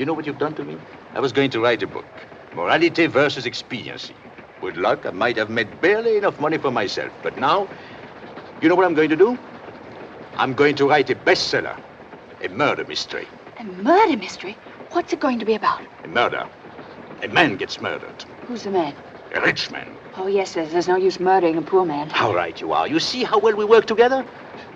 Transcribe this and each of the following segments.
You know what you've done to me? I was going to write a book. Morality versus expediency. With luck, I might have made barely enough money for myself. But now, you know what I'm going to do? I'm going to write a bestseller. A murder mystery. A murder mystery? What's it going to be about? A murder. A man gets murdered. Who's the man? A rich man. Oh, yes, there's no use murdering a poor man. How right you are. You see how well we work together?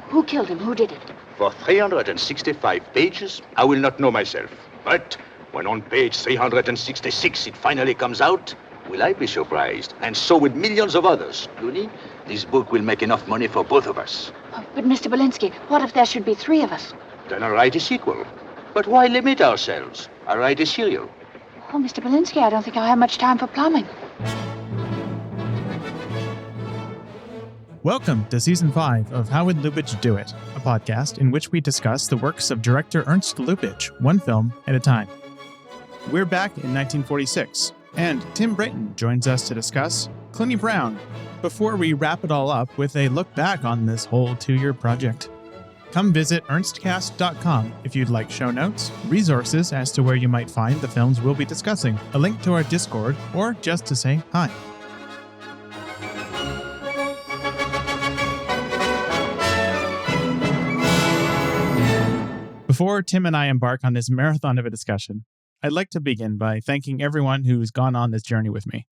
Who killed him? Who did it? For 365 pages, I will not know myself. But when on page 366 it finally comes out, will I be surprised? And so will millions of others. Cluny, this book will make enough money for both of us. Oh, but Mr. Balinsky, what if there should be three of us? Then I'll write a sequel. But why limit ourselves? I'll write a serial. Oh, Mr. Balinsky, I don't think I have much time for plumbing. Welcome to Season 5 of How Would Lubitsch Do It, a podcast in which we discuss the works of director Ernst Lubitsch, one film at a time. We're back in 1946, and Tim Brayton joins us to discuss Cluny Brown, before we wrap it all up with a look back on this whole 2-year project. Come visit ernstcast.com if you'd like show notes, resources as to where you might find the films we'll be discussing, a link to our Discord, or just to say hi. Before Tim and I embark on this marathon of a discussion, I'd like to begin by thanking everyone who's gone on this journey with me.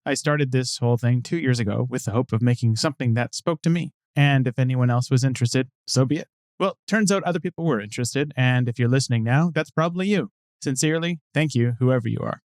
I started this whole thing 2 years ago with the hope of making something that spoke to me. And if anyone else was interested, so be it. Well, turns out other people were interested, and if you're listening now, that's probably you. Sincerely, thank you, whoever you are.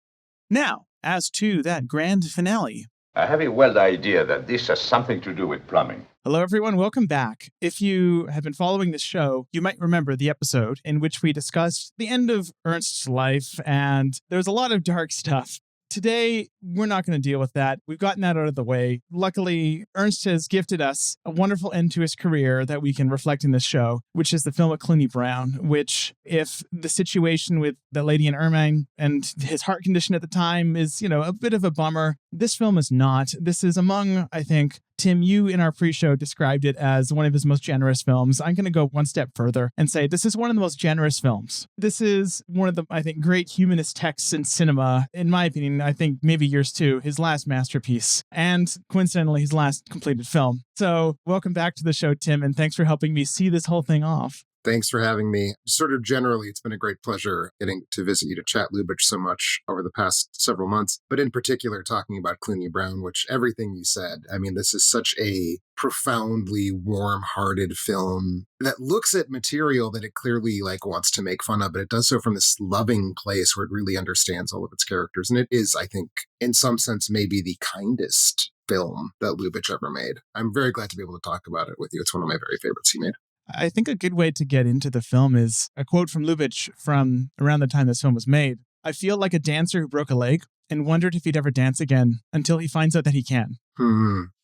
Now, as to that grand finale. I have a wild idea that this has something to do with plumbing. Hello, everyone. Welcome back. If you have been following this show, you might remember the episode in which we discussed the end of Ernst's life, and there's a lot of dark stuff. Today, we're not going to deal with that. We've gotten that out of the way. Luckily, Ernst has gifted us a wonderful end to his career that we can reflect in this show, which is the film of Cluny Brown, which, if the situation with the lady in ermine and his heart condition at the time is, a bit of a bummer, this film is not. This is among, I think, Tim, you in our pre-show described it as one of his most generous films. I'm going to go one step further and say this is one of the most generous films. This is one of the, I think, great humanist texts in cinema. In my opinion, I think maybe yours too, his last masterpiece, and coincidentally, his last completed film. So welcome back to the show, Tim, and thanks for helping me see this whole thing off. Thanks for having me. Sort of generally, it's been a great pleasure getting to visit you to chat Lubitsch so much over the past several months, but in particular talking about Cluny Brown, which everything you said, I mean, this is such a profoundly warm-hearted film that looks at material that it clearly wants to make fun of, but it does so from this loving place where it really understands all of its characters. And it is, I think, in some sense, maybe the kindest film that Lubitsch ever made. I'm very glad to be able to talk about it with you. It's one of my very favorites he made. I think a good way to get into the film is a quote from Lubitsch from around the time this film was made. I feel like a dancer who broke a leg and wondered if he'd ever dance again until he finds out that he can.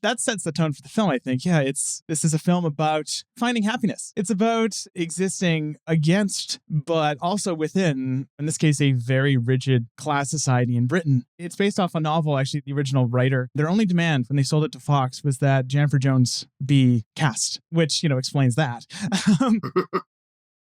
That sets the tone for the film, I think. Yeah, this is a film about finding happiness. It's about existing against, but also within, in this case, a very rigid class society in Britain. It's based off a novel, actually, the original writer. Their only demand when they sold it to Fox was that Jennifer Jones be cast, which, explains that.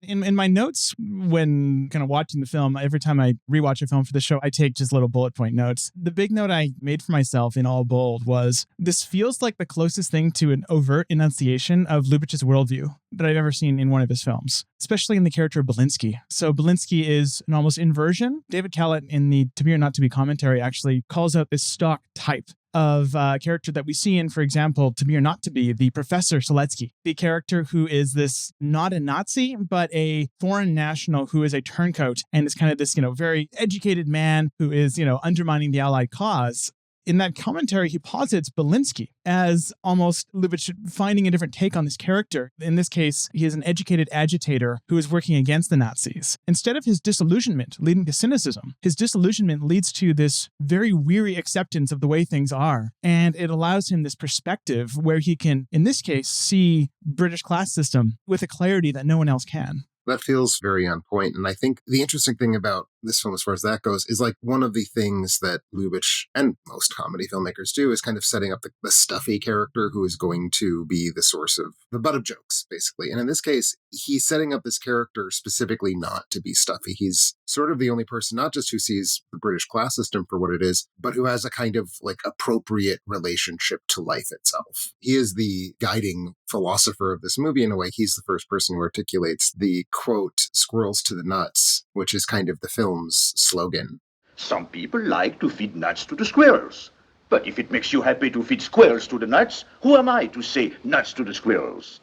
In my notes, when kind of watching the film, every time I rewatch a film for the show, I take just little bullet point notes. The big note I made for myself in all bold was, this feels like the closest thing to an overt enunciation of Lubitsch's worldview that I've ever seen in one of his films, especially in the character of Balinsky. So Balinsky is an almost inversion. David Callett in the To Be or Not to Be commentary actually calls out this stock type of character that we see in, for example, To Be or Not to Be, the Professor Seletsky, the character who is this, not a Nazi, but a foreign national who is a turncoat and is kind of this, very educated man who is, undermining the Allied cause. In that commentary, he posits Balinsky as almost Lubitsch finding a different take on this character. In this case, he is an educated agitator who is working against the Nazis. Instead of his disillusionment leading to cynicism, his disillusionment leads to this very weary acceptance of the way things are. And it allows him this perspective where he can, in this case, see British class system with a clarity that no one else can. That feels very on point. And I think the interesting thing about this film, as far as that goes, is like one of the things that Lubitsch and most comedy filmmakers do is kind of setting up the stuffy character who is going to be the source of the butt of jokes, basically. And in this case, he's setting up this character specifically not to be stuffy. He's sort of the only person, not just who sees the British class system for what it is, but who has a kind of like appropriate relationship to life itself. He is the guiding philosopher of this movie in a way. He's the first person who articulates the quote, "squirrels to the nuts," which is kind of the film's slogan. Some people like to feed nuts to the squirrels. But if it makes you happy to feed squirrels to the nuts, who am I to say nuts to the squirrels?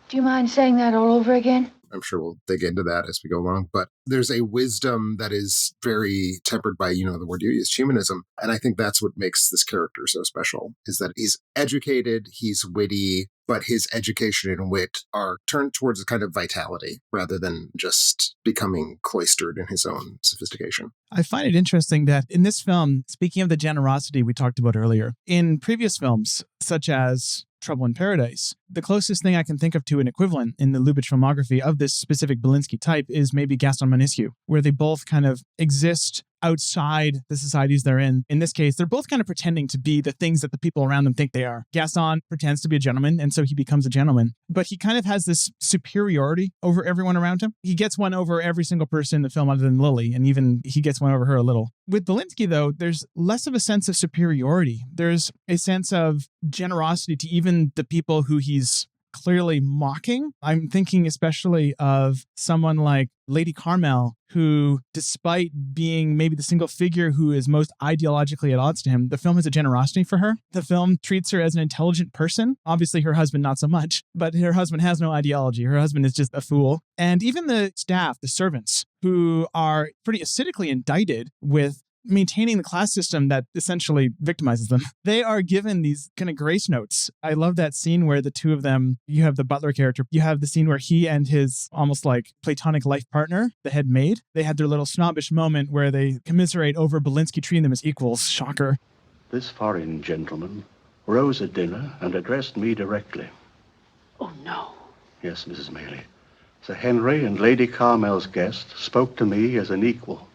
Do you mind saying that all over again? I'm sure we'll dig into that as we go along. But there's a wisdom that is very tempered by, the word you used, humanism. And I think that's what makes this character so special, is that he's educated, he's witty, but his education and wit are turned towards a kind of vitality rather than just becoming cloistered in his own sophistication. I find it interesting that in this film, speaking of the generosity we talked about earlier, in previous films, such as Trouble in Paradise, the closest thing I can think of to an equivalent in the Lubitsch filmography of this specific Balinsky type is maybe Gaston Maniscu, where they both kind of exist outside the societies they're in. In this case, they're both kind of pretending to be the things that the people around them think they are. Gaston pretends to be a gentleman, and so he becomes a gentleman. But he kind of has this superiority over everyone around him. He gets one over every single person in the film other than Lily, and even he gets one over her a little. With Balinsky, though, there's less of a sense of superiority. There's a sense of generosity to even the people who he's clearly mocking. I'm thinking especially of someone like Lady Carmel, who, despite being maybe the single figure who is most ideologically at odds to him, the film has a generosity for her. The film treats her as an intelligent person. Obviously, her husband, not so much, but her husband has no ideology. Her husband is just a fool. And even the staff, the servants, who are pretty acidically indicted with maintaining the class system that essentially victimizes them. They are given these kind of grace notes. I love that scene where the two of them, you have the butler character, you have the scene where he and his almost like platonic life partner, the head maid, they had their little snobbish moment where they commiserate over Balinsky treating them as equals. Shocker. This foreign gentleman rose at dinner and addressed me directly. Oh, no. Yes, Mrs. Maylie. Sir Henry and Lady Carmel's guest spoke to me as an equal.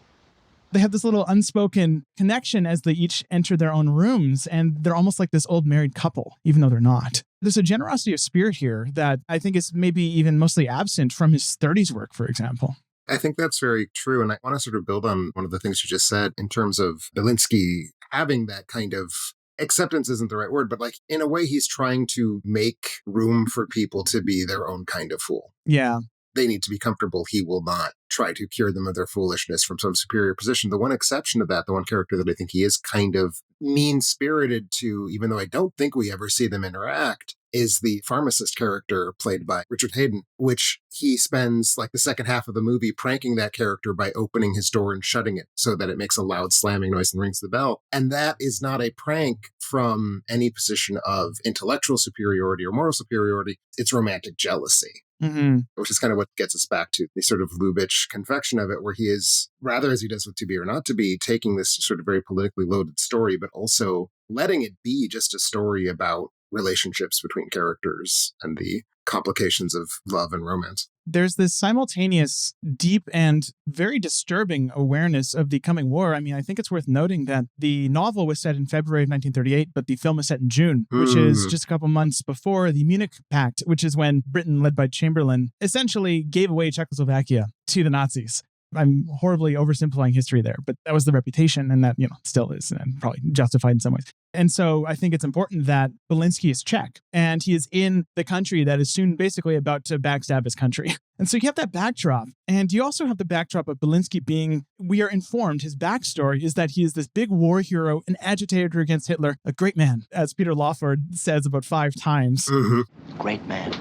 They have this little unspoken connection as they each enter their own rooms, and they're almost like this old married couple, even though they're not. There's a generosity of spirit here that I think is maybe even mostly absent from his 30s work, for example. I think that's very true. And I want to sort of build on one of the things you just said in terms of Balinsky having that kind of acceptance isn't the right word, but like in a way, he's trying to make room for people to be their own kind of fool. Yeah. They need to be comfortable. He will not try to cure them of their foolishness from some superior position. The one exception to that, the one character that I think he is kind of mean-spirited to, even though I don't think we ever see them interact, is the pharmacist character played by Richard Haydn, which he spends like the second half of the movie pranking that character by opening his door and shutting it so that it makes a loud slamming noise and rings the bell. And that is not a prank from any position of intellectual superiority or moral superiority. It's romantic jealousy. Mm-hmm. Which is kind of what gets us back to the sort of Lubitsch confection of it, where he is, rather as he does with To Be or Not to Be, taking this sort of very politically loaded story, but also letting it be just a story about relationships between characters and the complications of love and romance. There's this simultaneous, deep, and very disturbing awareness of the coming war. I mean, I think it's worth noting that the novel was set in February of 1938, but the film was set in June, which is just a couple months before the Munich Pact, which is when Britain, led by Chamberlain, essentially gave away Czechoslovakia to the Nazis. I'm horribly oversimplifying history there, but that was the reputation, and that, still is, and probably justified in some ways. And so I think it's important that Balinsky is Czech, and he is in the country that is soon basically about to backstab his country. And so you have that backdrop, and you also have the backdrop of Balinsky being, we are informed, his backstory is that he is this big war hero, an agitator against Hitler, a great man, as Peter Lawford says about 5 times. Mm-hmm. Great man.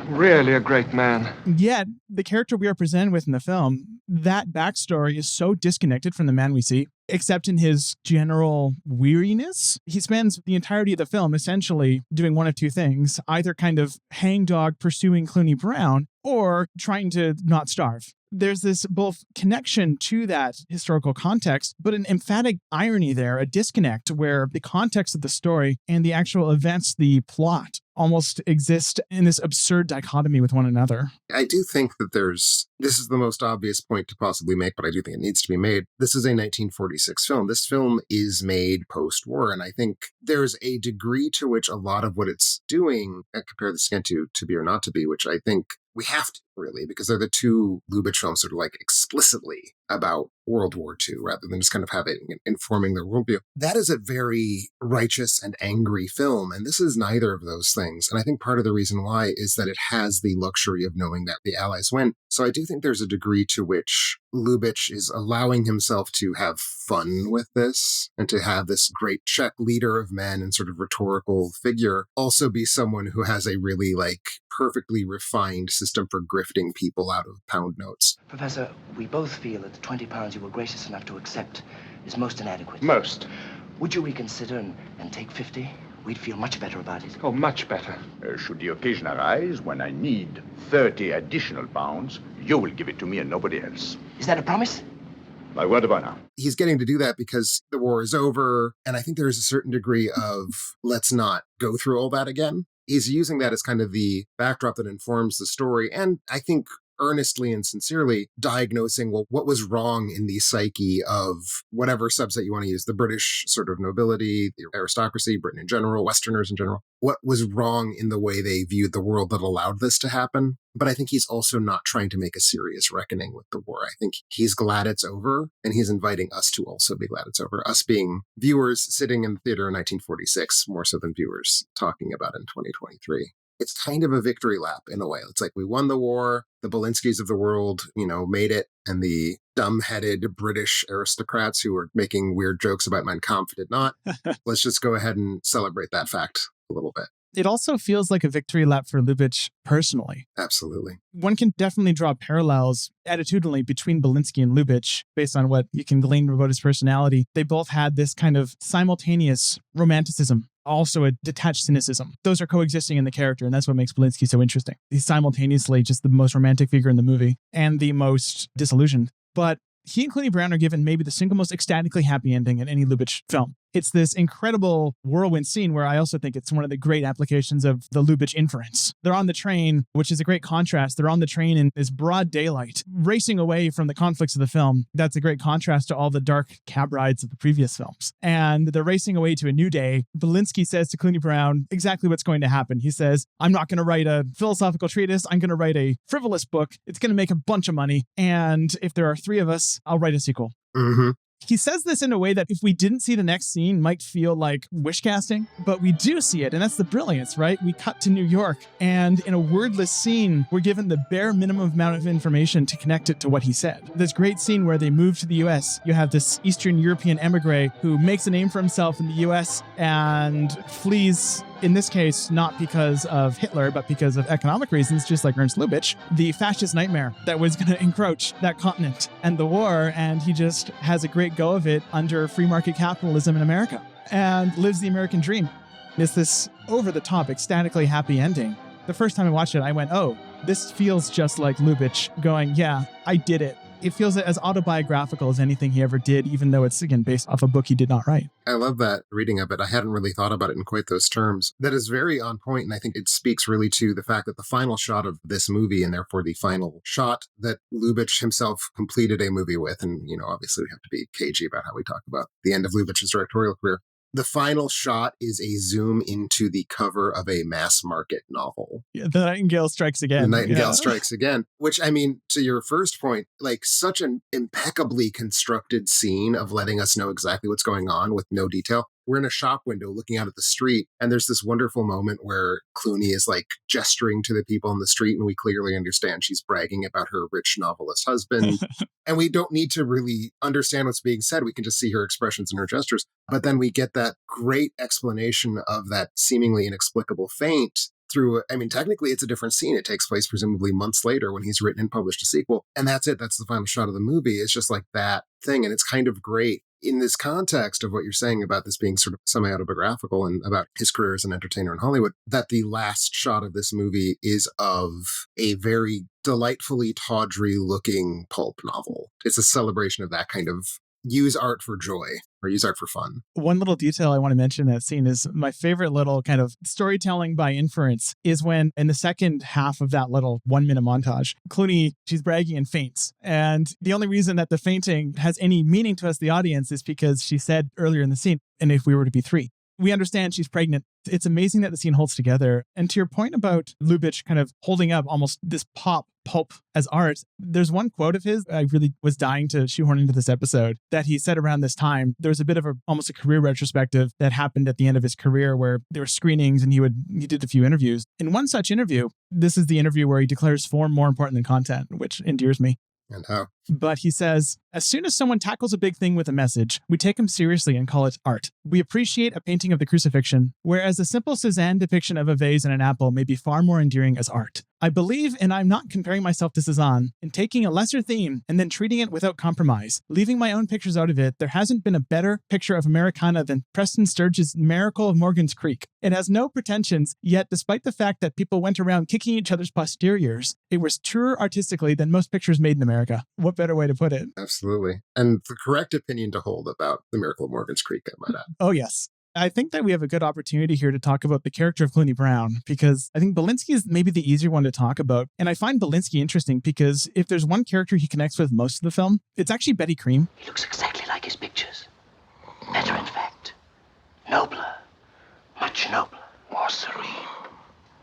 Really a great man. Yet, the character we are presented with in the film, that backstory is so disconnected from the man we see, except in his general weariness. He spends the entirety of the film essentially doing one of two things, either kind of hangdog pursuing Cluny Brown, or trying to not starve. There's this both connection to that historical context, but an emphatic irony there, a disconnect where the context of the story and the actual events, the plot, almost exist in this absurd dichotomy with one another. I do think that this is the most obvious point to possibly make, but I do think it needs to be made. This is a 1946 film. This film is made post-war, and I think there's a degree to which a lot of what it's doing, I compare this again to Be or Not to Be, which I think we have to, really, because they're the two Lubitsch films that are like explicitly about World War II rather than just kind of having informing their worldview. That is a very righteous and angry film, and this is neither of those things. And I think part of the reason why is that it has the luxury of knowing that the Allies win. So I do think there's a degree to which Lubitsch is allowing himself to have fun with this and to have this great Czech leader of men and sort of rhetorical figure also be someone who has a really perfectly refined system for grifting people out of pound notes. Professor, we both feel that the £20 you were gracious enough to accept is most inadequate. Most. Would you reconsider and take 50? We'd feel much better about it. Oh, much better. Should the occasion arise when I need 30 additional pounds, you will give it to me and nobody else. Is that a promise? My word of honor. He's getting to do that because the war is over, and I think there is a certain degree of let's not go through all that again. He's using that as kind of the backdrop that informs the story, and I think earnestly and sincerely diagnosing, what was wrong in the psyche of whatever subset you want to use, the British sort of nobility, the aristocracy, Britain in general, Westerners in general. What was wrong in the way they viewed the world that allowed this to happen? But I think he's also not trying to make a serious reckoning with the war. I think he's glad it's over, and he's inviting us to also be glad it's over, us being viewers sitting in the theater in 1946, more so than viewers talking about it in 2023. It's kind of a victory lap in a way. It's like we won the war, the Balinskis of the world, made it, and the dumb-headed British aristocrats who were making weird jokes about Mein Kampf did not. Let's just go ahead and celebrate that fact a little bit. It also feels like a victory lap for Lubitsch personally. Absolutely. One can definitely draw parallels attitudinally between Balinsky and Lubitsch based on what you can glean about his personality. They both had this kind of simultaneous romanticism, also a detached cynicism. Those are coexisting in the character, and that's what makes Balinsky so interesting. He's simultaneously just the most romantic figure in the movie and the most disillusioned. But he and Cluny Brown are given maybe the single most ecstatically happy ending in any Lubitsch film. It's this incredible whirlwind scene where I also think it's one of the great applications of the Lubitsch inference. They're on the train, which is a great contrast. They're on the train in this broad daylight, racing away from the conflicts of the film. That's a great contrast to all the dark cab rides of the previous films. And they're racing away to a new day. Balinsky says to Cluny Brown exactly what's going to happen. He says, I'm not going to write a philosophical treatise. I'm going to write a frivolous book. It's going to make a bunch of money. And if there are three of us, I'll write a sequel. Mm-hmm. He says this in a way that if we didn't see the next scene might feel like wish casting, but we do see it. And that's the brilliance, right? We cut to New York, and in a wordless scene, we're given the bare minimum amount of information to connect it to what he said. This great scene where they move to the US, you have this Eastern European emigre who makes a name for himself in the US and flees, in this case, not because of Hitler, but because of economic reasons, just like Ernst Lubitsch, the fascist nightmare that was going to encroach that continent and the war. And he just has a great go of it under free market capitalism in America and lives the American dream. It's this over-the-top, ecstatically happy ending. The first time I watched it, I went, oh, this feels just like Lubitsch going, yeah, I did it. It feels as autobiographical as anything he ever did, even though it's, again, based off a book he did not write. I love that reading of it. I hadn't really thought about it in quite those terms. That is very on point, and I think it speaks really to the fact that the final shot of this movie, and therefore the final shot that Lubitsch himself completed a movie with, and, obviously we have to be cagey about how we talk about the end of Lubitsch's directorial career. The final shot is a zoom into the cover of a mass market novel. Yeah, The Nightingale Strikes Again. The Nightingale Strikes Again, which, I mean, to your first point, such an impeccably constructed scene of letting us know exactly what's going on with no detail. We're in a shop window looking out at the street, and there's this wonderful moment where Cluny is gesturing to the people on the street, and we clearly understand she's bragging about her rich novelist husband. And we don't need to really understand what's being said. We can just see her expressions and her gestures. But then we get that great explanation of that seemingly inexplicable feint through, technically it's a different scene. It takes place presumably months later when he's written and published a sequel. And that's it. That's the final shot of the movie. It's just like that thing. And it's kind of great in this context of what you're saying about this being sort of semi-autobiographical and about his career as an entertainer in Hollywood, that the last shot of this movie is of a very delightfully tawdry-looking pulp novel. It's a celebration of that kind of use art for joy or use art for fun. One little detail I want to mention in that scene is my favorite little kind of storytelling by inference is when in the second half of that little 1-minute montage, Cluny, she's bragging and faints. And the only reason that the fainting has any meaning to us, the audience, is because she said earlier in the scene, and if we were to be 3. We understand she's pregnant. It's amazing that the scene holds together. And to your point about Lubitsch kind of holding up almost this pulp as art, there's one quote of his I really was dying to shoehorn into this episode that he said around this time. There was a bit of almost a career retrospective that happened at the end of his career where there were screenings and he did a few interviews. In one such interview, this is the interview where he declares form more important than content, which endears me. And how? But he says, as soon as someone tackles a big thing with a message, we take them seriously and call it art. We appreciate a painting of the crucifixion, whereas a simple Cézanne depiction of a vase and an apple may be far more endearing as art. I believe, and I'm not comparing myself to Cézanne, in taking a lesser theme and then treating it without compromise. Leaving my own pictures out of it, there hasn't been a better picture of Americana than Preston Sturges' Miracle of Morgan's Creek. It has no pretensions, yet despite the fact that people went around kicking each other's posteriors, it was truer artistically than most pictures made in America. What better way to put it? Absolutely. And the correct opinion to hold about The Miracle of Morgan's Creek, I might add. Oh, yes. I think that we have a good opportunity here to talk about the character of Cluny Brown, because I think Balinsky is maybe the easier one to talk about. And I find Balinsky interesting because if there's one character he connects with most of the film, it's actually Betty Cream. He looks exactly like his pictures. Better, in fact. Nobler. Much nobler. More serene.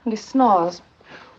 And he snores.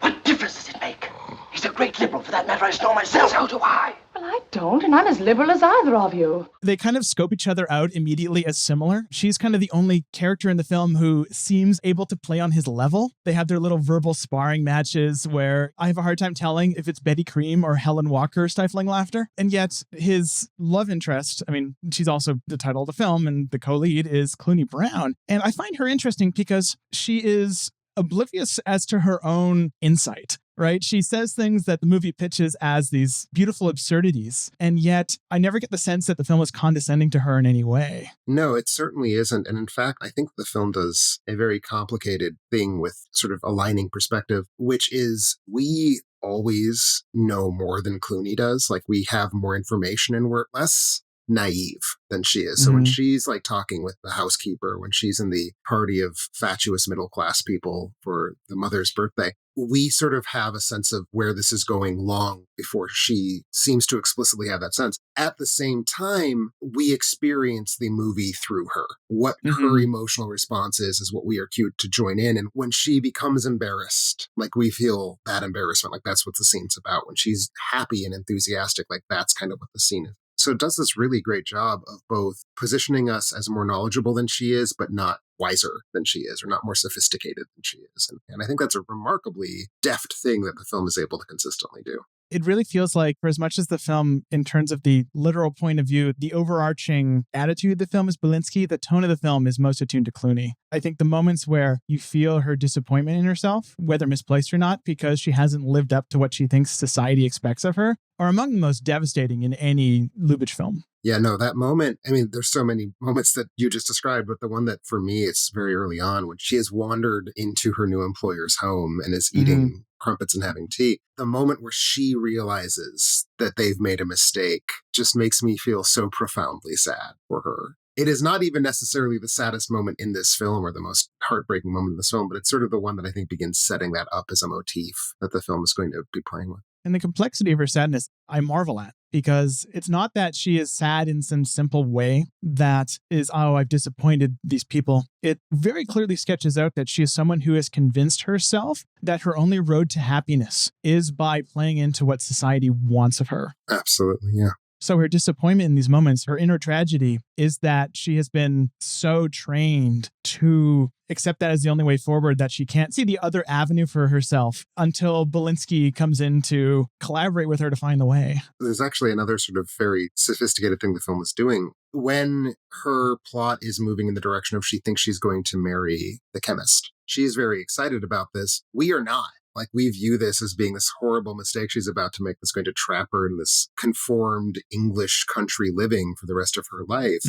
What difference does it make? He's a great liberal. For that matter, I snore myself. So do I. Well, I don't, and I'm as liberal as either of you. They kind of scope each other out immediately as similar. She's kind of the only character in the film who seems able to play on his level. They have their little verbal sparring matches where I have a hard time telling if it's Betty Cream or Helen Walker stifling laughter. And yet his love interest, I mean, she's also the title of the film and the co-lead is Cluny Brown. And I find her interesting because she is oblivious as to her own insight, right? She says things that the movie pitches as these beautiful absurdities, and yet I never get the sense that the film is condescending to her in any way. No, it certainly isn't. And in fact, I think the film does a very complicated thing with sort of aligning perspective, which is we always know more than Cluny does. Like, we have more information and we're less naive than she is. So when she's like talking with the housekeeper, when she's in the party of fatuous middle class people for the mother's birthday, we sort of have a sense of where this is going long before she seems to explicitly have that sense. At the same time, we experience the movie through her. What her emotional response is what we are cued to join in. And when she becomes embarrassed, like we feel that embarrassment, like that's what the scene's about. When she's happy and enthusiastic, like that's kind of what the scene is. So it does this really great job of both positioning us as more knowledgeable than she is, but not wiser than she is, or not more sophisticated than she is. And I think that's a remarkably deft thing that the film is able to consistently do. It really feels like, for as much as the film, in terms of the literal point of view, the overarching attitude of the film is Balinsky, the tone of the film is most attuned to Cluny. I think the moments where you feel her disappointment in herself, whether misplaced or not, because she hasn't lived up to what she thinks society expects of her, are among the most devastating in any Lubitsch film. Yeah, no, that moment, I mean, there's so many moments that you just described, but the one that for me, it's very early on when she has wandered into her new employer's home and is eating crumpets and having tea. The moment where she realizes that they've made a mistake just makes me feel so profoundly sad for her. It is not even necessarily the saddest moment in this film or the most heartbreaking moment in this film, but it's sort of the one that I think begins setting that up as a motif that the film is going to be playing with. And the complexity of her sadness, I marvel at, because it's not that she is sad in some simple way that is, oh, I've disappointed these people. It very clearly sketches out that she is someone who has convinced herself that her only road to happiness is by playing into what society wants of her. Absolutely, yeah. So her disappointment in these moments, her inner tragedy, is that she has been so trained to accept that as the only way forward that she can't see the other avenue for herself until Balinsky comes in to collaborate with her to find the way. There's actually another sort of very sophisticated thing the film is doing. When her plot is moving in the direction of she thinks she's going to marry the chemist, she's very excited about this. We are not. Like, we view this as being this horrible mistake she's about to make that's going to trap her in this conformed English country living for the rest of her life.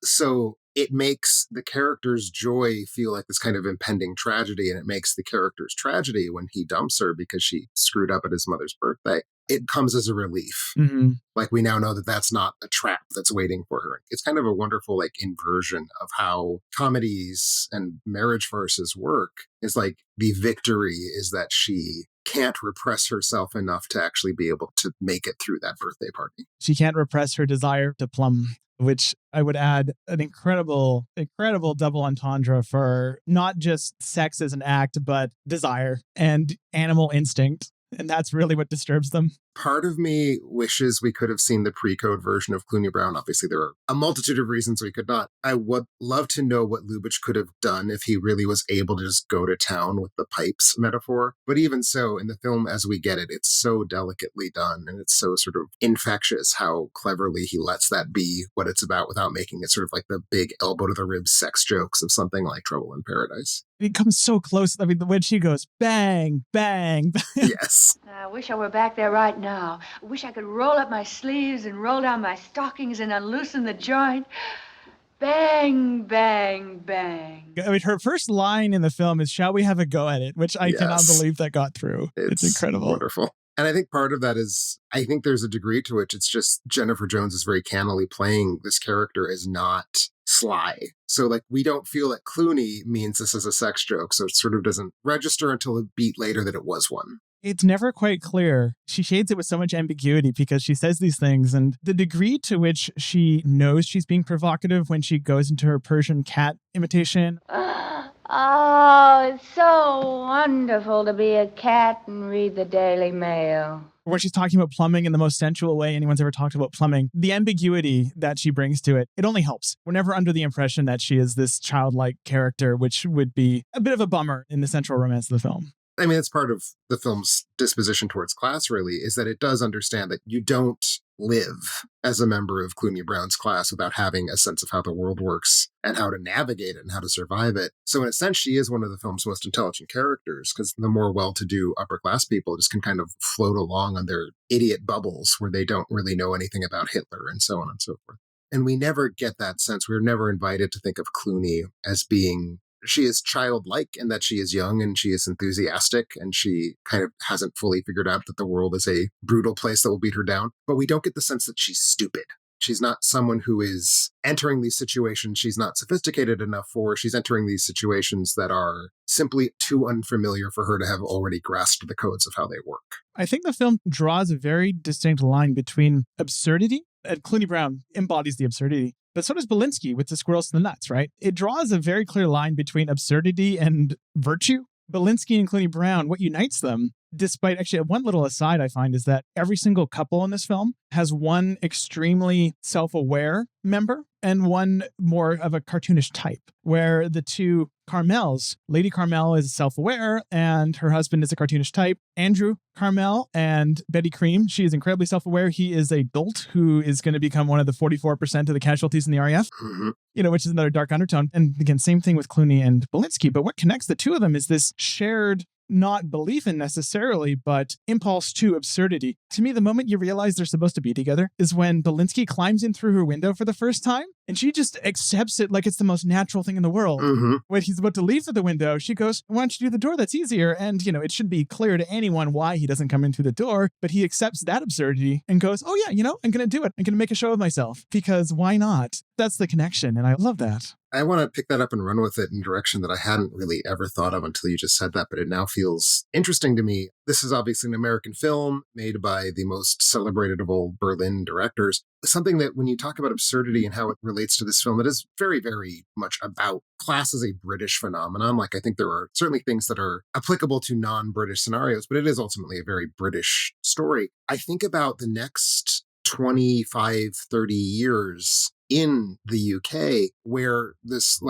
So it makes the character's joy feel like this kind of impending tragedy, and it makes the character's tragedy when he dumps her because she screwed up at his mother's birthday. It comes as a relief. Mm-hmm. Like, we now know that that's not a trap that's waiting for her. It's kind of a wonderful, like, inversion of how comedies and marriage farces work. Is like, the victory is that she can't repress herself enough to actually be able to make it through that birthday party. She can't repress her desire to plumb, which I would add an incredible double entendre for not just sex as an act, but desire and animal instinct. And that's really what disturbs them. Part of me wishes we could have seen the pre-code version of Cluny Brown. Obviously, there are a multitude of reasons we could not. I would love to know what Lubitsch could have done if he really was able to just go to town with the pipes metaphor. But even so, in the film as we get it, it's so delicately done, and it's so sort of infectious how cleverly he lets that be what it's about without making it sort of like the big elbow to the ribs sex jokes of something like Trouble in Paradise. It comes so close. I mean, when she goes bang, bang, bang. Yes. I wish I were back there right now. I wish I could roll up my sleeves and roll down my stockings and unloosen the joint. Bang, bang, bang. I mean, her first line in the film is, "Shall we have a go at it?" Which I cannot believe that got through. It's incredible. Wonderful. And I think part of that is, I think there's a degree to which it's just Jennifer Jones is very cannily playing this character as not sly. So, like, we don't feel that Cluny means this as a sex joke, so it sort of doesn't register until a beat later that it was one. It's never quite clear. She shades it with so much ambiguity because she says these things, and the degree to which she knows she's being provocative when she goes into her Persian cat imitation. Oh, it's so wonderful to be a cat and read the Daily Mail. Where she's talking about plumbing in the most sensual way anyone's ever talked about plumbing. The ambiguity that she brings to it, it only helps. We're never under the impression that she is this childlike character, which would be a bit of a bummer in the central romance of the film. I mean, it's part of the film's disposition towards class, really, is that it does understand that you don't live as a member of Cluny Brown's class without having a sense of how the world works and how to navigate it and how to survive it. So in a sense, she is one of the film's most intelligent characters, because the more well-to-do upper-class people just can kind of float along on their idiot bubbles where they don't really know anything about Hitler and so on and so forth. And we never get that sense. We're never invited to think of Cluny as being... She is childlike in that she is young and she is enthusiastic and she kind of hasn't fully figured out that the world is a brutal place that will beat her down. But we don't get the sense that she's stupid. She's not someone who is entering these situations she's not sophisticated enough for. She's entering these situations that are simply too unfamiliar for her to have already grasped the codes of how they work. I think the film draws a very distinct line between absurdity, and Cluny Brown embodies the absurdity, but so does Balinsky with the squirrels and the nuts, right? It draws a very clear line between absurdity and virtue. Balinsky and Cluny Brown, what unites them, despite actually one little aside I find is that every single couple in this film has one extremely self-aware member and one more of a cartoonish type, where the two Carmels, Lady Carmel is self-aware and her husband is a cartoonish type. Andrew Carmel and Betty Cream, she is incredibly self-aware. He is a dolt who is going to become one of the 44% of the casualties in the RAF, which is another dark undertone. And again, same thing with Cluny and Balinsky. But what connects the two of them is this shared not belief in necessarily, but impulse to absurdity. To me, the moment you realize they're supposed to be together is when Balinsky climbs in through her window for the first time, and she just accepts it like it's the most natural thing in the world. When he's about to leave through the window, she goes, "Why don't you do the door? That's easier." And, it should be clear to anyone why he doesn't come in through the door, but he accepts that absurdity and goes, "Oh yeah, I'm going to do it. I'm going to make a show of myself because why not?" That's the connection, and I love that. I want to pick that up and run with it in a direction that I hadn't really ever thought of until you just said that, but it now feels interesting to me. This is obviously an American film made by the most celebrated of all Berlin directors. Something that when you talk about absurdity and how it relates to this film, it is very, very much about class as a British phenomenon. Like, I think there are certainly things that are applicable to non-British scenarios, but it is ultimately a very British story. I think about the next 25, 30 years in the UK, where this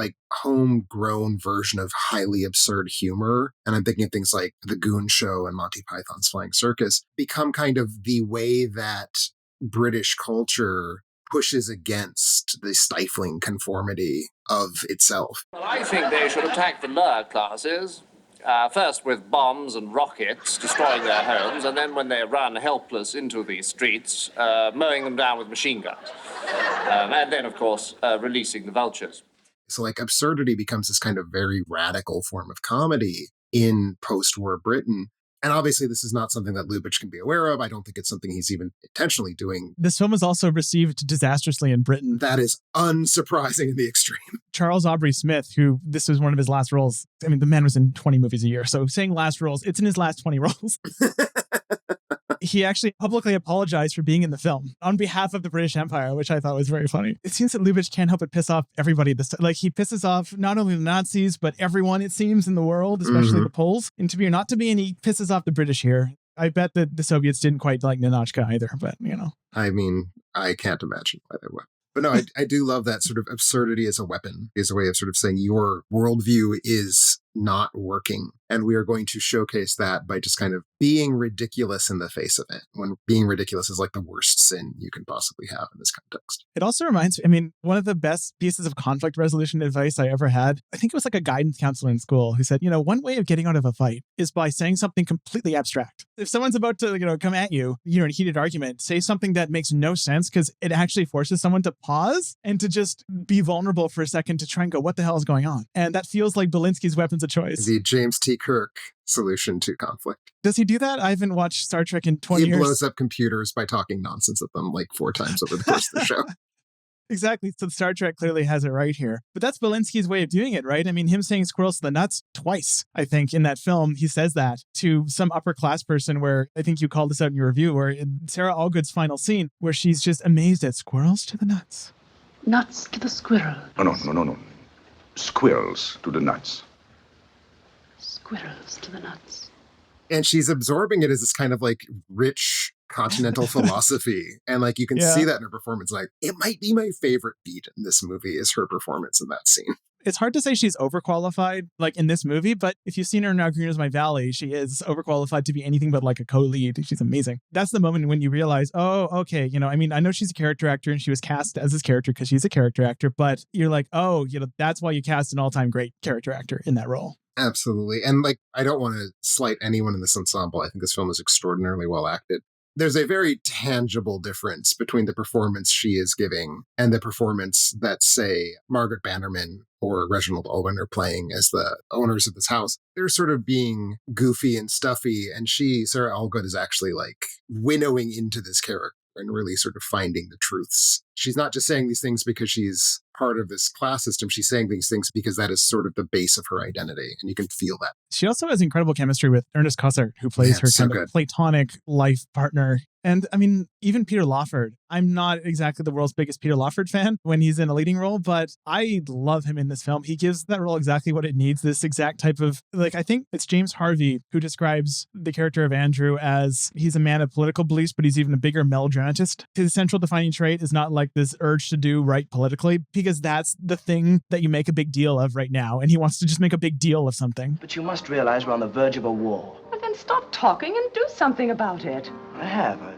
homegrown version of highly absurd humor, and I'm thinking of things like The Goon Show and Monty Python's Flying Circus, become kind of the way that British culture pushes against the stifling conformity of itself. Well, I think they should attack the lower classes. First with bombs and rockets, destroying their homes, and then when they run helpless into the streets, mowing them down with machine guns. And then, of course, releasing the vultures. So like Absurdity becomes this kind of very radical form of comedy in post-war Britain. And obviously, this is not something that Lubitsch can be aware of. I don't think it's something he's even intentionally doing. This film was also received disastrously in Britain. That is unsurprising in the extreme. Charles Aubrey Smith, who this was one of his last roles. I mean, the man was in 20 movies a year. So saying last roles, it's in his last 20 roles. He actually publicly apologized for being in the film on behalf of the British Empire, which I thought was very funny. It seems that Lubitsch can't help but piss off everybody this time. Like, he pisses off not only the Nazis, but everyone, it seems, in the world, especially the Poles. And to be or not to be, and he pisses off the British here. I bet that the Soviets didn't quite like Ninotchka either, but, you know. I mean, I can't imagine why they would. But no, I do love that sort of absurdity as a weapon, is a way of sort of saying your worldview is not working. And we are going to showcase that by just kind of being ridiculous in the face of it, when being ridiculous is like the worst sin you can possibly have in this context. It also reminds me, I mean, one of the best pieces of conflict resolution advice I ever had, I think it was like a guidance counselor in school who said, you know, one way of getting out of a fight is by saying something completely abstract. If someone's about to, you know, come at you, you're in a heated argument, say something that makes no sense because it actually forces someone to pause and to just be vulnerable for a second to try and go, what the hell is going on? And that feels like Balinsky's weapons of choice. The James T. Kirk solution to conflict. Does he do that? I haven't watched Star Trek in 20 years. He blows up computers by talking nonsense at them like 4 times over the course of the show. Exactly. So Star Trek clearly has it right here. But that's Balinsky's way of doing it, right? I mean, him saying squirrels to the nuts twice, I think, in that film, he says that to some upper class person where I think you called this out in your review, where in Sarah Allgood's final scene, where she's just amazed at squirrels to the nuts. Nuts to the squirrel. Oh, no. Squirrels to the nuts. Squirrels to the nuts. And she's absorbing it as this kind of like rich continental philosophy. And like you can see that in her performance. Like, it might be my favorite beat in this movie is her performance in that scene. It's hard to say she's overqualified, like in this movie, but if you've seen her in Now Green Is My Valley, she is overqualified to be anything but like a co-lead. She's amazing. That's the moment when you realize, oh, okay, you know, I mean, I know she's a character actor and she was cast as this character because she's a character actor, but you're like, oh, you know, that's why you cast an all-time great character actor in that role. Absolutely. And like, I don't want to slight anyone in this ensemble. I think this film is extraordinarily well acted. There's a very tangible difference between the performance she is giving and the performance that, say, Margaret Bannerman or Reginald Owen are playing as the owners of this house. They're sort of being goofy and stuffy, and Sarah Allgood, is actually like winnowing into this character and really sort of finding the truths. She's not just saying these things because she's part of this class system. She's saying these things because that is sort of the base of her identity, and you can feel that. She also has incredible chemistry with Ernest Cossart, who plays her kind of platonic life partner. And I mean, even Peter Lawford. I'm not exactly the world's biggest Peter Lawford fan when he's in a leading role, but I love him in this film. He gives that role exactly what it needs. This exact type of, like, I think it's James Harvey who describes the character of Andrew as he's a man of political beliefs, but he's even a bigger melodramatist. His central defining trait is not like this urge to do right politically, because that's the thing that you make a big deal of right now. And he wants to just make a big deal of something. But you must realize we're on the verge of a war. Well, then stop talking and do something about it. I have. I've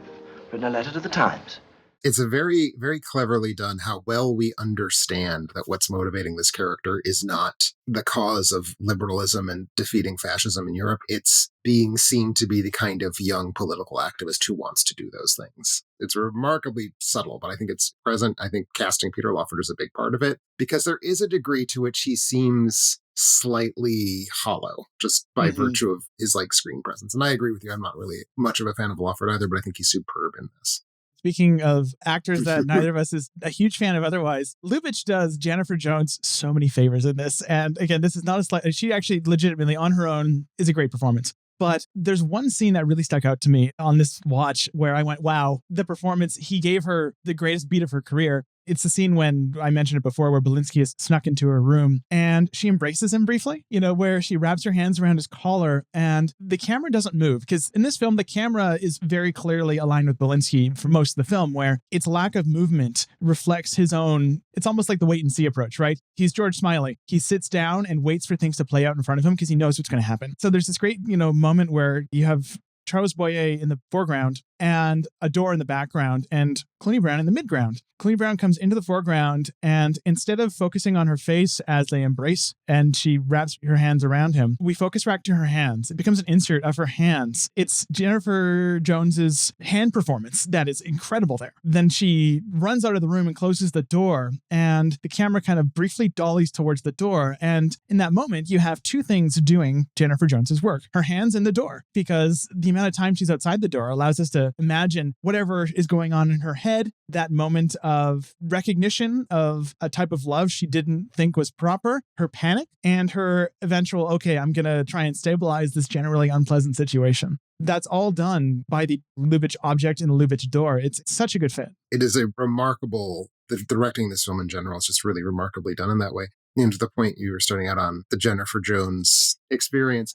written a letter to the Times. It's a very, very cleverly done how well we understand that what's motivating this character is not the cause of liberalism and defeating fascism in Europe. It's being seen to be the kind of young political activist who wants to do those things. It's remarkably subtle, but I think it's present. I think casting Peter Lawford is a big part of it, because there is a degree to which he seems slightly hollow just by virtue of his like screen presence. And I agree with you. I'm not really much of a fan of Lawford either, but I think he's superb in this. Speaking of actors that neither of us is a huge fan of otherwise, Lubitsch does Jennifer Jones so many favors in this. And again, this is not a slight, she actually legitimately on her own is a great performance. But there's one scene that really stuck out to me on this watch where I went, wow, the performance, he gave her the greatest beat of her career. It's the scene when I mentioned it before where Balinsky is snuck into her room and she embraces him briefly, you know, where she wraps her hands around his collar and the camera doesn't move. Because in this film, the camera is very clearly aligned with Balinsky for most of the film, where its lack of movement reflects his own, it's almost like the wait and see approach, right? He's George Smiley. He sits down and waits for things to play out in front of him because he knows what's going to happen. So there's this great, you know, moment where you have Charles Boyer in the foreground and a door in the background and Cluny Brown in the midground. Cluny Brown comes into the foreground, and instead of focusing on her face as they embrace and she wraps her hands around him, we focus back to her hands. It becomes an insert of her hands. It's Jennifer Jones's hand performance that is incredible there. Then she runs out of the room and closes the door, and the camera kind of briefly dollies towards the door. And in that moment, you have two things doing Jennifer Jones's work: her hands and the door, because the amount of time she's outside the door allows us to imagine whatever is going on in her head, that moment of recognition of a type of love she didn't think was proper, her panic, and her eventual, okay, I'm going to try and stabilize this generally unpleasant situation. That's all done by the Lubitsch object in the Lubitsch door. It's such a good fit. It is a remarkable, the directing this film in general is just really remarkably done in that way. And to the point you were starting out on, the Jennifer Jones experience,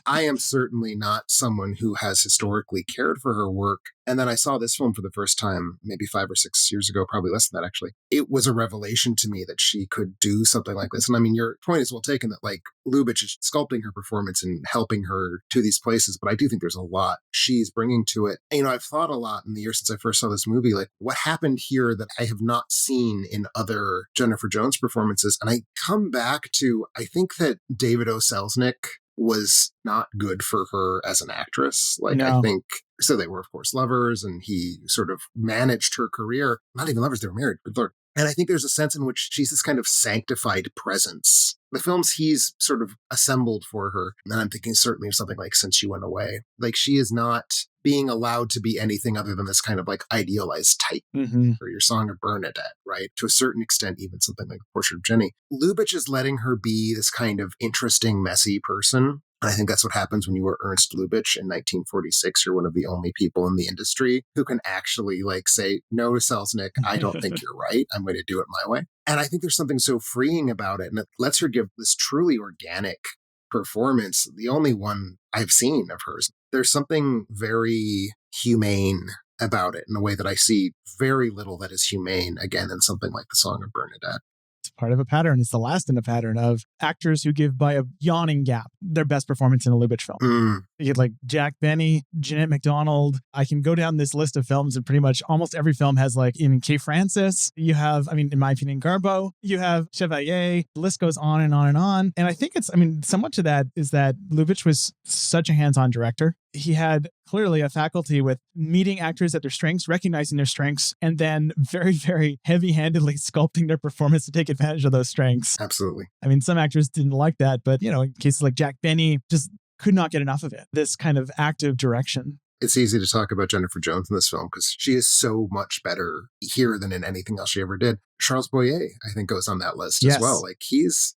I am certainly not someone who has historically cared for her work. And then I saw this film for the first time, maybe 5 or 6 years ago, probably less than that, actually. It was a revelation to me that she could do something like this. And I mean, your point is well taken that like Lubitsch is sculpting her performance and helping her to these places. But I do think there's a lot she's bringing to it. And, I've thought a lot in the years since I first saw this movie, like what happened here that I have not seen in other Jennifer Jones performances. And I come back to, I think that David O. Selznick was not good for her as an actress. Like, no. I think, so they were, of course, lovers, and he sort of managed her career. Not even lovers, they were married, good Lord. And I think there's a sense in which she's this kind of sanctified presence. The films he's sort of assembled for her, and I'm thinking certainly of something like Since You Went Away. Like, she is not being allowed to be anything other than this kind of like idealized type. Or your Song of Bernadette, right? To a certain extent, even something like Portrait of Jenny. Lubitsch is letting her be this kind of interesting, messy person. And I think that's what happens when you were Ernst Lubitsch in 1946. You're one of the only people in the industry who can actually like say, no, Selznick, I don't think you're right. I'm going to do it my way. And I think there's something so freeing about it. And it lets her give this truly organic performance, the only one I've seen of hers. There's something very humane about it in a way that I see very little that is humane, again, in something like The Song of Bernadette. It's part of a pattern. It's the last in a pattern of actors who give by a yawning gap their best performance in a Lubitsch film. You get like Jack Benny, Jeanette MacDonald. I can go down this list of films, and pretty much almost every film has like in Kay Francis. You have, I mean, in my opinion, Garbo. You have Chevalier. The list goes on and on and on. And I think it's, I mean, somewhat to that is that Lubitsch was such a hands-on director. He had clearly a faculty with meeting actors at their strengths, recognizing their strengths, and then very, very heavy-handedly sculpting their performance to take advantage of those strengths. Absolutely. I mean, some actors didn't like that, but, in cases like Jack Benny, just could not get enough of it. This kind of active direction. It's easy to talk about Jennifer Jones in this film because she is so much better here than in anything else she ever did. Charles Boyer, I think, goes on that list as well. Like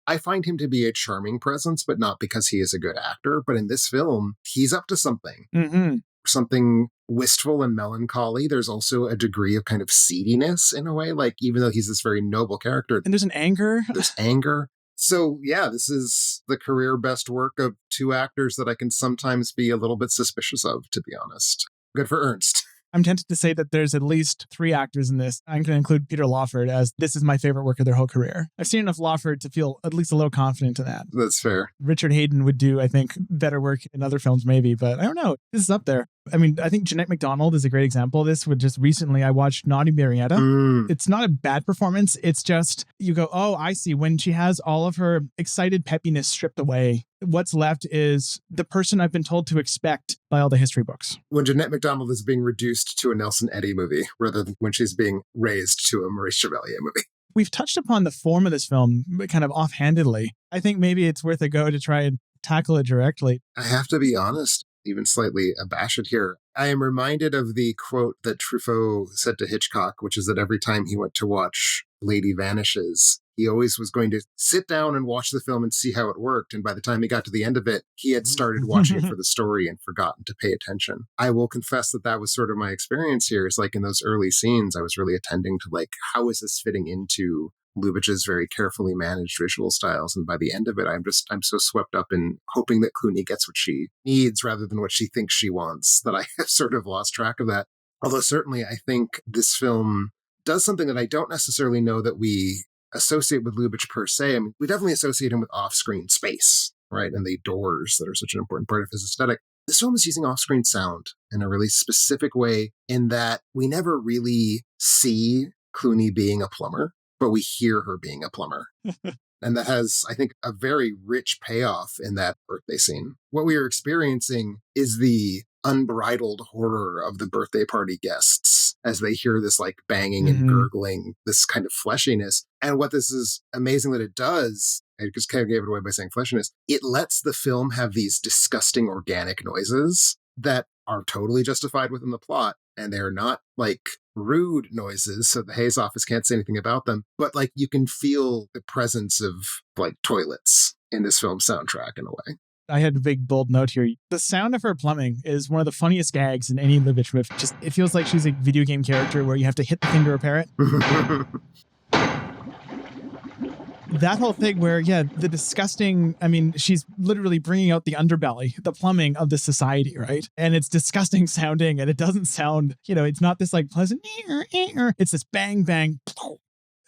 I find him to be a charming presence, but not because he is a good actor. But in this film, he's up to something. Something wistful and melancholy. There's also a degree of kind of seediness in a way, like even though he's this very noble character. And there's an anger. There's anger. So, yeah, this is the career best work of two actors that I can sometimes be a little bit suspicious of, to be honest. Good for Ernst. I'm tempted to say that there's at least 3 actors in this. I'm going to include Peter Lawford as this is my favorite work of their whole career. I've seen enough Lawford to feel at least a little confident in that. That's fair. Richard Hayden would do, I think, better work in other films maybe, but I don't know. This is up there. I mean, I think Jeanette MacDonald is a great example of this. With just recently, I watched Naughty Marietta. It's not a bad performance. It's just, you go, oh, I see. When she has all of her excited peppiness stripped away, what's left is the person I've been told to expect by all the history books. When Jeanette MacDonald is being reduced to a Nelson Eddy movie, rather than when she's being raised to a Maurice Chevalier movie. We've touched upon the form of this film kind of offhandedly. I think maybe it's worth a go to try and tackle it directly. I have to be honest, even slightly abashed here. I am reminded of the quote that Truffaut said to Hitchcock, which is that every time he went to watch Lady Vanishes, he always was going to sit down and watch the film and see how it worked. And by the time he got to the end of it, he had started watching it for the story and forgotten to pay attention. I will confess that that was sort of my experience here. It's like in those early scenes, I was really attending to like, how is this fitting into Lubitsch's very carefully managed visual styles. And by the end of it, I'm so swept up in hoping that Cluny gets what she needs rather than what she thinks she wants that I have sort of lost track of that. Although certainly I think this film does something that I don't necessarily know that we associate with Lubitsch per se. I mean, we definitely associate him with off-screen space, right? And the doors that are such an important part of his aesthetic. this film is using off-screen sound in a really specific way in that we never really see Cluny being a plumber, but we hear her being a plumber. And that has, I think, a very rich payoff in that birthday scene. What we are experiencing is the unbridled horror of the birthday party guests as they hear this like banging and gurgling, this kind of fleshiness. And what this is amazing that it does, I just kind of gave it away by saying fleshiness, it lets the film have these disgusting organic noises that are totally justified within the plot. And they're not like rude noises, so the Hayes office can't say anything about them. But like you can feel the presence of like toilets in this film's soundtrack in a way. I had a big bold note here. The sound of her plumbing is one of the funniest gags in any Lubitsch movie. Just it feels like she's a video game character where you have to hit the thing to repair it. That whole thing where, the disgusting, she's literally bringing out the underbelly, the plumbing of the society, right? And it's disgusting sounding, and it doesn't sound, it's not this like pleasant, it's this bang, bang,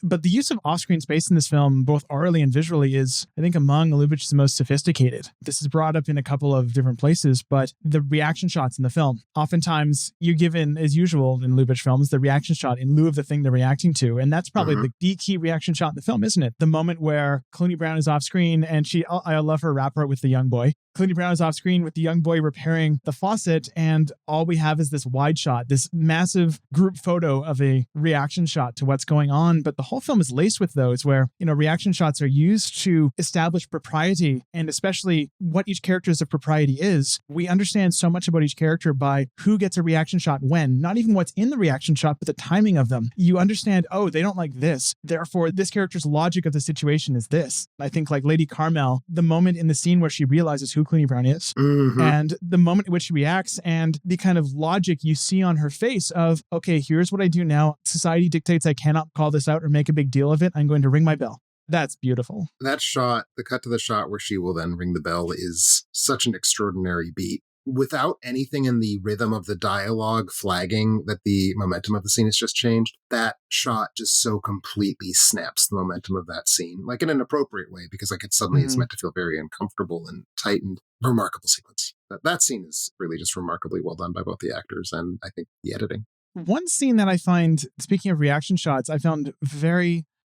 But the use of off-screen space in this film, both orally and visually, is, I think, among Lubitsch's most sophisticated. This is brought up in a couple of different places, but the reaction shots in the film, oftentimes you're given, as usual in Lubitsch films, the reaction shot in lieu of the thing they're reacting to. And that's probably the key reaction shot in the film, isn't it? The moment where Cluny Brown is off-screen and I love her rapport with the young boy. Cluny Brown is off screen with the young boy repairing the faucet, and all we have is this wide shot, this massive group photo of a reaction shot to what's going on. But the whole film is laced with those where, reaction shots are used to establish propriety, and especially what each character's of propriety is. We understand so much about each character by who gets a reaction shot when, not even what's in the reaction shot, but the timing of them. You understand, they don't like this. Therefore, this character's logic of the situation is this. I think like Lady Carmel, the moment in the scene where she realizes who Cluny Brown is, and the moment in which she reacts and the kind of logic you see on her face of, okay, here's what I do now. Society dictates I cannot call this out or make a big deal of it. I'm going to ring my bell. That's beautiful. That shot, the cut to the shot where she will then ring the bell, is such an extraordinary beat. Without anything in the rhythm of the dialogue flagging that the momentum of the scene has just changed, that shot just so completely snaps the momentum of that scene, like in an appropriate way, because like it suddenly is meant to feel very uncomfortable and tightened. Remarkable sequence. That scene is really just remarkably well done by both the actors and I think the editing. One scene that I find, speaking of reaction shots, I found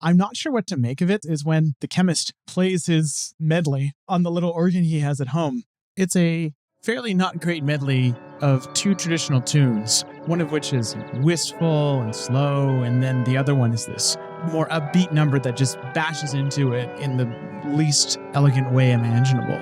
I'm not sure what to make of it, is when the chemist plays his medley on the little organ he has at home. It's a fairly not great medley of two traditional tunes, one of which is wistful and slow, and then the other one is this more upbeat number that just bashes into it in the least elegant way imaginable.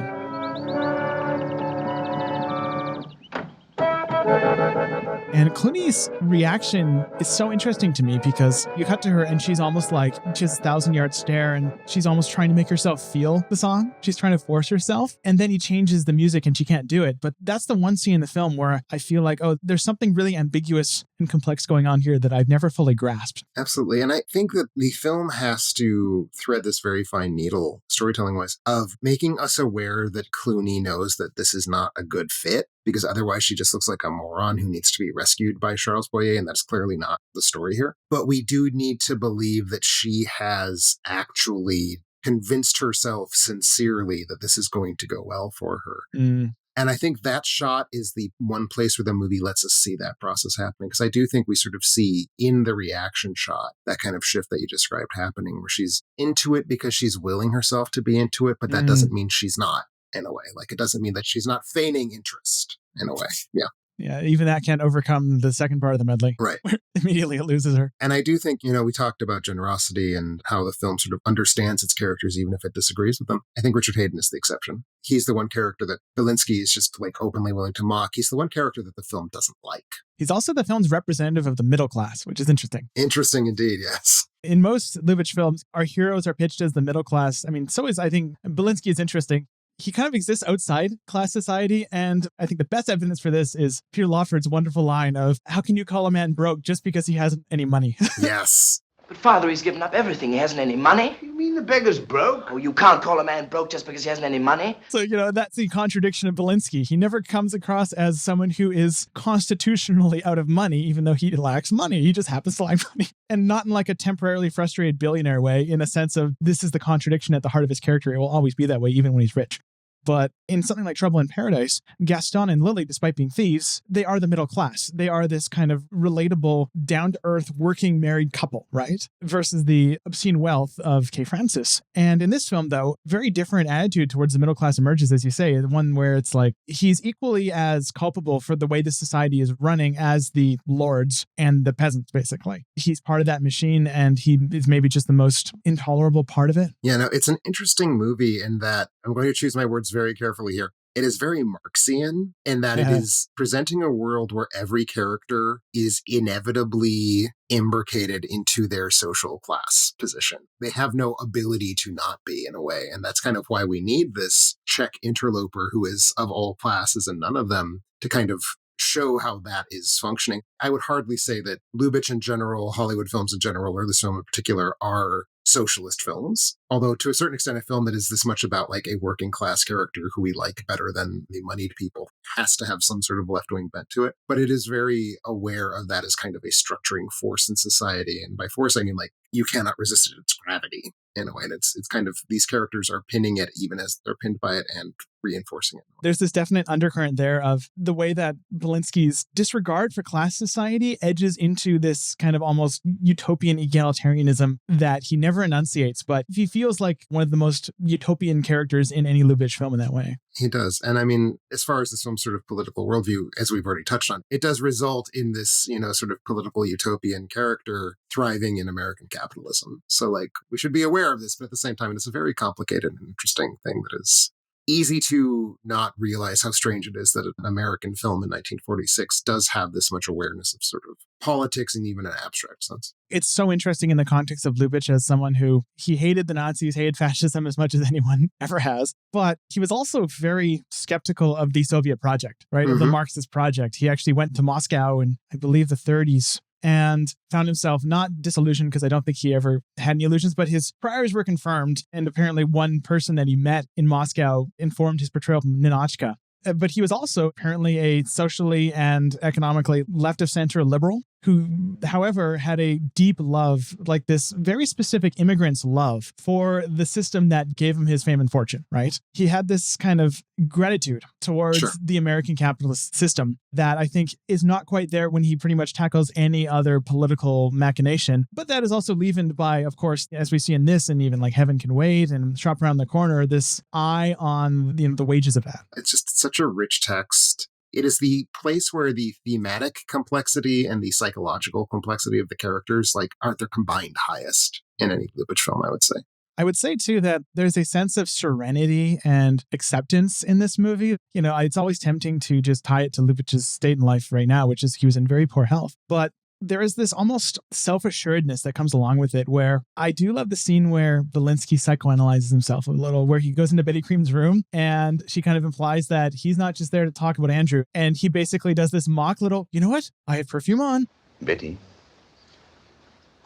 And Cluny's reaction is so interesting to me because you cut to her and she's almost like, she has a 1,000-yard stare and she's almost trying to make herself feel the song. She's trying to force herself. And then he changes the music and she can't do it. But that's the one scene in the film where I feel like, there's something really ambiguous and complex going on here that I've never fully grasped. Absolutely. And I think that the film has to thread this very fine needle, storytelling-wise, of making us aware that Cluny knows that this is not a good fit, because otherwise she just looks like a moron who needs to be rescued by Charles Boyer, and that's clearly not the story here. But we do need to believe that she has actually convinced herself sincerely that this is going to go well for her. And I think that shot is the one place where the movie lets us see that process happening. Because I do think we sort of see in the reaction shot that kind of shift that you described happening, where she's into it because she's willing herself to be into it, but that doesn't mean she's not, in a way. Like, it doesn't mean that she's not feigning interest, in a way. Yeah. Yeah, even that can't overcome the second part of the medley. Right. Immediately it loses her. And I do think, we talked about generosity and how the film sort of understands its characters, even if it disagrees with them. I think Richard Haydn is the exception. He's the one character that Balinsky is just like openly willing to mock. He's the one character that the film doesn't like. He's also the film's representative of the middle class, which is interesting. Interesting indeed, yes. In most Lubitsch films, our heroes are pitched as the middle class. So is, I think, Balinsky is interesting. He kind of exists outside class society, and I think the best evidence for this is Peter Lawford's wonderful line of, how can you call a man broke just because he hasn't any money? Yes. But Father, he's given up everything. He hasn't any money. You mean the beggar's broke? Oh, you can't call a man broke just because he hasn't any money. So, that's the contradiction of Balinsky. He never comes across as someone who is constitutionally out of money, even though he lacks money. He just happens to lack money. And not in like a temporarily frustrated billionaire way, in a sense of this is the contradiction at the heart of his character. It will always be that way, even when he's rich. But in something like Trouble in Paradise, Gaston and Lily, despite being thieves, they are the middle class. They are this kind of relatable, down-to-earth, working married couple, right? Versus the obscene wealth of Kay Francis. And in this film, though, very different attitude towards the middle class emerges, as you say, the one where it's like he's equally as culpable for the way the society is running as the lords and the peasants, basically. He's part of that machine, and he is maybe just the most intolerable part of it. Yeah, no, it's an interesting movie in that, I'm going to choose my words very carefully here. It is very Marxian in that it is presenting a world where every character is inevitably imbricated into their social class position. They have no ability to not be, in a way. And that's kind of why we need this Czech interloper who is of all classes and none of them to kind of show how that is functioning. I would hardly say that Lubitsch in general, Hollywood films in general, or this film in particular, are socialist films. Although to a certain extent, a film that is this much about like a working class character who we like better than the moneyed people has to have some sort of left-wing bent to it. But it is very aware of that as kind of a structuring force in society. And by force, I mean like you cannot resist it. It's gravity in a way. And it's kind of, these characters are pinning it even as they're pinned by it and reinforcing it. There's this definite undercurrent there of the way that Balinsky's disregard for class society edges into this kind of almost utopian egalitarianism that he never enunciates, but he feels like one of the most utopian characters in any Lubitsch film in that way. He does. And I mean, as far as this film's sort of political worldview, as we've already touched on, it does result in this, you know, sort of political utopian character thriving in American capitalism. So like, we should be aware of this, but at the same time, it's a very complicated and interesting thing that is easy to not realize how strange it is that an American film in 1946 does have this much awareness of sort of politics and even an abstract sense. It's so interesting in the context of Lubitsch as someone who he hated the Nazis, hated fascism as much as anyone ever has, but he was also very skeptical of the Soviet project, right? Of the Marxist project. He actually went to Moscow in, I believe, the 30s and found himself not disillusioned, because I don't think he ever had any illusions, but his priors were confirmed. And apparently one person that he met in Moscow informed his portrayal of Ninotchka. But he was also apparently a socially and economically left of center liberal who, however, had a deep love, like this very specific immigrant's love for the system that gave him his fame and fortune, right? He had this kind of gratitude towards the American capitalist system that I think is not quite there when he pretty much tackles any other political machination. But that is also leavened by, of course, as we see in this and even like Heaven Can Wait and Shop Around the Corner, this eye on, you know, the wages of that. It's just such a rich text. It is the place where the thematic complexity and the psychological complexity of the characters like aren't their combined highest in any Lubitsch film, I would say. I would say, too, that there's a sense of serenity and acceptance in this movie. You know, it's always tempting to just tie it to Lubitsch's state in life right now, which is he was in very poor health. But there is this almost self-assuredness that comes along with it, where I do love the scene where Balinsky psychoanalyzes himself a little, where he goes into Betty Cream's room and she kind of implies that he's not just there to talk about Andrew. And he basically does this mock little, you know what? I have perfume on. Betty,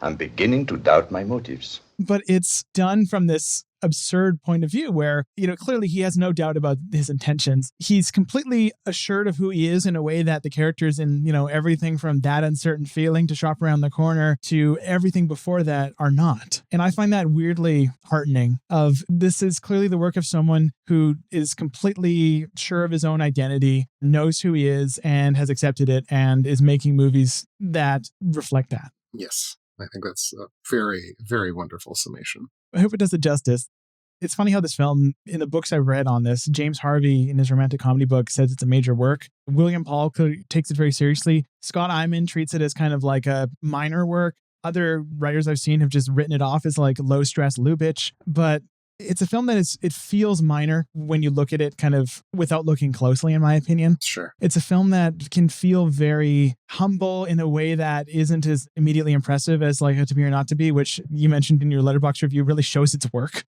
I'm beginning to doubt my motives. But it's done from this absurd point of view where, you know, clearly he has no doubt about his intentions. He's completely assured of who he is in a way that the characters in, you know, everything from That Uncertain Feeling to Shop Around the Corner to everything before that are not. And I find that weirdly heartening of this is clearly the work of someone who is completely sure of his own identity, knows who he is and has accepted it and is making movies that reflect that. Yes. I think that's a very, very wonderful summation. I hope it does it justice. It's funny how this film, in the books I've read on this, James Harvey in his romantic comedy book says it's a major work. William Paul takes it very seriously. Scott Eyman treats it as kind of like a minor work. Other writers I've seen have just written it off as like low stress Lubitsch. But it's a film that it feels minor when you look at it kind of without looking closely, in my opinion. Sure. It's a film that can feel very humble in a way that isn't as immediately impressive as like To Be or Not to Be, which you mentioned in your Letterboxd review really shows its work.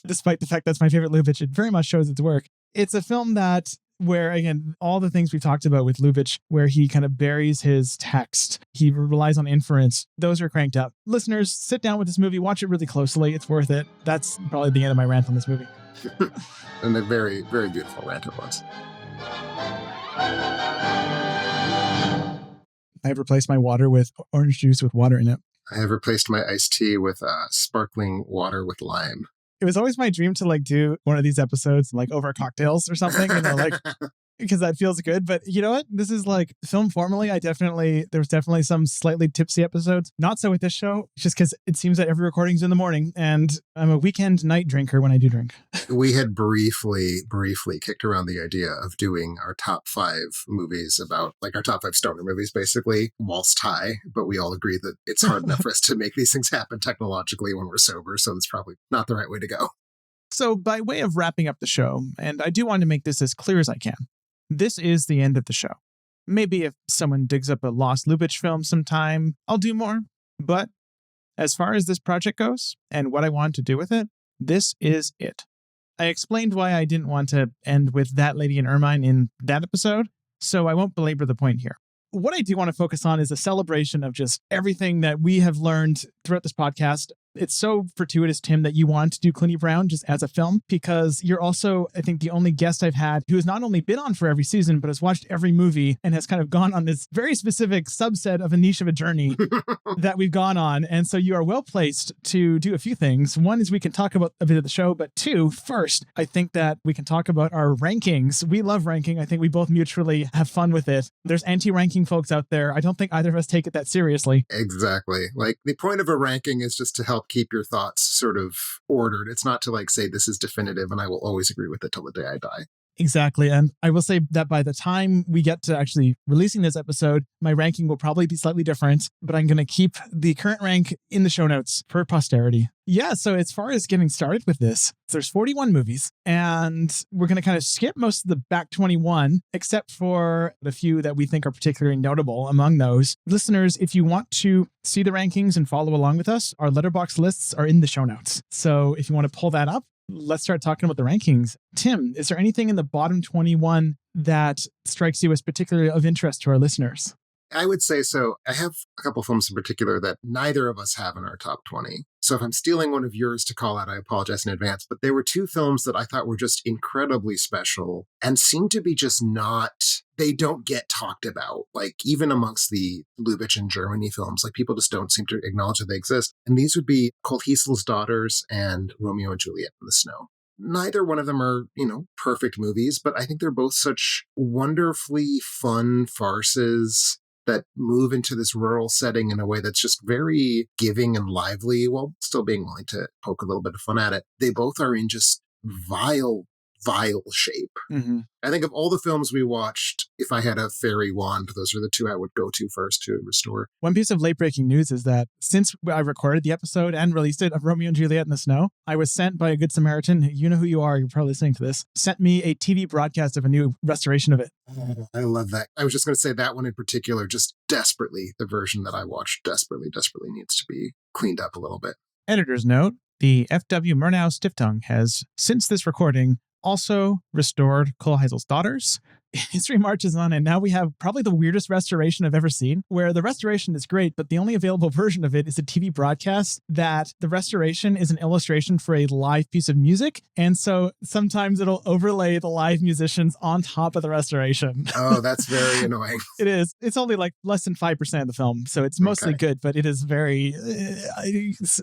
Despite the fact that's my favorite Lubitsch, it very much shows its work. It's a film that where, again, all the things we've talked about with Lubitsch, where he kind of buries his text, he relies on inference, those are cranked up. Listeners, sit down with this movie, watch it really closely. It's worth it. That's probably the end of my rant on this movie. And a very, very beautiful rant it was. I have replaced my water with orange juice with water in it. I have replaced my iced tea with sparkling water with lime. It was always my dream to like do one of these episodes like over cocktails or something, like because that feels good. But you know what? This is like film formally. There's definitely some slightly tipsy episodes. Not so with this show, just because it seems that every recording's in the morning and I'm a weekend night drinker when I do drink. We had briefly kicked around the idea of doing our top 5 movies about like our top 5 stoner movies, basically whilst high. But we all agree that it's hard enough for us to make these things happen technologically when we're sober. So it's probably not the right way to go. So by way of wrapping up the show, and I do want to make this as clear as I can, this is the end of the show. Maybe if someone digs up a lost Lubitsch film sometime, I'll do more. But as far as this project goes and what I want to do with it, this is it. I explained why I didn't want to end with That Lady in Ermine in that episode, so I won't belabor the point here. What I do want to focus on is a celebration of just everything that we have learned throughout this podcast. It's so fortuitous, Tim, that you want to do Cluny Brown just as a film, because you're also, I think, the only guest I've had who has not only been on for every season, but has watched every movie and has kind of gone on this very specific subset of a niche of a journey that we've gone on. And so you are well placed to do a few things. One is we can talk about a bit of the show, but two, first, I think that we can talk about our rankings. We love ranking. I think we both mutually have fun with it. There's anti-ranking folks out there. I don't think either of us take it that seriously. Exactly. Like the point of a ranking is just to help keep your thoughts sort of ordered. It's not to like say this is definitive and I will always agree with it till the day I die. Exactly. And I will say that by the time we get to actually releasing this episode, my ranking will probably be slightly different, but I'm going to keep the current rank in the show notes for posterity. Yeah, so as far as getting started with this, there's 41 movies, and we're going to kind of skip most of the back 21, except for the few that we think are particularly notable among those. Listeners, if you want to see the rankings and follow along with us, our letterbox lists are in the show notes. So if you want to pull that up, let's start talking about the rankings. Tim, is there anything in the bottom 21 that strikes you as particularly of interest to our listeners? I would say so. I have a couple films in particular that neither of us have in our top 20. So if I'm stealing one of yours to call out, I apologize in advance. But there were 2 films that I thought were just incredibly special and seem to be just they don't get talked about. Like even amongst the Lubitsch and Germany films, like people just don't seem to acknowledge that they exist. And these would be Kolhiesel's Daughters and Romeo and Juliet in the Snow. Neither one of them are, perfect movies, but I think they're both such wonderfully fun farces that move into this rural setting in a way that's just very giving and lively while still being willing to poke a little bit of fun at it. They both are in just vile shape. Mm-hmm. I think of all the films we watched, if I had a fairy wand, those are the 2 I would go to first to restore. One piece of late-breaking news is that since I recorded the episode and released it of Romeo and Juliet in the Snow, I was sent by a good Samaritan, you know who you are, you're probably listening to this, sent me a TV broadcast of a new restoration of it. Oh, I love that. I was just going to say that one in particular, just desperately, the version that I watched desperately needs to be cleaned up a little bit. Editor's note, the F.W. Murnau Stiftung has, since this recording, also restored Kolhiesel's Daughters. History marches on, and now we have probably the weirdest restoration I've ever seen, where the restoration is great, but the only available version of it is a TV broadcast that the restoration is an illustration for a live piece of music, and so sometimes it'll overlay the live musicians on top of the restoration. Oh, that's very annoying. It is. It's only like less than 5% of the film, so it's mostly good, but it is very...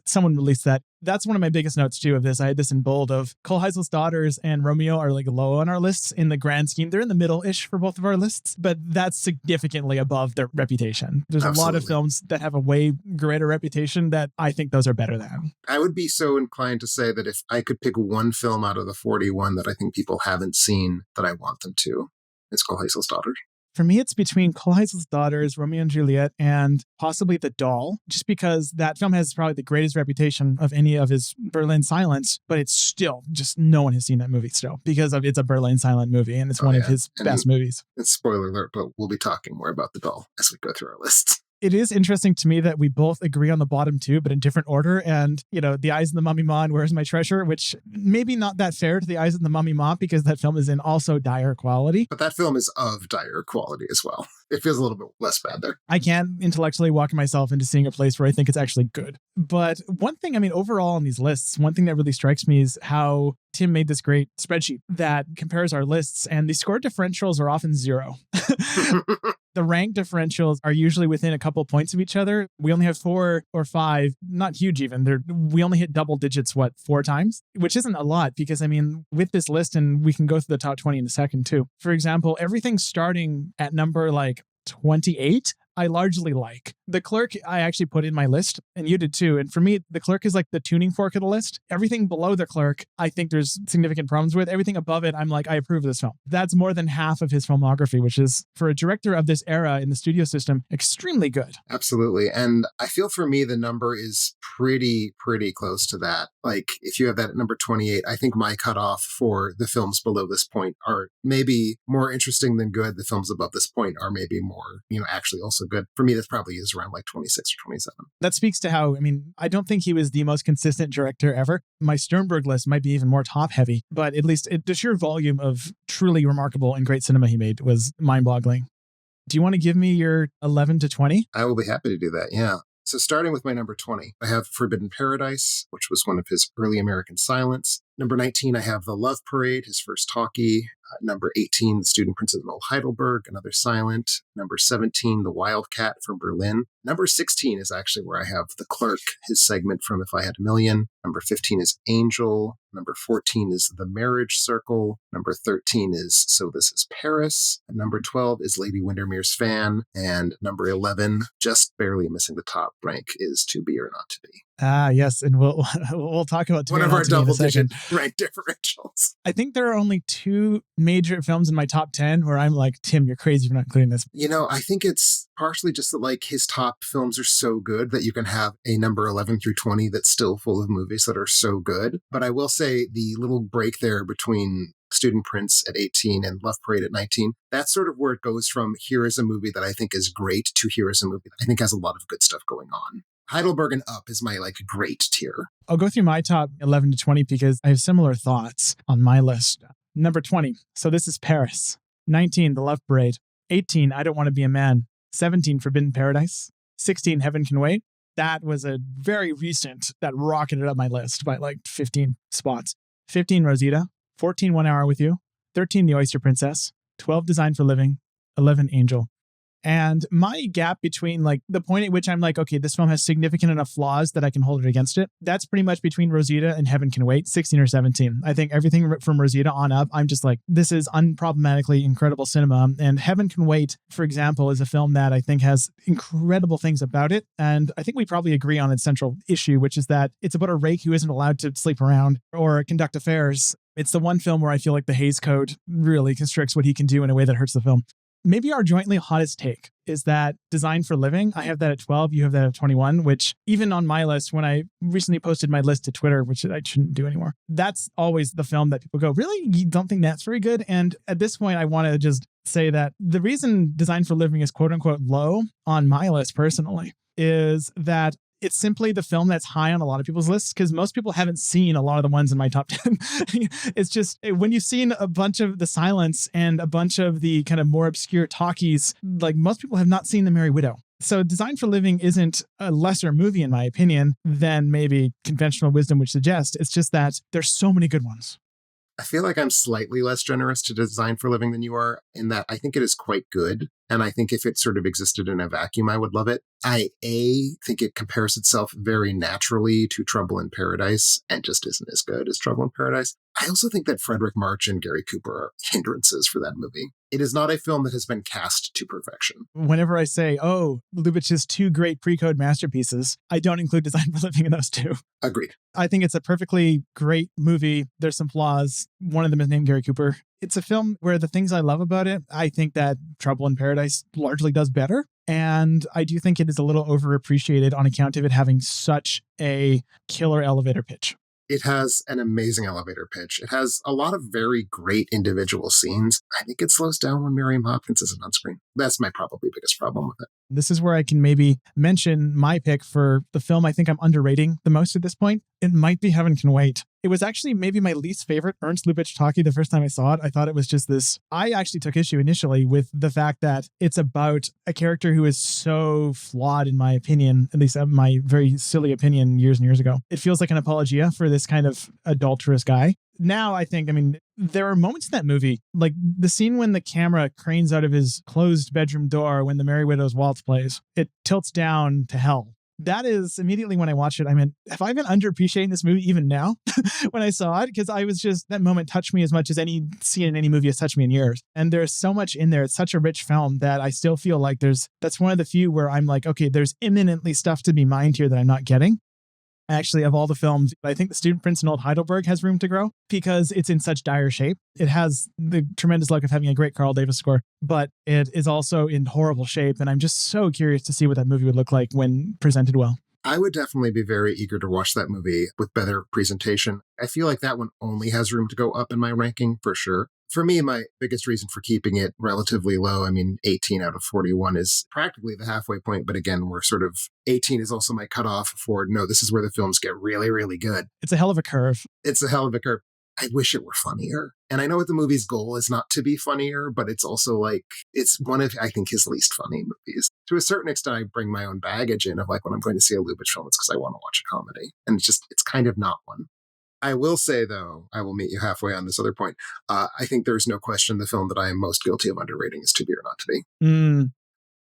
someone released that. That's one of my biggest notes, too, of this. I had this in bold of Kolhiesel's Daughters and Romeo are like low on our lists in the grand scheme. They're in the middle-ish for both of our lists, but that's significantly above their reputation. There's a lot of films that have a way greater reputation that I think those are better than. I would be so inclined to say that if I could pick one film out of the 41 that I think people haven't seen that I want them to, it's Kolhiesel's Daughters. For me, it's between Kolhiesel's Daughters, Romeo and Juliet, and possibly The Doll, just because that film has probably the greatest reputation of any of his Berlin Silence, but it's still just no one has seen that movie still because it's a Berlin Silent movie and it's one of his best movies. It's spoiler alert, but we'll be talking more about The Doll as we go through our lists. It is interesting to me that we both agree on the bottom 2, but in different order. And, The Eyes of the Mummy Ma and Where's My Treasure, which maybe not that fair to The Eyes of the Mummy Ma because that film is in also dire quality. But that film is of dire quality as well. It feels a little bit less bad there. I can't intellectually walk myself into seeing a place where I think it's actually good. But one thing, overall on these lists, one thing that really strikes me is how Tim made this great spreadsheet that compares our lists, and the score differentials are often 0. The rank differentials are usually within a couple points of each other. We only have 4 or 5, not huge even. We only hit double digits, 4 times, which isn't a lot because, with this list, and we can go through the top 20 in a second too. For example, everything starting at number 28, I largely like. The Clerk, I actually put in my list, and you did too. And for me, The Clerk is like the tuning fork of the list. Everything below The Clerk, I think there's significant problems with. Everything above it, I'm like, I approve of this film. That's more than half of his filmography, which is, for a director of this era in the studio system, extremely good. Absolutely. And I feel for me, the number is pretty close to that. If you have that at number 28, I think my cutoff for the films below this point are maybe more interesting than good. The films above this point are maybe more, actually also good. For me, this probably is around 26 or 27. That speaks to how, I don't think he was the most consistent director ever. My Sternberg list might be even more top heavy, but at least the sheer volume of truly remarkable and great cinema he made was mind-boggling. Do you want to give me your 11 to 20? I will be happy to do that, yeah. So starting with my number 20, I have Forbidden Paradise, which was one of his early American silents. Number 19, I have The Love Parade, his first talkie. Number 18, The Student Princes of Old Heidelberg, another silent. Number 17, The Wildcat from Berlin. Number 16 is actually where I have The Clerk, his segment from If I Had a Million. Number 15 is Angel. Number 14 is The Marriage Circle. Number 13 is So This Is Paris. And number 12 is Lady Windermere's Fan. And number 11, just barely missing the top rank, is To Be or Not to Be. Ah, yes. And we'll talk about one of our double-digit rank differentials. I think there are only 2 major films in my top 10 where I'm like, Tim, you're crazy for not including this. I think it's partially just that his top films are so good that you can have a number 11 through 20 that's still full of movies that are so good. But I will say the little break there between Student Prince at 18 and Love Parade at 19, that's sort of where it goes from here is a movie that I think is great to here is a movie that I think has a lot of good stuff going on. Heidelberg and up is my great tier. I'll go through my top 11 to 20 because I have similar thoughts on my list. Number 20, So This Is Paris. 19, The Love Parade. 18, I Don't Want to Be a Man. 17, Forbidden Paradise. 16, Heaven Can Wait. That was a very recent, that rocketed up my list by 15 spots. 15, Rosita. 14, 1 Hour with You. 13, The Oyster Princess. 12, Design for Living. 11, Angel. And my gap between the point at which I'm okay, this film has significant enough flaws that I can hold it against it. That's pretty much between Rosita and Heaven Can Wait, 16 or 17. I think everything from Rosita on up, I'm just this is unproblematically incredible cinema. And Heaven Can Wait, for example, is a film that I think has incredible things about it. And I think we probably agree on its central issue, which is that it's about a rake who isn't allowed to sleep around or conduct affairs. It's the one film where I feel like the Hays Code really constricts what he can do in a way that hurts the film. Maybe our jointly hottest take is that Design for Living. I have that at 12. You have that at 21, which even on my list, when I recently posted my list to Twitter, which I shouldn't do anymore, that's always the film that people go, really? You don't think that's very good? And at this point, I want to just say that the reason Design for Living is quote unquote low on my list personally is that it's simply the film that's high on a lot of people's lists because most people haven't seen a lot of the ones in my top 10. It's just when you've seen a bunch of the silence and a bunch of the kind of more obscure talkies, most people have not seen The Merry Widow. So Design for Living isn't a lesser movie, in my opinion, than maybe conventional wisdom would suggest. It's just that there's so many good ones. I feel like I'm slightly less generous to Design for Living than you are in that I think it is quite good. And I think if it sort of existed in a vacuum, I would love it. I think it compares itself very naturally to Trouble in Paradise and just isn't as good as Trouble in Paradise. I also think that Frederick March and Gary Cooper are hindrances for that movie. It is not a film that has been cast to perfection. Whenever I say, Lubitsch's 2 great pre-code masterpieces, I don't include Design for Living in those 2. Agreed. I think it's a perfectly great movie. There's some flaws. One of them is named Gary Cooper. It's a film where the things I love about it, I think that Trouble in Paradise largely does better. And I do think it is a little overappreciated on account of it having such a killer elevator pitch. It has an amazing elevator pitch. It has a lot of very great individual scenes. I think it slows down when Miriam Hopkins isn't on screen. That's my probably biggest problem with it. This is where I can maybe mention my pick for the film I think I'm underrating the most at this point. It might be Heaven Can Wait. It was actually maybe my least favorite Ernst Lubitsch talkie the first time I saw it. I thought it was just this. I actually took issue initially with the fact that it's about a character who is so flawed, in my opinion, at least my very silly opinion years and years ago. It feels like an apologia for this kind of adulterous guy. Now I think, there are moments in that movie, like the scene when the camera cranes out of his closed bedroom door when the Merry Widow's Waltz plays. It tilts down to hell. That is immediately when I watched it, have I been underappreciating this movie even now when I saw it? Because I was just, that moment touched me as much as any scene in any movie has touched me in years. And there's so much in there. It's such a rich film that I still feel like that's one of the few where I'm like, okay, there's imminently stuff to be mined here that I'm not getting. Actually, of all the films, I think The Student Prince in Old Heidelberg has room to grow because it's in such dire shape. It has the tremendous luck of having a great Carl Davis score, but it is also in horrible shape. And I'm just so curious to see what that movie would look like when presented well. I would definitely be very eager to watch that movie with better presentation. I feel like that one only has room to go up in my ranking for sure. For me, my biggest reason for keeping it relatively low, 18 out of 41 is practically the halfway point. But again, we're sort of 18 is also my cutoff for, no, this is where the films get really, really good. It's a hell of a curve. It's a hell of a curve. I wish it were funnier. And I know what the movie's goal is not to be funnier, but it's also like, it's one of, I think, his least funny movies. To a certain extent, I bring my own baggage in of like when I'm going to see a Lubitsch film, it's because I want to watch a comedy. And it's kind of not one. I will say, though, I will meet you halfway on this other point. I think there's no question the film that I am most guilty of underrating is To Be or Not to Be.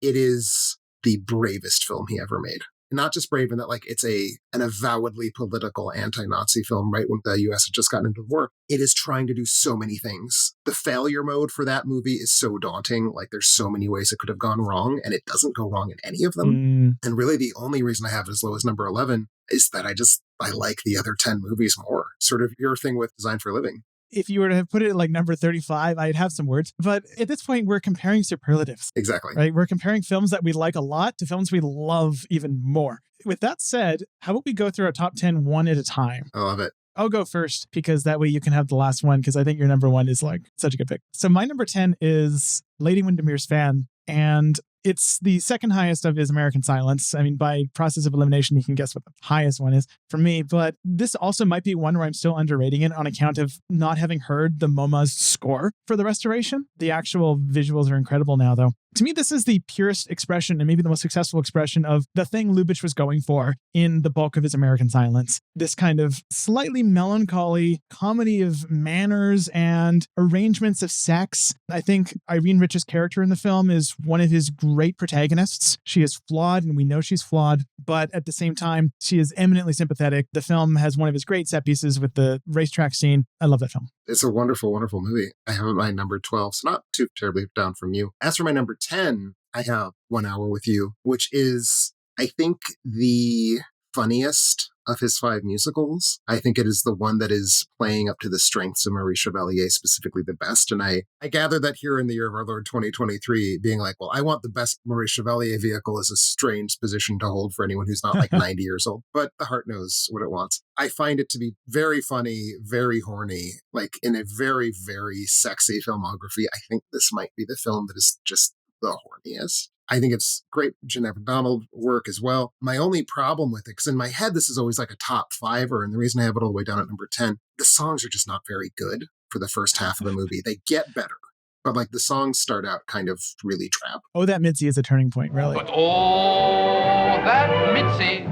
It is the bravest film he ever made. Not just brave in that, like, it's an avowedly political anti-Nazi film, right? When the U.S. had just gotten into the war. It is trying to do so many things. The failure mode for that movie is so daunting. Like, there's so many ways it could have gone wrong, and it doesn't go wrong in any of them. And really, the only reason I have it as low as number 11 is that I like the other 10 movies more. Sort of your thing with Design for a Living. If you were to put it at like number 35, I'd have some words. But at this point, we're comparing superlatives. Exactly. Right? We're comparing films that we like a lot to films we love even more. With that said, how about we go through our top 10 one at a time? I love it. I'll go first because that way you can have the last one because I think your number one is like such a good pick. So my number 10 is Lady Windermere's Fan. And it's the second highest of his American Silence. By process of elimination, you can guess what the highest one is for me. But this also might be one where I'm still underrating it on account of not having heard the MoMA's score for the restoration. The actual visuals are incredible now, though. To me, this is the purest expression and maybe the most successful expression of the thing Lubitsch was going for in the bulk of his American Silence. This kind of slightly melancholy comedy of manners and arrangements of sex. I think Irene Rich's character in the film is one of his great protagonists. She is flawed and we know she's flawed, but at the same time, she is eminently sympathetic. The film has one of his great set pieces with the racetrack scene. I love that film. It's a wonderful, wonderful movie. I have my number 12, so not too terribly down from you. As for my number 10, I have 1 Hour with You, which is, I think, the funniest of his 5 musicals. I think it is the one that is playing up to the strengths of Marie Chevalier specifically the best. And I gather that here in the year of our Lord 2023, being like, well, I want the best Marie Chevalier vehicle is a strange position to hold for anyone who's not like 90 years old, but the heart knows what it wants. I find it to be very funny, very horny, like in a very, very sexy filmography. I think this might be the film that is just the horniest. I think it's great Jeanette MacDonald work as well. My only problem with it, because in my head, this is always like a top 5er, and the reason I have it all the way down at number 10, the songs are just not very good for the first half of the movie. They get better, but like the songs start out kind of really drab. Oh, That Mitzi is a turning point, really. But oh, that Mitzi.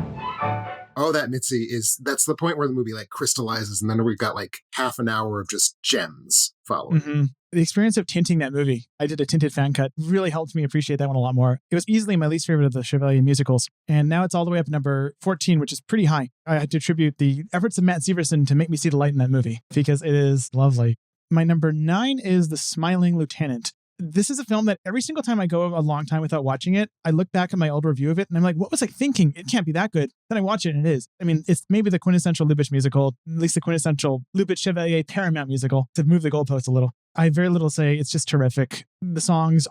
Oh, That Mitzi that's the point where the movie like crystallizes, and then we've got like half an hour of just gems following. Mm-hmm. The experience of tinting that movie, I did a tinted fan cut, really helped me appreciate that one a lot more. It was easily my least favorite of the Chevalier musicals. And now it's all the way up to number 14, which is pretty high. I had to attribute the efforts of Matt Severson to make me see the light in that movie because it is lovely. My number 9 is The Smiling Lieutenant. This is a film that every single time I go a long time without watching it, I look back at my old review of it and I'm like, what was I thinking? It can't be that good. Then I watch it and it is. It's maybe the quintessential Lubitsch musical, at least the quintessential Lubitsch Chevalier Paramount musical, to move the goalpost a little. I have very little to say. It's just terrific. The songs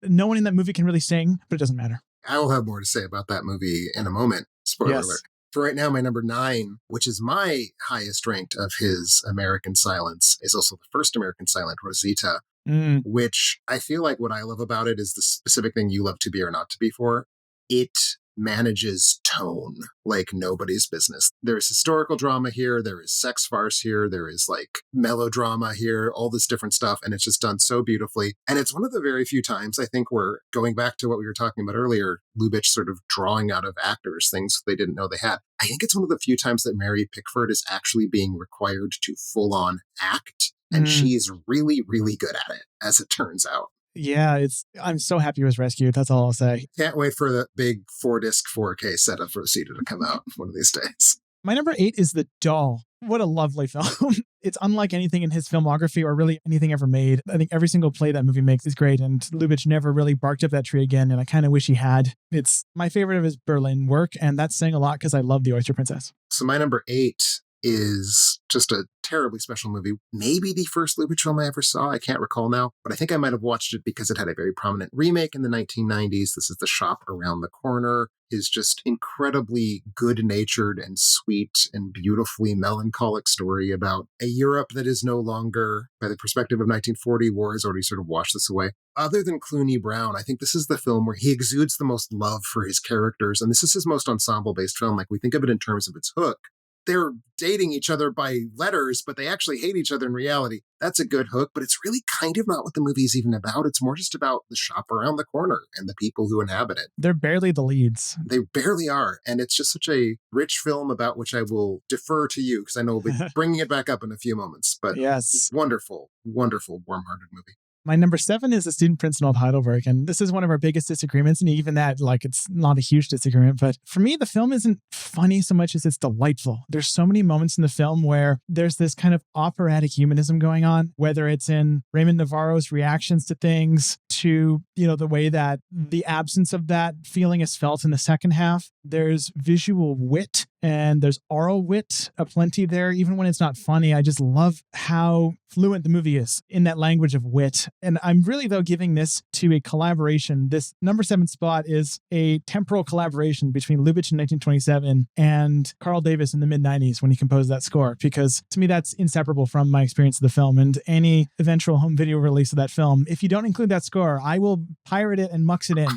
no one in that movie can really sing, but it doesn't matter. I will have more to say about that movie in a moment. Spoiler alert. For right now, my number 9, which is my highest ranked of his American Silence, is also the first American Silent, Rosita. which I feel like what I love about it is the specific thing you love To Be or Not to Be for. It manages tone like nobody's business. There's historical drama here, there is sex farce here, there is like melodrama here, all this different stuff, and it's just done so beautifully. And it's one of the very few times, I think, where, going back to what we were talking about earlier, Lubitsch sort of drawing out of actors things they didn't know they had. I think it's one of the few times that Mary Pickford is actually being required to full-on act, and she's really, really good at it, as it turns out. Yeah, I'm so happy it was rescued. That's all I'll say. Can't wait for the big 4-disc 4K setup for Rosita to come out one of these days. My number 8 is The Doll. What a lovely film. It's unlike anything in his filmography or really anything ever made. I think every single play that movie makes is great, and Lubitsch never really barked up that tree again, and I kind of wish he had. It's my favorite of his Berlin work, and that's saying a lot because I love The Oyster Princess. So my number 8 is just a terribly special movie. Maybe the first Lubitsch film I ever saw. I can't recall now, but I think I might have watched it because it had a very prominent remake in the 1990s. This is The Shop Around the Corner. Is just incredibly good-natured and sweet and beautifully melancholic story about a Europe that is no longer, by the perspective of 1940, war has already sort of washed this away. Other than Cluny Brown, I think this is the film where he exudes the most love for his characters, and this is his most ensemble-based film. Like, we think of it in terms of its hook. They're dating each other by letters, but they actually hate each other in reality. That's a good hook, but it's really kind of not what the movie's even about. It's more just about the shop around the corner and the people who inhabit it. They're barely the leads. They barely are. And it's just such a rich film about which I will defer to you because I know we'll be bringing it back up in a few moments. But yes, wonderful, wonderful, warm-hearted movie. My number 7 is The Student Principal of Heidelberg, and this is one of our biggest disagreements, and even that, like, it's not a huge disagreement, but for me, the film isn't funny so much as it's delightful. There's so many moments in the film where there's this kind of operatic humanism going on, whether it's in Raymond Navarro's reactions to things, to, the way that the absence of that feeling is felt in the second half. There's visual wit and there's oral wit aplenty there, even when it's not funny. I just love how fluent the movie is in that language of wit. And I'm really, though, giving this to a collaboration. This number 7 spot is a temporal collaboration between Lubitsch in 1927 and Carl Davis in the mid-90s when he composed that score, because to me, that's inseparable from my experience of the film and any eventual home video release of that film. If you don't include that score, I will pirate it and mux it in.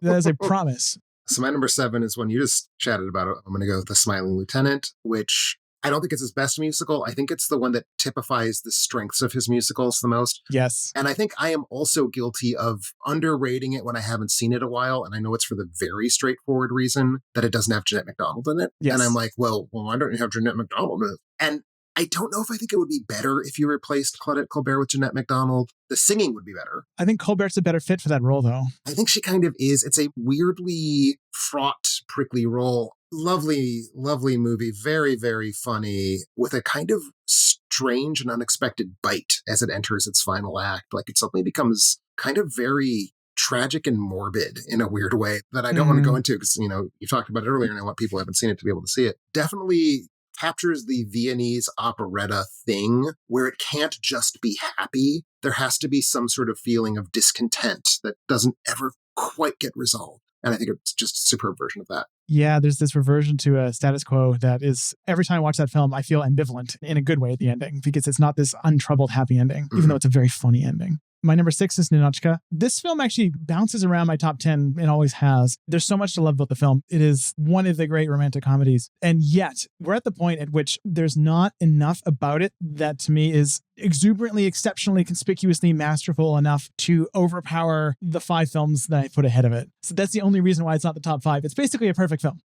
That is a promise. So my number 7 is one you just chatted about. I'm going to go with The Smiling Lieutenant, which I don't think it's his best musical. I think it's the one that typifies the strengths of his musicals the most. Yes. And I think I am also guilty of underrating it when I haven't seen it a while. And I know it's for the very straightforward reason that it doesn't have Jeanette MacDonald in it. Yes. And I'm like, well, why don't you have Jeanette MacDonald in it? And I don't know if I think it would be better if you replaced Claudette Colbert with Jeanette MacDonald. The singing would be better. I think Colbert's a better fit for that role, though. I think she kind of is. It's a weirdly fraught, prickly role. Lovely, lovely movie. Very, very funny with a kind of strange and unexpected bite as it enters its final act. Like, it suddenly becomes kind of very tragic and morbid in a weird way that I don't want to go into because, you talked about it earlier and I want people who haven't seen it to be able to see it. Definitely captures the Viennese operetta thing where it can't just be happy. There has to be some sort of feeling of discontent that doesn't ever quite get resolved. And I think it's just a superb version of that. Yeah, there's this reversion to a status quo that is, every time I watch that film, I feel ambivalent in a good way at the ending because it's not this untroubled happy ending, even though it's a very funny ending. My number 6 is Ninotchka. This film actually bounces around my top 10 and always has. There's so much to love about the film. It is one of the great romantic comedies. And yet, we're at the point at which there's not enough about it that to me is exuberantly, exceptionally, conspicuously masterful enough to overpower the 5 films that I put ahead of it. So that's the only reason why it's not the top 5. It's basically a perfect film.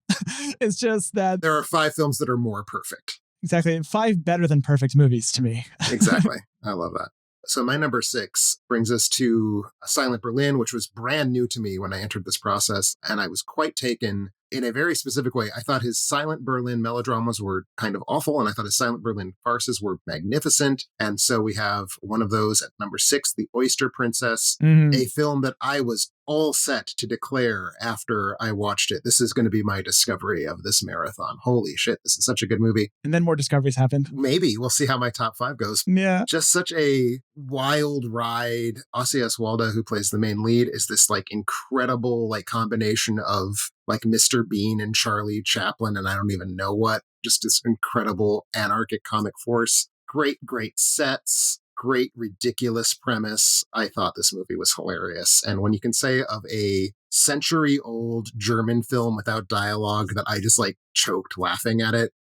It's just that there are 5 films that are more perfect. Exactly. 5 better than perfect movies to me. Exactly. I love that. So my number 6 brings us to Silent Berlin, which was brand new to me when I entered this process. And I was quite taken in a very specific way. I thought his Silent Berlin melodramas were kind of awful, and I thought his Silent Berlin farces were magnificent. And so we have one of those at number 6, The Oyster Princess, a film that I was all set to declare after I watched it. This is going to be my discovery of this marathon. Holy shit, this is such a good movie. And then more discoveries happened. Maybe. We'll see how my top 5 goes. Yeah. Just such a wild ride. Ossie Walda, who plays the main lead, is this incredible combination of Mr. Bean and Charlie Chaplin and I don't even know what. Just this incredible anarchic comic force. Great, great sets. great, ridiculous premise. I thought this movie was hilarious. And when you can say of a century-old German film without dialogue that I just like choked laughing at it,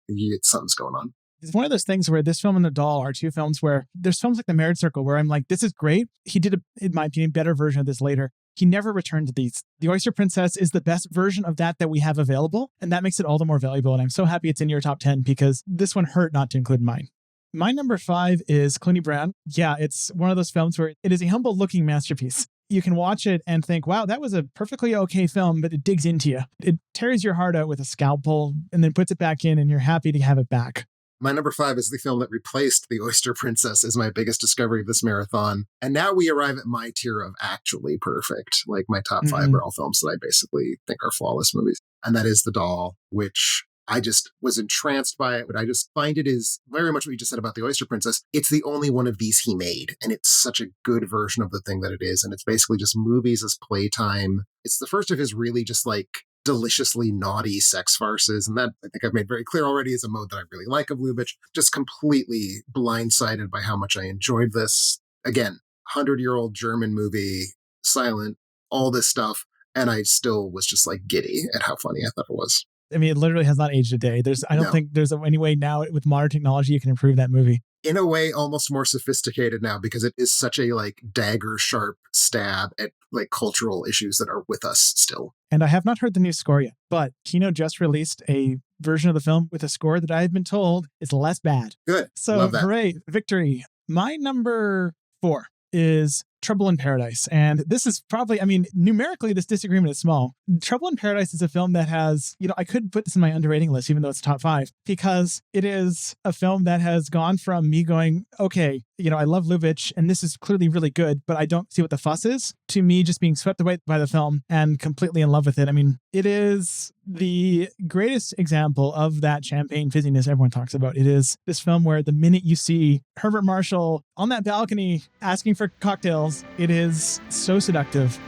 something's going on. It's one of those things where this film and The Doll are two films where there's films like The Marriage Circle where I'm like, this is great. He did, in my opinion, better version of this later. He never returned to these. The Oyster Princess is the best version of that we have available. And that makes it all the more valuable. And I'm so happy it's in your top 10 because this one hurt not to include mine. My number 5 is Cluny Brown. Yeah, it's one of those films where it is a humble looking masterpiece. You can watch it and think, wow, that was a perfectly okay film, but it digs into you. It tears your heart out with a scalpel and then puts it back in and you're happy to have it back. My number 5 is the film that replaced The Oyster Princess as my biggest discovery of this marathon. And now we arrive at my tier of actually perfect. Like my top 5 are all films that I basically think are flawless movies. And that is The Doll, which I just was entranced by it, but I just find it is very much what you just said about The Oyster Princess. It's the only one of these he made, and it's such a good version of the thing that it is. And it's basically just movies as playtime. It's the first of his really just like deliciously naughty sex farces. And that I think I've made very clear already is a mode that I really like of Lubitsch. Just completely blindsided by how much I enjoyed this. Again, 100-year-old German movie, silent, all this stuff. And I still was just like giddy at how funny I thought it was. I mean, it literally has not aged a day. I don't think there's any way now with modern technology you can improve that movie. In a way, almost more sophisticated now because it is such a like dagger sharp stab at like cultural issues that are with us still. And I have not heard the new score yet, but Kino just released a version of the film with a score that I've been told is less bad. Good. So Love that. Hooray, victory. My number 4 is Trouble in Paradise. And this is probably, I mean, numerically, this disagreement is small. Trouble in Paradise is a film that has, I could put this in my underrating list, even though it's top 5, because it is a film that has gone from me going, okay, I love Lubitsch and this is clearly really good, but I don't see what the fuss is, to me just being swept away by the film and completely in love with it. I mean, it is the greatest example of that champagne fizziness everyone talks about. It is this film where the minute you see Herbert Marshall on that balcony asking for cocktails, it is so seductive.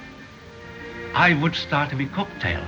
I would start with cocktails.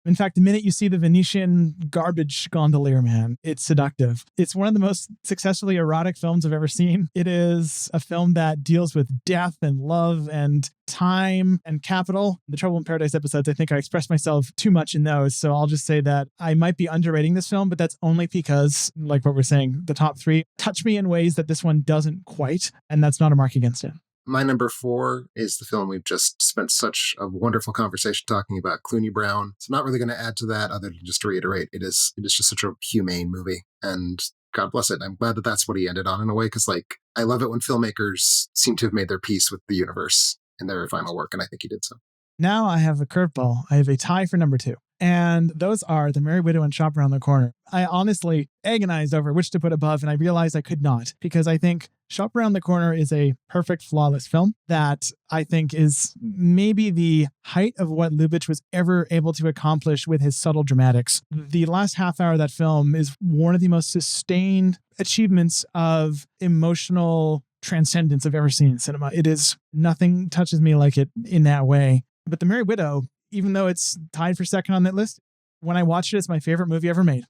In fact, the minute you see the Venetian garbage gondolier man, it's seductive. It's one of the most successfully erotic films I've ever seen. It is a film that deals with death and love and time and capital. The Trouble in Paradise episodes, I think I expressed myself too much in those. So I'll just say that I might be underrating this film, but that's only because, like what we're saying, the top 3 touch me in ways that this one doesn't quite. And that's not a mark against it. My number 4 is the film we've just spent such a wonderful conversation talking about, Cluny Brown. So I'm not really going to add to that other than just to reiterate, it is just such a humane movie. And God bless it. I'm glad that that's what he ended on in a way, because I love it when filmmakers seem to have made their peace with the universe in their final work, and I think he did so. Now I have a curveball. I have a tie for number 2. And those are The Merry Widow and Shop Around the Corner. I honestly agonized over which to put above, and I realized I could not, because I think Shop Around the Corner is a perfect, flawless film that I think is maybe the height of what Lubitsch was ever able to accomplish with his subtle dramatics. The last half hour of that film is one of the most sustained achievements of emotional transcendence I've ever seen in cinema. It is, nothing touches me like it in that way. But The Merry Widow, even though it's tied for second on that list, when I watched it, it's my favorite movie ever made.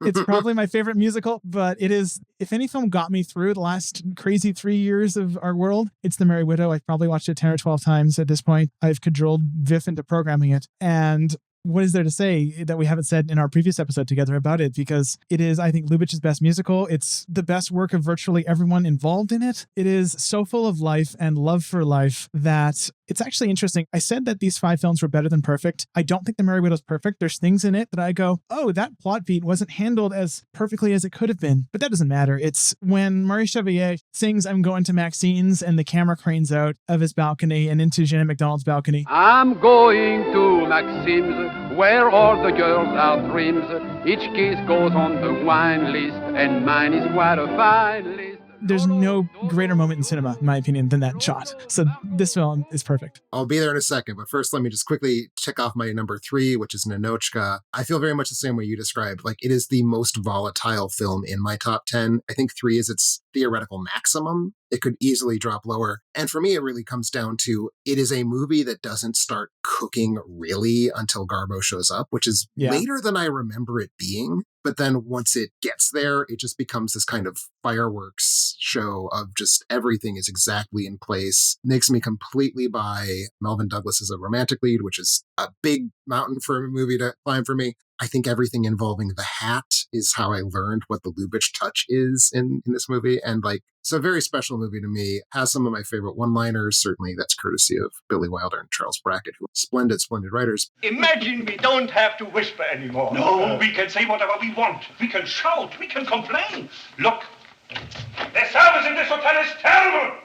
It's probably my favorite musical, but it is, if any film got me through the last crazy 3 years of our world, it's The Merry Widow. I've probably watched it 10 or 12 times at this point. I've cajoled Viff into programming it. And what is there to say that we haven't said in our previous episode together about it? Because it is, I think, Lubitsch's best musical. It's the best work of virtually everyone involved in it. It is so full of life and love for life that it's actually interesting. I said that these 5 films were better than perfect. I don't think The Merry Widow's perfect. There's things in it that I go, oh, that plot beat wasn't handled as perfectly as it could have been. But that doesn't matter. It's when Maurice Chevalier sings I'm Going to Maxine's and the camera cranes out of his balcony and into Jeanette MacDonald's balcony. I'm going to Maxime's, where all the girls are dreams. Each kiss goes on the wine list, and mine is quite a fine list. There's no greater moment in cinema, in my opinion, than that shot. So this film is perfect. I'll be there in a second, but first let me just quickly check off my number 3, which is Ninochka. I feel very much the same way you described. Like, it is the most volatile film in my top 10. I think 3 is its theoretical maximum. It could easily drop lower. And for me, it really comes down to it is a movie that doesn't start cooking really until Garbo shows up, which is later than I remember it being. But then once it gets there, it just becomes this kind of fireworks show of just everything is exactly in place. Makes me completely buy Melvin Douglas as a romantic lead, which is a big mountain for a movie to climb for me. I think everything involving the hat is how I learned what the Lubitsch touch is in this movie. And like, it's a very special movie to me. Has some of my favorite one-liners. Certainly that's courtesy of Billy Wilder and Charles Brackett, who are splendid, splendid writers. Imagine we don't have to whisper anymore. No, we can say whatever we want. We can shout. We can complain. Look, the service in this hotel is terrible.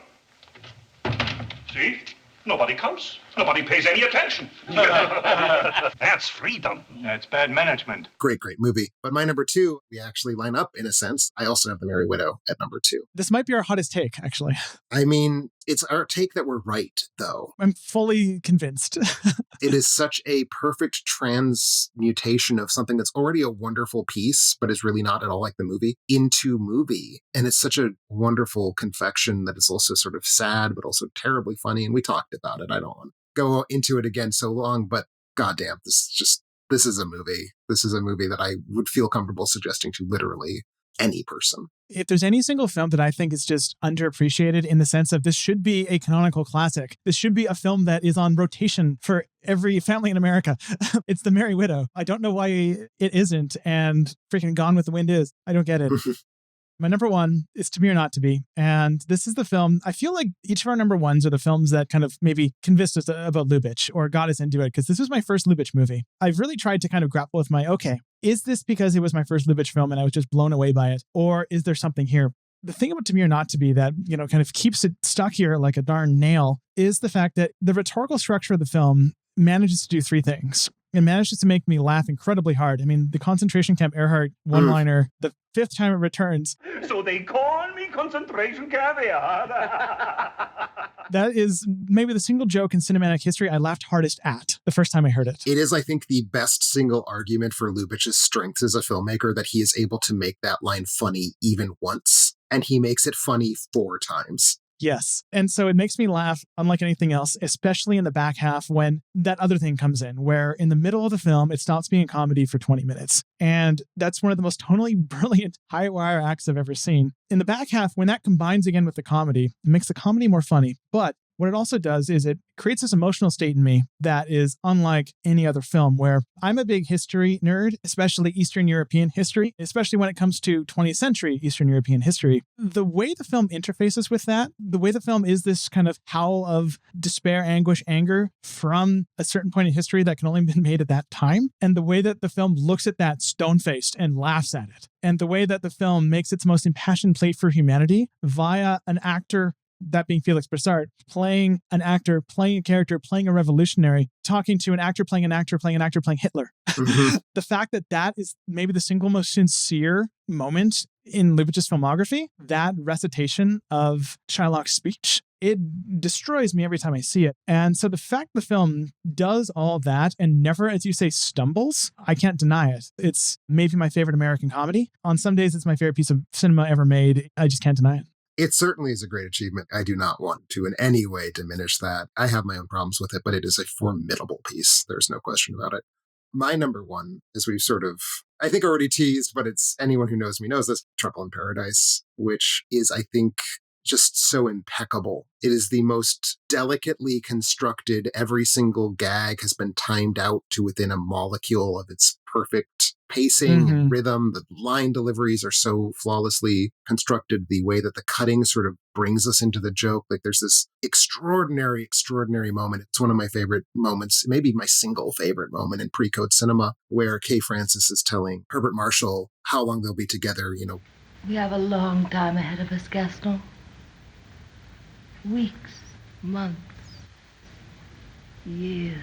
See? Nobody comes. Nobody pays any attention. That's freedom. That's bad management. Great, great movie. But my number 2, we actually line up in a sense. I also have The Merry Widow at number 2. This might be our hottest take, actually. I mean, it's our take that we're right, though. I'm fully convinced. It is such a perfect transmutation of something that's already a wonderful piece, but is really not at all like the movie, into movie. And it's such a wonderful confection that is also sort of sad, but also terribly funny. And we talked about it. I don't want to go into it again so long, but goddamn, this is a movie. This is a movie that I would feel comfortable suggesting to literally any person. If there's any single film that I think is just underappreciated in the sense of this should be a canonical classic, this should be a film that is on rotation for every family in America, it's The Merry Widow. I don't know why it isn't, and freaking Gone with the Wind is. I don't get it. My number 1 is To Be or Not to Be. And this is the film, I feel like each of our number 1s are the films that kind of maybe convinced us about Lubitsch or got us into it, because this was my first Lubitsch movie. I've really tried to kind of grapple with okay, is this because it was my first Lubitsch film and I was just blown away by it? Or is there something here? The thing about To Be or Not to Be that, kind of keeps it stuck here like a darn nail is the fact that the rhetorical structure of the film manages to do 3 things. It manages to make me laugh incredibly hard. I mean, the concentration camp Earhart one-liner, the 5th time it returns. So they call me concentration camp Earhart. That is maybe the single joke in cinematic history I laughed hardest at the first time I heard it. It is, I think, the best single argument for Lubitsch's strengths as a filmmaker, that he is able to make that line funny even once, and he makes it funny 4 times. Yes. And so it makes me laugh unlike anything else, especially in the back half when that other thing comes in, where in the middle of the film, it stops being a comedy for 20 minutes. And that's one of the most tonally brilliant high wire acts I've ever seen. In the back half, when that combines again with the comedy, it makes the comedy more funny. But what it also does is it creates this emotional state in me that is unlike any other film, where I'm a big history nerd, especially Eastern European history, especially when it comes to 20th century Eastern European history. The way the film interfaces with that, the way the film is this kind of howl of despair, anguish, anger from a certain point in history that can only have been made at that time, and the way that the film looks at that stone-faced and laughs at it, and the way that the film makes its most impassioned plea for humanity via an actor, that being Felix Broussard, playing an actor, playing a character, playing a revolutionary, talking to an actor, playing an actor, playing an actor, playing Hitler. Mm-hmm. The fact that that is maybe the single most sincere moment in Lubitsch's filmography, that recitation of Shylock's speech, it destroys me every time I see it. And so the fact the film does all that and never, as you say, stumbles, I can't deny it. It's maybe my favorite American comedy. On some days, it's my favorite piece of cinema ever made. I just can't deny it. It certainly is a great achievement. I do not want to in any way diminish that. I have my own problems with it, but it is a formidable piece. There's no question about it. My number 1, as we've sort of, I think, already teased, but it's anyone who knows me knows this, Trouble in Paradise, which is, I think, just so impeccable. It is the most delicately constructed. Every single gag has been timed out to within a molecule of its perfect pacing and rhythm. The line deliveries are so flawlessly constructed. The way that the cutting sort of brings us into the joke. Like there's this extraordinary, extraordinary moment. It's one of my favorite moments, maybe my single favorite moment in pre-code cinema, where Kay Francis is telling Herbert Marshall how long they'll be together, We have a long time ahead of us, Gaston. Weeks, months, years.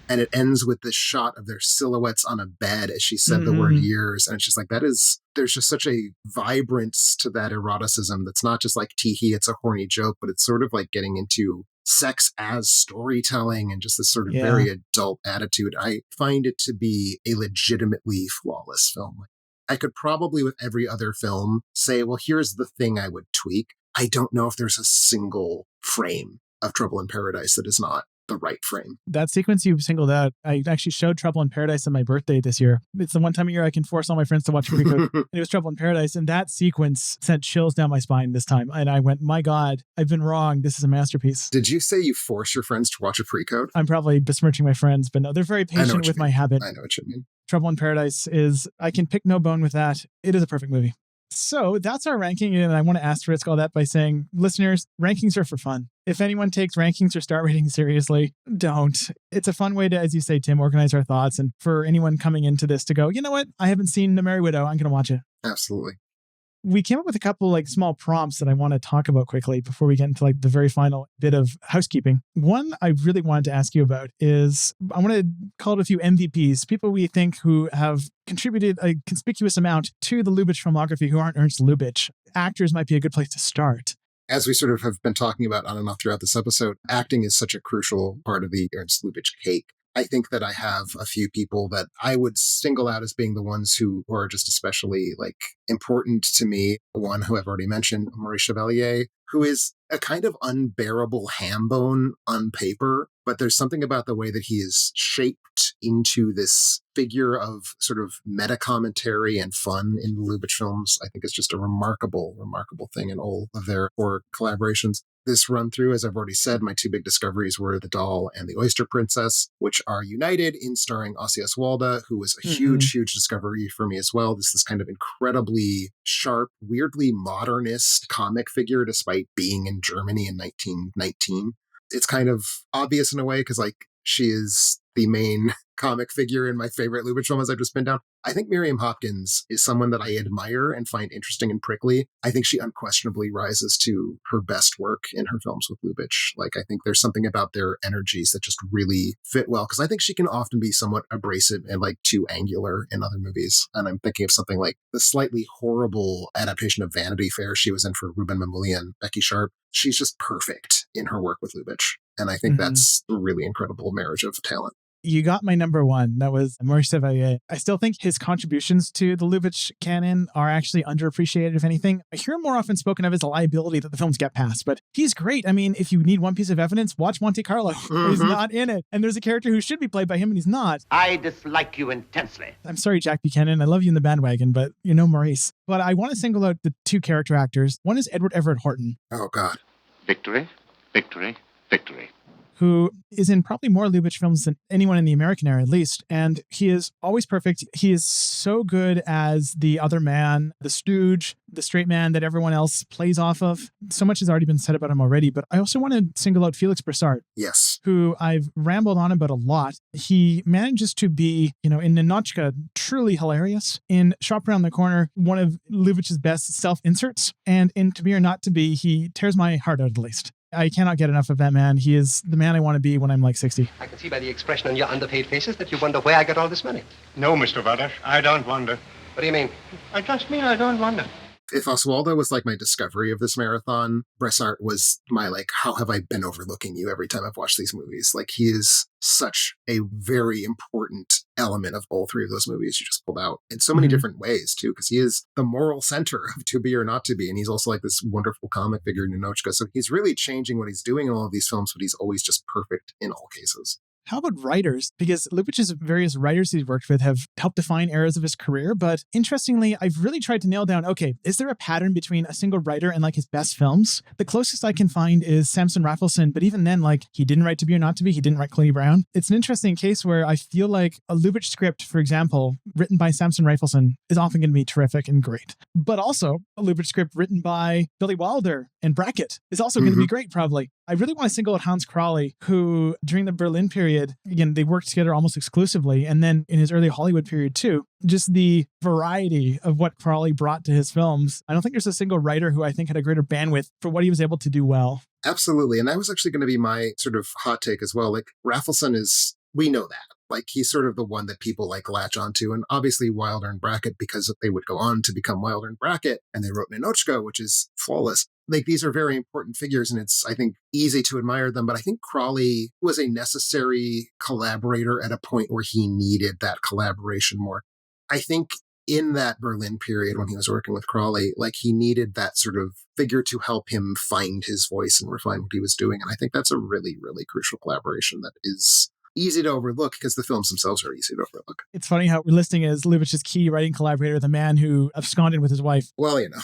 And it ends with this shot of their silhouettes on a bed as she said the word years. And it's just like, there's just such a vibrance to that eroticism that's not just like tee-hee, it's a horny joke, but it's sort of like getting into sex as storytelling and just this sort of very adult attitude. I find it to be a legitimately flawless film. I could probably, with every other film, say, well, here's the thing I would tweak. I don't know if there's a single frame of Trouble in Paradise that is not the right frame. That sequence you singled out, I actually showed Trouble in Paradise on my birthday this year. It's the one time a year I can force all my friends to watch Pre-Code. And it was Trouble in Paradise. And that sequence sent chills down my spine this time. And I went, my God, I've been wrong. This is a masterpiece. Did you say you force your friends to watch a Pre-Code? I'm probably besmirching my friends, but no, they're very patient with my habit. I know what you mean. Trouble in Paradise is, I can pick no bone with that. It is a perfect movie. So that's our ranking, and I want to asterisk all that by saying, listeners, rankings are for fun. If anyone takes rankings or star ratings seriously, don't. It's a fun way to, as you say, Tim, organize our thoughts, and for anyone coming into this to go, you know what, I haven't seen The Merry Widow, I'm going to watch it. Absolutely. We came up with a couple small prompts that I want to talk about quickly before we get into the very final bit of housekeeping. One I really wanted to ask you about is, I want to call it a few MVPs, people we think who have contributed a conspicuous amount to the Lubitsch filmography who aren't Ernst Lubitsch. Actors might be a good place to start. As we sort of have been talking about on and off throughout this episode, acting is such a crucial part of the Ernst Lubitsch cake. I think that I have a few people that I would single out as being the ones who are just especially important to me. One who I've already mentioned, Maurice Chevalier, who is a kind of unbearable ham bone on paper, but there's something about the way that he is shaped into this figure of sort of meta commentary and fun in the Lubitsch films. I think it's just a remarkable, remarkable thing in all of their 4 collaborations. This run through, as I've already said, my 2 big discoveries were The Doll and The Oyster Princess, which are united in starring Osseous Walda, who was a huge, huge discovery for me as well. This kind of incredibly sharp, weirdly modernist comic figure, despite being in Germany in 1919. It's kind of obvious in a way because she is the main comic figure in my favorite Lubitsch film, as I've just been down. I think Miriam Hopkins is someone that I admire and find interesting and prickly. I think she unquestionably rises to her best work in her films with Lubitsch. I think there's something about their energies that just really fit well, because I think she can often be somewhat abrasive and too angular in other movies. And I'm thinking of something like the slightly horrible adaptation of Vanity Fair she was in for Ruben Mamoulian, Becky Sharp. She's just perfect in her work with Lubitsch. And I think that's a really incredible marriage of talent. You got my number one. That was Maurice Chevalier. I still think his contributions to the Lubitsch canon are actually underappreciated, if anything. I hear him more often spoken of as a liability that the films get past, but he's great. I mean, if you need one piece of evidence, watch Monte Carlo. He's not in it. And there's a character who should be played by him, and he's not. I dislike you intensely. I'm sorry, Jack Buchanan. I love you in the bandwagon, but you're no Maurice. But I want to single out the 2 character actors. One is Edward Everett Horton. Oh, God. Victory, victory, victory. Who is in probably more Lubitsch films than anyone in the American era, at least. And he is always perfect. He is so good as the other man, the stooge, the straight man that everyone else plays off of. So much has already been said about him already, but I also want to single out Felix Bressart. Yes. Who I've rambled on about a lot. He manages to be, in Ninotchka, truly hilarious. In Shop Around the Corner, one of Lubitsch's best self-inserts. And in To Be or Not to Be, he tears my heart out at least. I cannot get enough of that man. He is the man I want to be when I'm 60. I can see by the expression on your underpaid faces that you wonder where I got all this money. No, Mr. Valder, I don't wonder. What do you mean? I just mean I don't wonder. If Oswaldo was my discovery of this marathon, Bressart was my how have I been overlooking you every time I've watched these movies? He is such a very important element of all 3 of those movies you just pulled out in so many different ways too, because he is the moral center of To Be or Not to Be, and he's also this wonderful comic figure in Ninotchka. So he's really changing what he's doing in all of these films, but he's always just perfect in all cases. How about writers? Because Lubitsch's various writers he's worked with have helped define eras of his career. But interestingly, I've really tried to nail down, okay, is there a pattern between a single writer and his best films? The closest I can find is Samson Raphaelson. But even then, he didn't write To Be or Not to Be. He didn't write Cluny Brown. It's an interesting case where I feel like a Lubitsch script, for example, written by Samson Raphaelson is often going to be terrific and great. But also a Lubitsch script written by Billy Wilder and Brackett is also going to be great, probably. I really want to single out Hans Crawley, who during the Berlin period, again, they worked together almost exclusively. And then in his early Hollywood period too, just the variety of what Crawley brought to his films. I don't think there's a single writer who I think had a greater bandwidth for what he was able to do well. Absolutely. And that was actually going to be my sort of hot take as well. Raphaelson is, we know that. He's sort of the one that people latch onto. And obviously Wilder and Brackett, because they would go on to become Wilder and Brackett, and they wrote Ninotchka, which is flawless. These are very important figures, and it's, I think, easy to admire them. But I think Crawley was a necessary collaborator at a point where he needed that collaboration more. I think in that Berlin period when he was working with Crawley, like he needed that sort of figure to help him find his voice and refine what he was doing. And I think that's a really, really crucial collaboration that is easy to overlook because the films themselves are easy to overlook. It's funny how we're listing as Lubitsch's key writing collaborator, the man who absconded with his wife. Well, you know.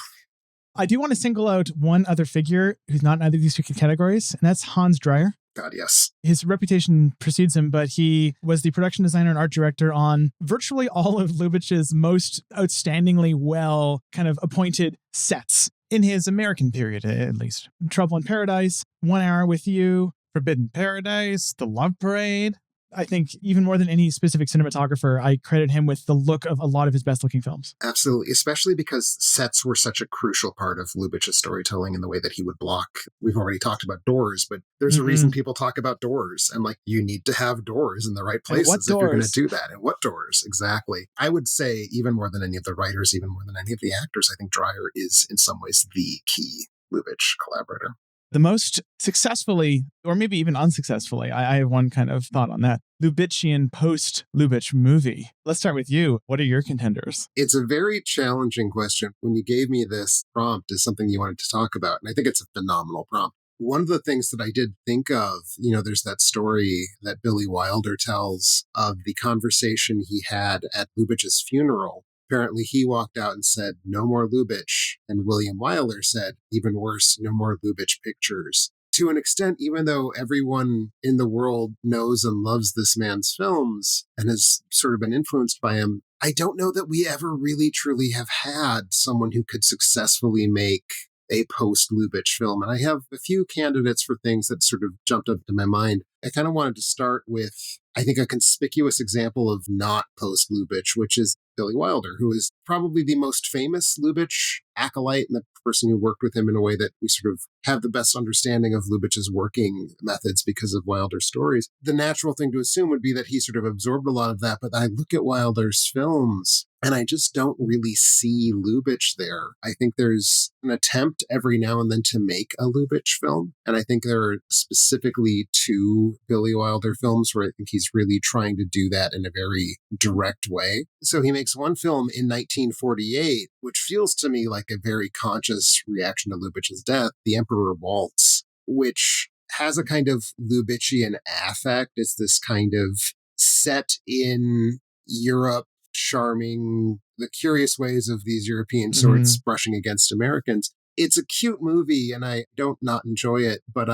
I do want to single out one other figure who's not in either of these two categories, and that's Hans Dreyer. God, yes. His reputation precedes him, but he was the production designer and art director on virtually all of Lubitsch's most outstandingly well kind of appointed sets in his American period, at least. Trouble in Paradise, 1 Hour with You, Forbidden Paradise, The Love Parade. I think even more than any specific cinematographer, I credit him with the look of a lot of his best looking films. Absolutely, especially because sets were such a crucial part of Lubitsch's storytelling in the way that he would block. We've already talked about doors, but there's a reason people talk about doors. And like, you need to have doors in the right places if you're going to do that. And what doors? Exactly. I would say even more than any of the writers, even more than any of the actors, I think Dreyer is in some ways the key Lubitsch collaborator. The most successfully, or maybe even unsuccessfully, I have one kind of thought on that, Lubitchian post-Lubitsch movie. Let's start with you. What are your contenders? It's a very challenging question. When you gave me this prompt as something you wanted to talk about, and I think it's a phenomenal prompt. One of the things that I did think of, you know, there's that story that Billy Wilder tells of the conversation he had at Lubitsch's funeral. Apparently, he walked out and said, "No more Lubitsch." And William Wyler said, even worse, "No more Lubitsch pictures." To an extent, even though everyone in the world knows and loves this man's films and has sort of been influenced by him, I don't know that we ever really truly have had someone who could successfully make a post-Lubitsch film. And I have a few candidates for things that sort of jumped up to my mind. I kind of wanted to start with, I think, a conspicuous example of not post-Lubitsch, which is Billy Wilder, who is probably the most famous Lubitsch acolyte and the person who worked with him in a way that we sort of have the best understanding of Lubitsch's working methods because of Wilder's stories. The natural thing to assume would be that he sort of absorbed a lot of that, but I look at Wilder's films and I just don't really see Lubitsch there. I think there's an attempt every now and then to make a Lubitsch film. And I think there are specifically 2 Billy Wilder films where I think he's really trying to do that in a very direct way. So he makes one film in 1948, which feels to me like a very conscious reaction to Lubitsch's death, The Emperor Waltz, which has a kind of Lubitchian affect. It's this kind of set in Europe, charming, the curious ways of these European swords brushing against Americans. It's a cute movie and I don't not enjoy it, but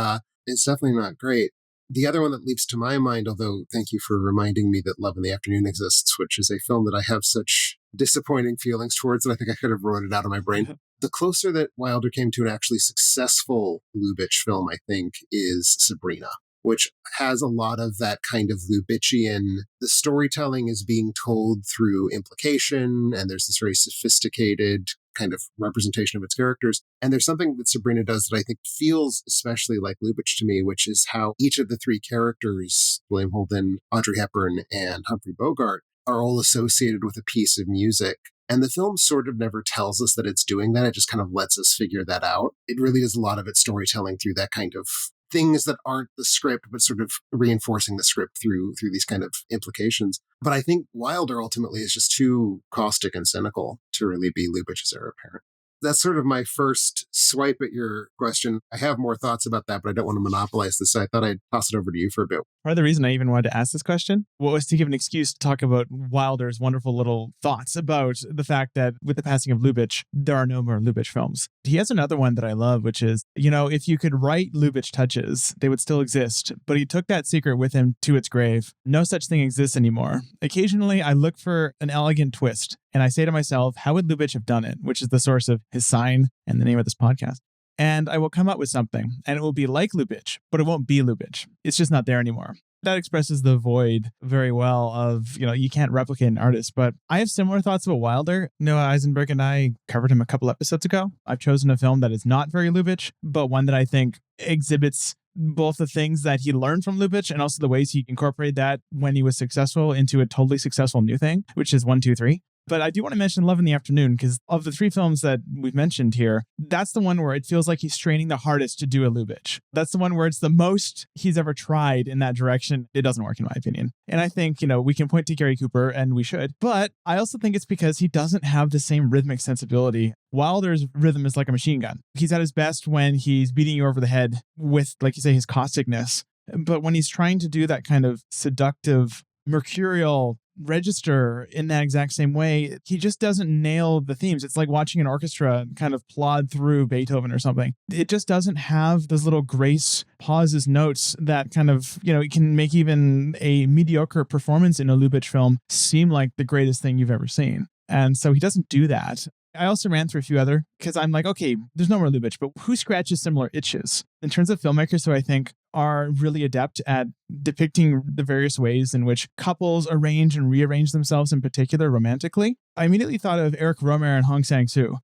it's definitely not great. The other one that leaps to my mind, although thank you for reminding me that Love in the Afternoon exists, which is a film that I have such disappointing feelings towards, and I think I could have wrote it out of my brain. The closer that Wilder came to an actually successful Lubitsch film, I think, is Sabrina, which has a lot of that kind of Lubitchian, the storytelling is being told through implication, and there's this very sophisticated kind of representation of its characters. And there's something that Sabrina does that I think feels especially like Lubitsch to me, which is how each of the 3 characters, William Holden, Audrey Hepburn, and Humphrey Bogart, are all associated with a piece of music. And the film sort of never tells us that it's doing that. It just kind of lets us figure that out. It really does a lot of its storytelling through that kind of things that aren't the script, but sort of reinforcing the script through these kind of implications. But I think Wilder ultimately is just too caustic and cynical to really be Lubitsch's heir apparent. That's sort of my first swipe at your question. I have more thoughts about that, but I don't want to monopolize this, so I thought I'd toss it over to you for a bit. Part of the reason I even wanted to ask this question was to give an excuse to talk about Wilder's wonderful little thoughts about the fact that with the passing of Lubitsch, there are no more Lubitsch films. He has another one that I love, which is, you know, if you could write Lubitsch touches, they would still exist, but he took that secret with him to its grave. No such thing exists anymore. Occasionally, I look for an elegant twist, and I say to myself, how would Lubitsch have done it? Which is the source of his sign and the name of this podcast. And I will come up with something, and it will be like Lubitsch, but it won't be Lubitsch. It's just not there anymore. That expresses the void very well of, you know, you can't replicate an artist. But I have similar thoughts about Wilder. Noah Eisenberg and I covered him a couple episodes ago. I've chosen a film that is not very Lubitsch, but one that I think exhibits both the things that he learned from Lubitsch and also the ways he incorporated that when he was successful into a totally successful new thing, which is 1, 2, 3. But I do want to mention Love in the Afternoon, because of the three films that we've mentioned here, that's the one where it feels like he's straining the hardest to do a Lubitsch. That's the one where it's the most he's ever tried in that direction. It doesn't work, in my opinion. And I think, we can point to Gary Cooper, and we should. But I also think it's because he doesn't have the same rhythmic sensibility. Wilder's rhythm is like a machine gun. He's at his best when he's beating you over the head with, like you say, his causticness. But when he's trying to do that kind of seductive, mercurial register in that exact same way, he just doesn't nail the themes. It's like watching an orchestra kind of plod through Beethoven or something. It just doesn't have those little grace pauses, notes that kind of, it can make even a mediocre performance in a Lubitsch film seem like the greatest thing you've ever seen. And so he doesn't do that. I also ran through a few other, because I'm like, okay, there's no more Lubitsch, but who scratches similar itches? In terms of filmmakers who I think are really adept at depicting the various ways in which couples arrange and rearrange themselves, in particular romantically, I immediately thought of Eric Rohmer and Hong Sang-soo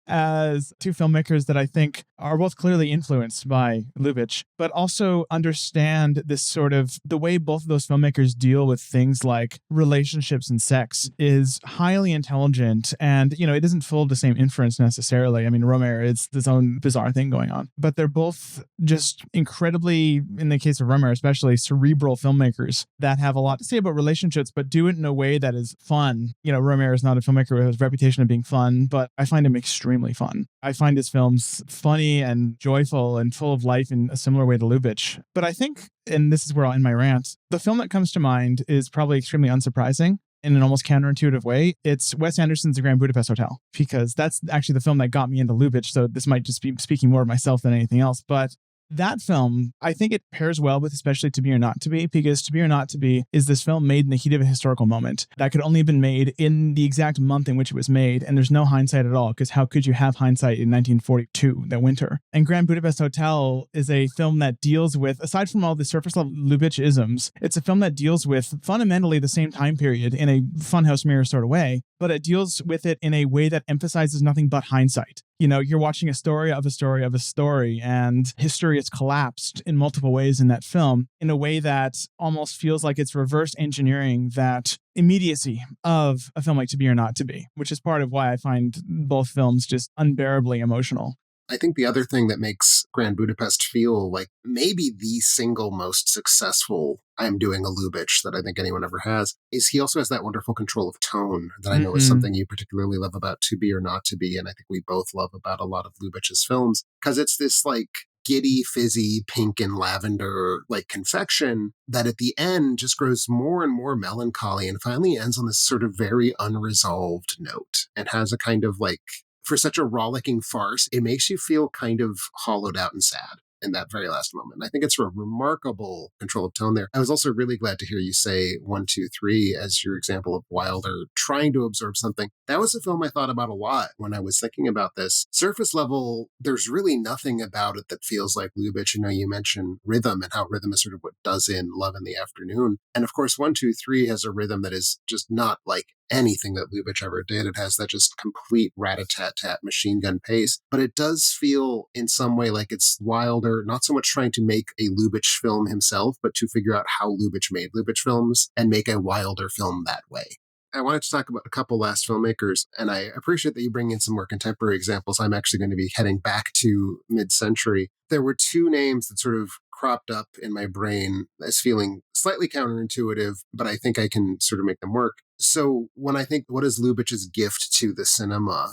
as two filmmakers that I think are both clearly influenced by Lubitsch, but also understand this sort of, the way both of those filmmakers deal with things like relationships and sex is highly intelligent. And, it isn't full of the same inference necessarily. I mean, Rohmer, it's his own bizarre thing going on, but they're both just incredibly, in the case of Rohmer especially, cerebral filmmakers that have a lot to say about relationships, but do it in a way that is fun. Rohmer is not a filmmaker with his reputation of being fun, but I find him extremely fun. I find his films funny and joyful and full of life in a similar way to Lubitsch. But I think, and this is where I'll end my rant, the film that comes to mind is probably extremely unsurprising in an almost counterintuitive way. It's Wes Anderson's The Grand Budapest Hotel, because that's actually the film that got me into Lubitsch. So this might just be speaking more of myself than anything else. But that film, I think it pairs well with especially To Be or Not to Be, because To Be or Not to Be is this film made in the heat of a historical moment that could only have been made in the exact month in which it was made. And there's no hindsight at all, because how could you have hindsight in 1942, that winter? And Grand Budapest Hotel is a film that deals with, aside from all the surface level Lubitsch-isms, it's a film that deals with fundamentally the same time period in a funhouse mirror sort of way, but it deals with it in a way that emphasizes nothing but hindsight. You're watching a story of a story of a story, and history is collapsed in multiple ways in that film in a way that almost feels like it's reverse engineering that immediacy of a film like To Be or Not to Be, which is part of why I find both films just unbearably emotional. I think the other thing that makes Grand Budapest feel like maybe the single most successful I'm doing a Lubitsch that I think anyone ever has is he also has that wonderful control of tone that I know is something you particularly love about To Be or Not to Be, and I think we both love about a lot of Lubitsch's films, because it's this like giddy, fizzy, pink and lavender like confection that at the end just grows more and more melancholy and finally ends on this sort of very unresolved note and has a kind of like, for such a rollicking farce, it makes you feel kind of hollowed out and sad in that very last moment. I think it's a remarkable control of tone there. I was also really glad to hear you say 1, 2, 3 as your example of Wilder trying to absorb something. That was a film I thought about a lot when I was thinking about this. Surface level, there's really nothing about it that feels like Lubitsch. You mentioned rhythm and how rhythm is sort of what does in Love in the Afternoon. And of course, 1, 2, 3 has a rhythm that is just not like anything that Lubitsch ever did. It has that just complete rat-a-tat-tat machine gun pace, but it does feel in some way like it's Wilder, not so much trying to make a Lubitsch film himself, but to figure out how Lubitsch made Lubitsch films and make a Wilder film that way. I wanted to talk about a couple last filmmakers, and I appreciate that you bring in some more contemporary examples. I'm actually going to be heading back to mid-century. There were two names that sort of cropped up in my brain as feeling slightly counterintuitive, but I think I can sort of make them work. So when I think, what is Lubitsch's gift to the cinema?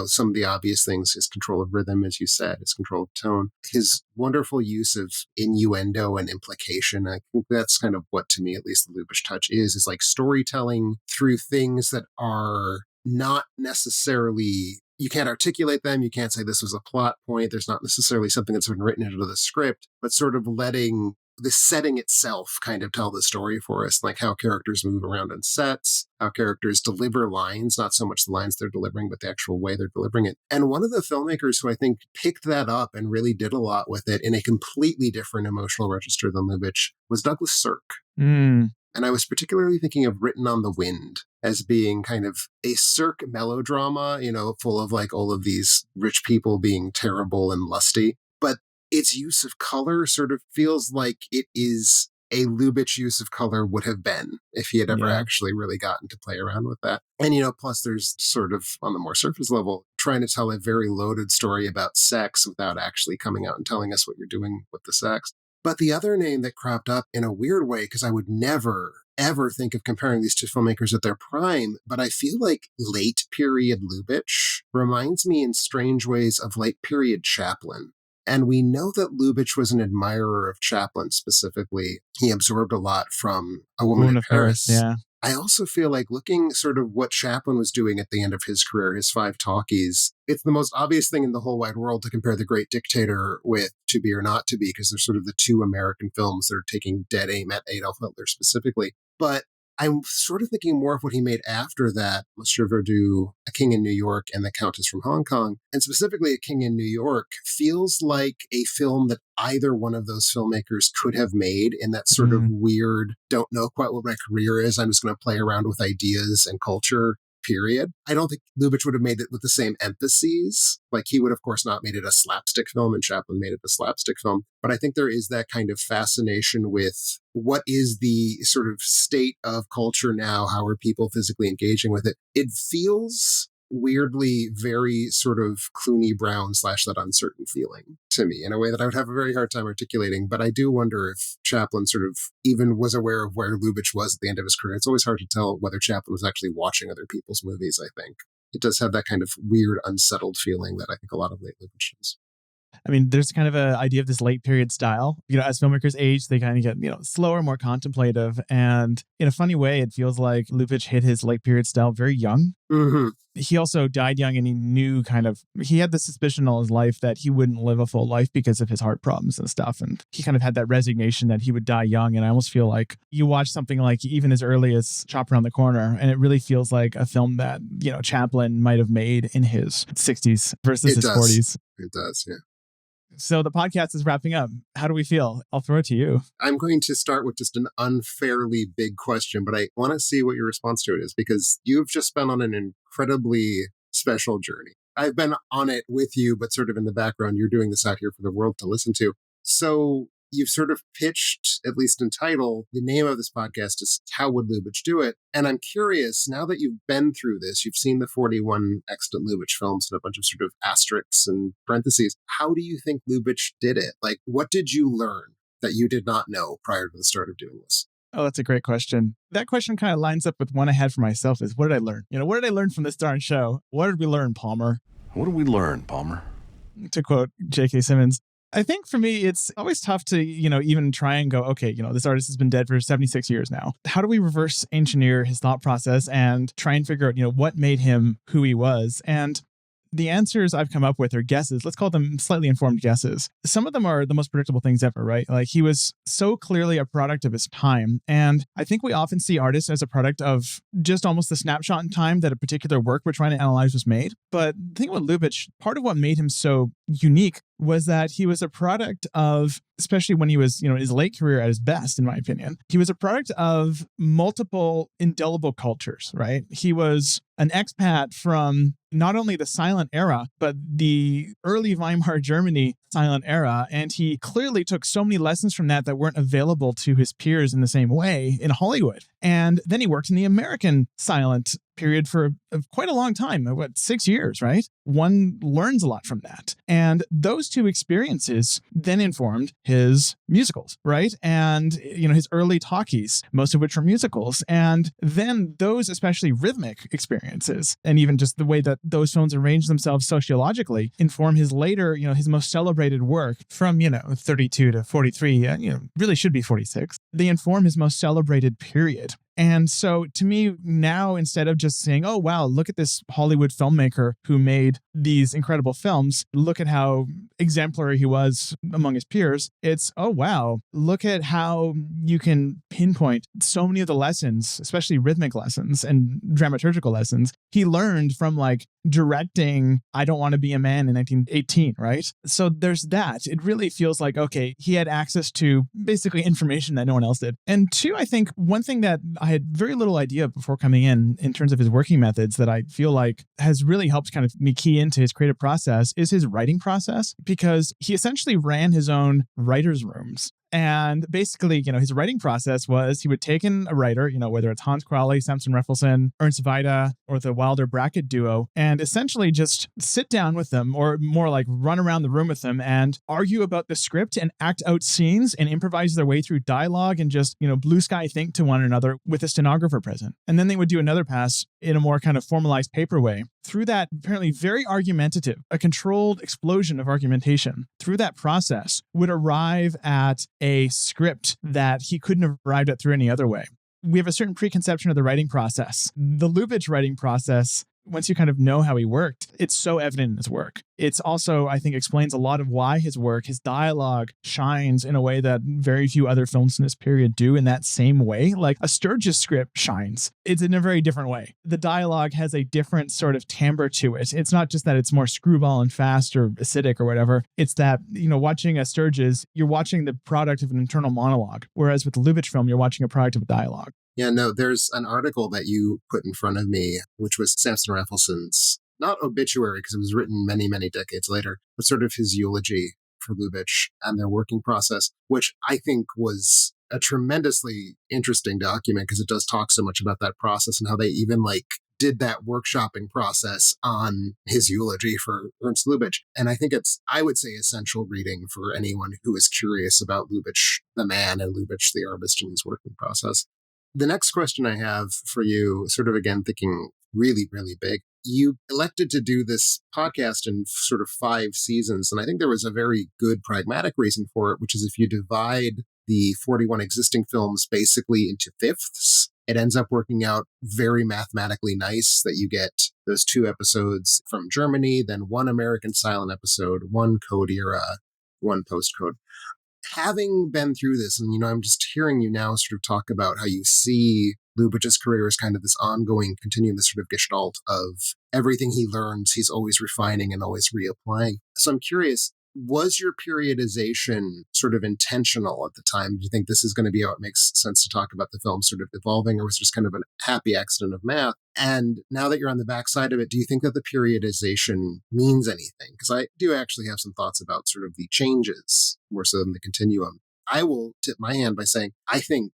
Some of the obvious things, his control of rhythm, as you said, his control of tone, his wonderful use of innuendo and implication. I think that's kind of what, to me, at least the Lubitsch touch is like storytelling through things that are not necessarily, you can't articulate them. You can't say this was a plot point. There's not necessarily something that's been written into the script, but sort of letting the setting itself kind of tell the story for us, like how characters move around on sets, how characters deliver lines, not so much the lines they're delivering, but the actual way they're delivering it. And one of the filmmakers who I think picked that up and really did a lot with it in a completely different emotional register than Lubitsch was Douglas Sirk. And I was particularly thinking of Written on the Wind as being kind of a Sirk melodrama, full of like all of these rich people being terrible and lusty. But its use of color sort of feels like it is a Lubitsch use of color would have been if he had ever actually really gotten to play around with that. And, plus there's sort of, on the more surface level, trying to tell a very loaded story about sex without actually coming out and telling us what you're doing with the sex. But the other name that cropped up in a weird way, because I would never, ever think of comparing these two filmmakers at their prime, but I feel like late period Lubitsch reminds me in strange ways of late period Chaplin. And we know that Lubitsch was an admirer of Chaplin specifically. He absorbed a lot from A Woman in Paris. Yeah. I also feel like looking sort of what Chaplin was doing at the end of his career, his 5 talkies, it's the most obvious thing in the whole wide world to compare The Great Dictator with To Be or Not to Be, because they're sort of the two American films that are taking dead aim at Adolf Hitler specifically. But I'm sort of thinking more of what he made after that, Monsieur Verdoux, A King in New York, and The Countess from Hong Kong. And specifically A King in New York feels like a film that either one of those filmmakers could have made in that sort of weird, don't know quite what my career is, I'm just going to play around with ideas and culture period. I don't think Lubitsch would have made it with the same emphases. Like, he would, of course, not made it a slapstick film, and Chaplin made it a slapstick film. But I think there is that kind of fascination with what is the sort of state of culture now? How are people physically engaging with it? It feels weirdly very sort of Cluny Brown / that uncertain feeling to me in a way that I would have a very hard time articulating. But I do wonder if Chaplin sort of even was aware of where Lubitsch was at the end of his career. It's always hard to tell whether Chaplin was actually watching other people's movies, I think. It does have that kind of weird, unsettled feeling that I think a lot of late Lubitsch does. I mean, there's kind of an idea of this late period style. As filmmakers age, they kind of get, slower, more contemplative. And in a funny way, it feels like Lubitsch hit his late period style very young. Mm-hmm. He also died young, and he knew he had the suspicion all his life that he wouldn't live a full life because of his heart problems and stuff. And he kind of had that resignation that he would die young. And I almost feel like you watch something like even as early as Chop Around the Corner, and it really feels like a film that, Chaplin might have made in his 60s versus his 40s. It does, yeah. So the podcast is wrapping up. How do we feel? I'll throw it to you. I'm going to start with just an unfairly big question, but I want to see what your response to it is, because you've just been on an incredibly special journey. I've been on it with you, but sort of in the background. You're doing this out here for the world to listen to. So you've sort of pitched, at least in title, the name of this podcast is How Would Lubitsch Do It? And I'm curious, now that you've been through this, you've seen the 41 extant Lubitsch films and a bunch of sort of asterisks and parentheses, how do you think Lubitsch did it? Like, what did you learn that you did not know prior to the start of doing this? Oh, that's a great question. That question kind of lines up with one I had for myself is, what did I learn? What did I learn from this darn show? What did we learn, Palmer? What did we learn, Palmer? To quote J.K. Simmons, I think for me, it's always tough to, even try and go, okay, this artist has been dead for 76 years now. How do we reverse engineer his thought process and try and figure out, what made him who he was? And the answers I've come up with are guesses. Let's call them slightly informed guesses. Some of them are the most predictable things ever, right? Like, he was so clearly a product of his time. And I think we often see artists as a product of just almost the snapshot in time that a particular work we're trying to analyze was made. But the thing about Lubitsch, part of what made him so unique was that he was a product of, especially when he was, his late career at his best, in my opinion, he was a product of multiple indelible cultures, right? He was an expat from not only the silent era, but the early Weimar Germany silent era. And he clearly took so many lessons from that weren't available to his peers in the same way in Hollywood. And then he worked in the American silent period for quite a long time, 6 years, right? One learns a lot from that. And those two experiences then informed his musicals, right? And, his early talkies, most of which were musicals. And then those especially rhythmic experiences, and even just the way that those films arrange themselves sociologically, inform his later, his most celebrated work from, 32 to 43, really should be 46. They inform his most celebrated period. And so to me now, instead of just saying, oh, wow, look at this Hollywood filmmaker who made these incredible films, look at how exemplary he was among his peers, it's, oh, wow, look at how you can pinpoint so many of the lessons, especially rhythmic lessons and dramaturgical lessons, he learned from directing I Don't Want to Be a Man in 1918, right? So there's that. It really feels like, okay, he had access to basically information that no one else did. And two, I think one thing that I had very little idea before coming in terms of his working methods that I feel like has really helped kind of me key into his creative process is his writing process, because he essentially ran his own writer's rooms. And basically, his writing process was he would take in a writer, whether it's Hans Crowley, Samson Reffelson, Ernst Lubitsch, or the Wilder Brackett duo, and essentially just sit down with them, or more like run around the room with them and argue about the script and act out scenes and improvise their way through dialogue and just, blue sky think to one another with a stenographer present. And then they would do another pass in a more kind of formalized paper way. Through that apparently very argumentative, a controlled explosion of argumentation, through that process would arrive at a script that he couldn't have arrived at through any other way. We have a certain preconception of the writing process. The Lubitsch writing process, once you kind of know how he worked, it's so evident in his work. It's also, I think, explains a lot of why his work, his dialogue, shines in a way that very few other films in this period do in that same way. Like a Sturgis script shines. It's in a very different way. The dialogue has a different sort of timbre to it. It's not just that it's more screwball and fast or acidic or whatever. It's that, watching a Sturgis, you're watching the product of an internal monologue. Whereas with the Lubitsch film, you're watching a product of a dialogue. Yeah, no, there's an article that you put in front of me, which was Samson Raffelson's, not obituary, because it was written many, many decades later, but sort of his eulogy for Lubitsch and their working process, which I think was a tremendously interesting document because it does talk so much about that process and how they even did that workshopping process on his eulogy for Ernst Lubitsch. And I think it's, I would say, essential reading for anyone who is curious about Lubitsch, the man, and Lubitsch, the artist, and his working process. The next question I have for you, sort of again thinking really, really big, you elected to do this podcast in sort of 5 seasons. And I think there was a very good pragmatic reason for it, which is if you divide the 41 existing films basically into fifths, it ends up working out very mathematically nice that you get those 2 episodes from Germany, then 1 American silent episode, 1 Code era, 1 post-Code. Having been through this, and I'm just hearing you now sort of talk about how you see Lubitsch's career as kind of this ongoing, continuing this sort of gestalt of everything he learns, he's always refining and always reapplying. So I'm curious, was your periodization sort of intentional at the time? Do you think this is going to be how it makes sense to talk about the film sort of evolving, or was it just kind of a happy accident of math? And now that you're on the backside of it, do you think that the periodization means anything? Because I do actually have some thoughts about sort of the changes more so than the continuum. I will tip my hand by saying I think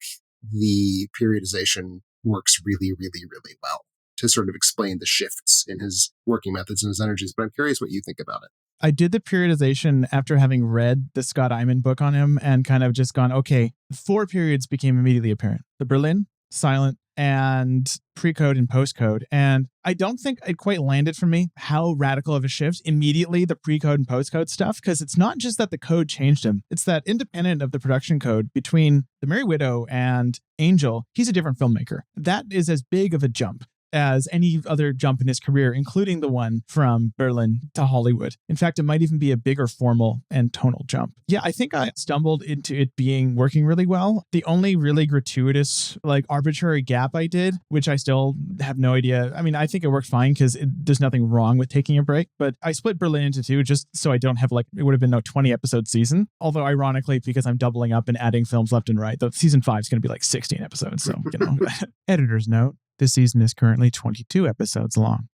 the periodization works really, really, really well to sort of explain the shifts in his working methods and his energies. But I'm curious what you think about it. I did the periodization after having read the Scott Eyman book on him and kind of just gone, okay, 4 periods became immediately apparent. The Berlin, silent, and pre-code and post-code. And I don't think it quite landed for me how radical of a shift immediately the pre-code and post-code stuff, because it's not just that the code changed him. It's that independent of the production code between The Merry Widow and Angel, he's a different filmmaker. That is as big of a jump as any other jump in his career, including the one from Berlin to Hollywood. In fact, it might even be a bigger formal and tonal jump. Yeah, I think I stumbled into it working really well. The only really gratuitous, arbitrary gap I did, which I still have no idea. I mean, I think it worked fine because there's nothing wrong with taking a break, but I split Berlin into 2 just so I don't have it would have been no 20 episode season. Although ironically, because I'm doubling up and adding films left and right, the season 5 is going to be 16 episodes. So, editor's note. This season is currently 22 episodes long.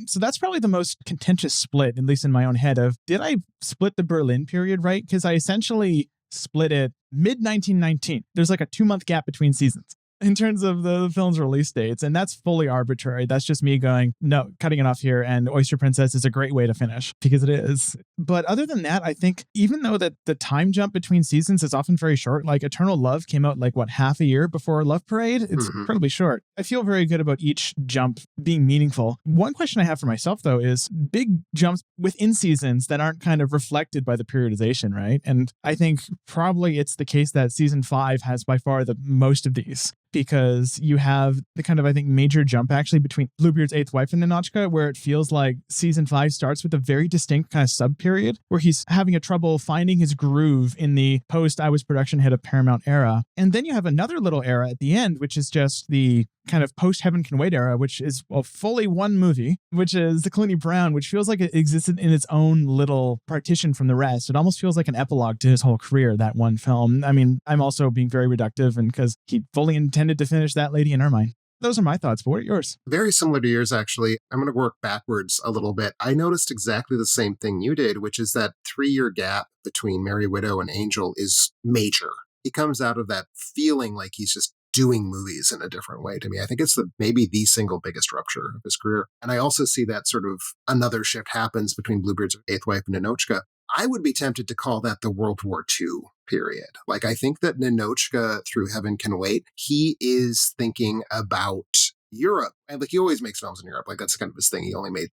So that's probably the most contentious split, at least in my own head, of did I split the Berlin period right? Because I essentially split it mid-1919. There's a 2-month gap between seasons in terms of the film's release dates. And that's fully arbitrary. That's just me going, no, cutting it off here. And Oyster Princess is a great way to finish because it is. But other than that, I think even though that the time jump between seasons is often very short, Eternal Love came out half a year before Love Parade. It's incredibly short. I feel very good about each jump being meaningful. One question I have for myself, though, is big jumps within seasons that aren't kind of reflected by the periodization, right? And I think probably it's the case that season 5 has by far the most of these, because you have the kind of, I think, major jump actually between Bluebeard's Eighth Wife and Ninotchka, where it feels like season 5 starts with a very distinct kind of sub-period where he's having a trouble finding his groove in the post-I Was production head of Paramount era. And then you have another little era at the end, which is just the kind of post-Heaven Can Wait era, which is fully one movie, which is the Cluny Brown, which feels like it existed in its own little partition from the rest. It almost feels like an epilogue to his whole career, that one film. I mean, I'm also being very reductive, and because he fully intended to finish That Lady in Ermine. Those are my thoughts, but what are yours? Very similar to yours, actually. I'm going to work backwards a little bit. I noticed exactly the same thing you did, which is that 3-year gap between Merry Widow and Angel is major. He comes out of that feeling like he's just doing movies in a different way to me. I think it's maybe the single biggest rupture of his career. And I also see that sort of another shift happens between Bluebeard's Eighth Wife and Ninotchka. I would be tempted to call that the World War II period. Like, I think that Ninotchka, Through Heaven Can Wait, he is thinking about Europe. And like, he always makes films in Europe. Like, that's kind of his thing. He only made,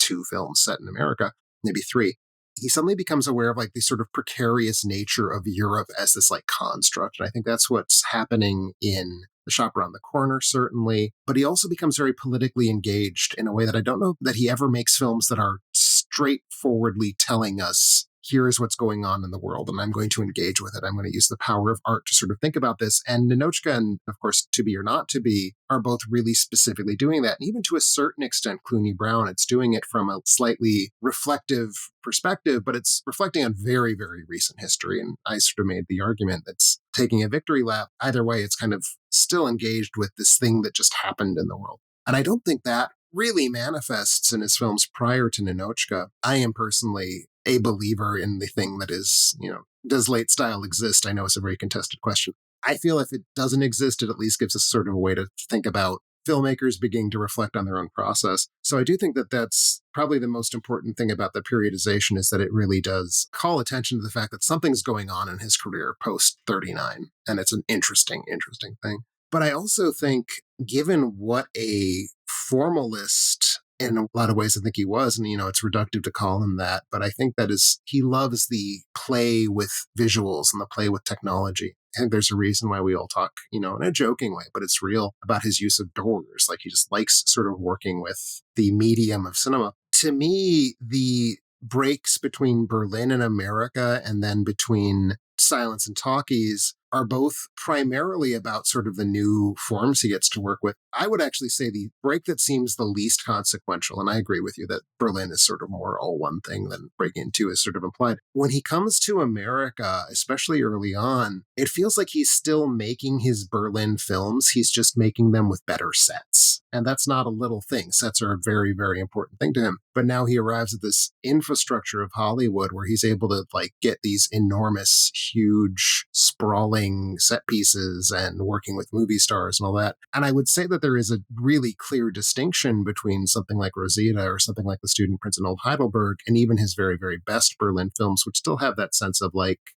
2 films set in America, maybe 3. He suddenly becomes aware of like the sort of precarious nature of Europe as this like construct. And I think that's what's happening in The Shop Around the Corner, certainly. But he also becomes very politically engaged in a way that I don't know that he ever makes films that are straightforwardly telling us, here is what's going on in the world, and I'm going to engage with it. I'm going to use the power of art to sort of think about this. And Ninotchka and, of course, To Be or Not to Be are both really specifically doing that. And even to a certain extent, Cluny Brown, it's doing it from a slightly reflective perspective, but it's reflecting on very, very recent history. And I sort of made the argument that's taking a victory lap. Either way, it's kind of still engaged with this thing that just happened in the world. And I don't think that really manifests in his films prior to Ninotchka. I am personally a believer in the thing that is, does late style exist? I know it's a very contested question. I feel if it doesn't exist, it at least gives us sort of a way to think about filmmakers beginning to reflect on their own process. So I do think that that's probably the most important thing about the periodization, is that it really does call attention to the fact that something's going on in his career post 39. And it's an interesting thing. But I also think, given what a formalist in a lot of ways I think he was, and it's reductive to call him that, but I think that he loves the play with visuals and the play with technology. I think there's a reason why we all talk, in a joking way, but it's real, about his use of doors. Like, he just likes sort of working with the medium of cinema. To me, the breaks between Berlin and America, and then between Silence and Talkies, are both primarily about sort of the new forms he gets to work with. I would actually say the break that seems the least consequential, and I agree with you that Berlin is sort of more all one thing than Breaking Into is sort of implied. When he comes to America, especially early on, it feels like he's still making his Berlin films. He's just making them with better sets. And that's not a little thing. Sets are a very, very important thing to him. But now he arrives at this infrastructure of Hollywood where he's able to get these enormous, huge, sprawling set pieces and working with movie stars and all that. And I would say that there is a really clear distinction between something like Rosita or something like The Student Prince in Old Heidelberg and even his very, very best Berlin films, which still have that sense of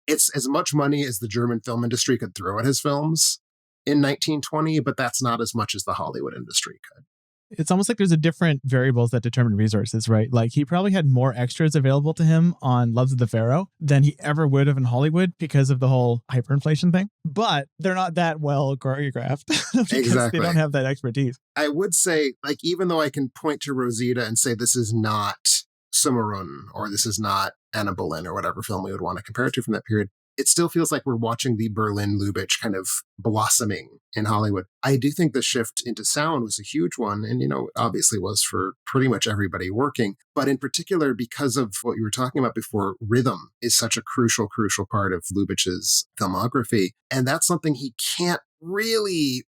it's as much money as the German film industry could throw at his films in 1920, but that's not as much as the Hollywood industry could. It's almost like there's a different variables that determine resources, right? Like, he probably had more extras available to him on Loves of the Pharaoh than he ever would have in Hollywood because of the whole hyperinflation thing. But they're not that well choreographed because Exactly. They don't have that expertise. I would say, even though I can point to Rosita and say this is not Cimarron or this is not Anna Boleyn or whatever film we would want to compare it to from that period, it still feels like we're watching the Berlin Lubitsch kind of blossoming in Hollywood. I do think the shift into sound was a huge one, and, obviously was for pretty much everybody working. But in particular, because of what you were talking about before, rhythm is such a crucial part of Lubitsch's filmography. And that's something he can't really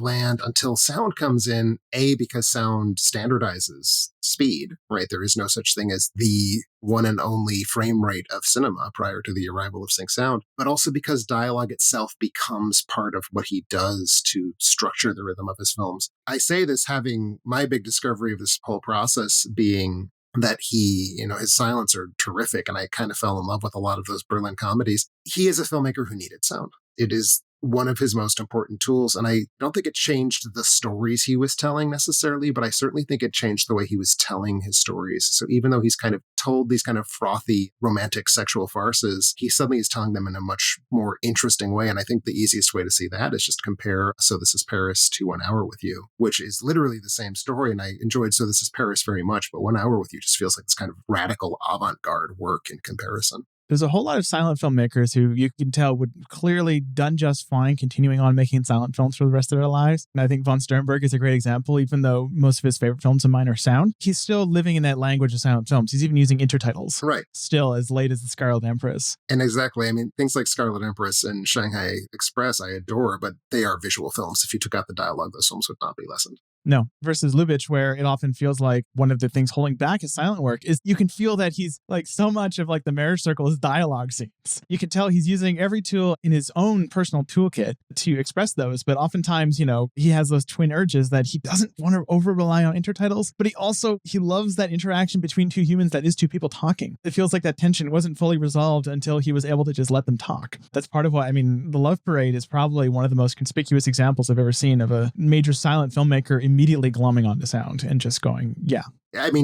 land until sound comes in, because sound standardizes speed, right? There is no such thing as the one and only frame rate of cinema prior to the arrival of sync sound, but also because dialogue itself becomes part of what he does to structure the rhythm of his films. I say this having my big discovery of this whole process being that he, his silents are terrific, and I kind of fell in love with a lot of those Berlin comedies. He is a filmmaker who needed sound. It is one of his most important tools. And I don't think it changed the stories he was telling necessarily, but I certainly think it changed the way he was telling his stories. So even though he's kind of told these kind of frothy, romantic sexual farces, he suddenly is telling them in a much more interesting way. And I think the easiest way to see that is just compare So This Is Paris to 1 Hour With You, which is literally the same story. And I enjoyed So This Is Paris very much, but 1 Hour With You just feels like this kind of radical avant-garde work in comparison. There's a whole lot of silent filmmakers who you can tell would clearly done just fine continuing on making silent films for the rest of their lives. And I think von Sternberg is a great example. Even though most of his favorite films of mine are sound, he's still living in that language of silent films. He's even using intertitles. Right. Still as late as The Scarlet Empress. And exactly. I mean, things like Scarlet Empress and Shanghai Express I adore, but they are visual films. If you took out the dialogue, those films would not be lessened. No, versus Lubitsch, where it often feels like one of the things holding back his silent work is you can feel that he's like so much of like the marriage circle is dialogue scenes. You can tell he's using every tool in his own personal toolkit to express those. But oftentimes, he has those twin urges that he doesn't want to over rely on intertitles, but he loves that interaction between two humans that is two people talking. It feels like that tension wasn't fully resolved until he was able to just let them talk. That's part of why, The Love Parade is probably one of the most conspicuous examples I've ever seen of a major silent filmmaker immediately glomming onto sound and just going, yeah.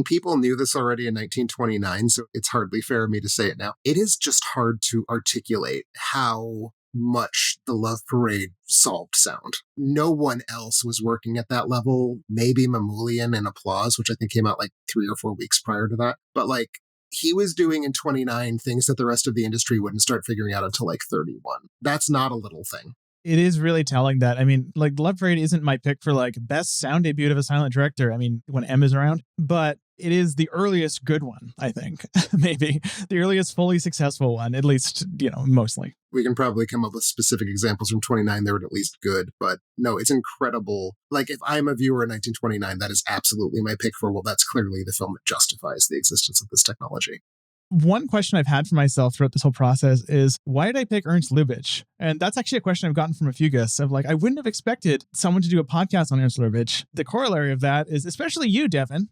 People knew this already in 1929, so it's hardly fair of me to say it now. It is just hard to articulate how much The Love Parade solved sound. No one else was working at that level. Maybe Mamoulian and Applause, which I think came out like 3 or 4 weeks prior to that. But he was doing in 29 things that the rest of the industry wouldn't start figuring out until 31. That's not a little thing. It is really telling that, The Love Parade isn't my pick for best sound debut of a silent director. When M is around, but it is the earliest good one, I think. Maybe the earliest fully successful one, at least, mostly. We can probably come up with specific examples from 29 that were at least good, but no, it's incredible. If I'm a viewer in 1929, that is absolutely my pick for, that's clearly the film that justifies the existence of this technology. One question I've had for myself throughout this whole process is, why did I pick Ernst Lubitsch? And that's actually a question I've gotten from a few guests of I wouldn't have expected someone to do a podcast on Ernst Lubitsch. The corollary of that is, especially you, Devan,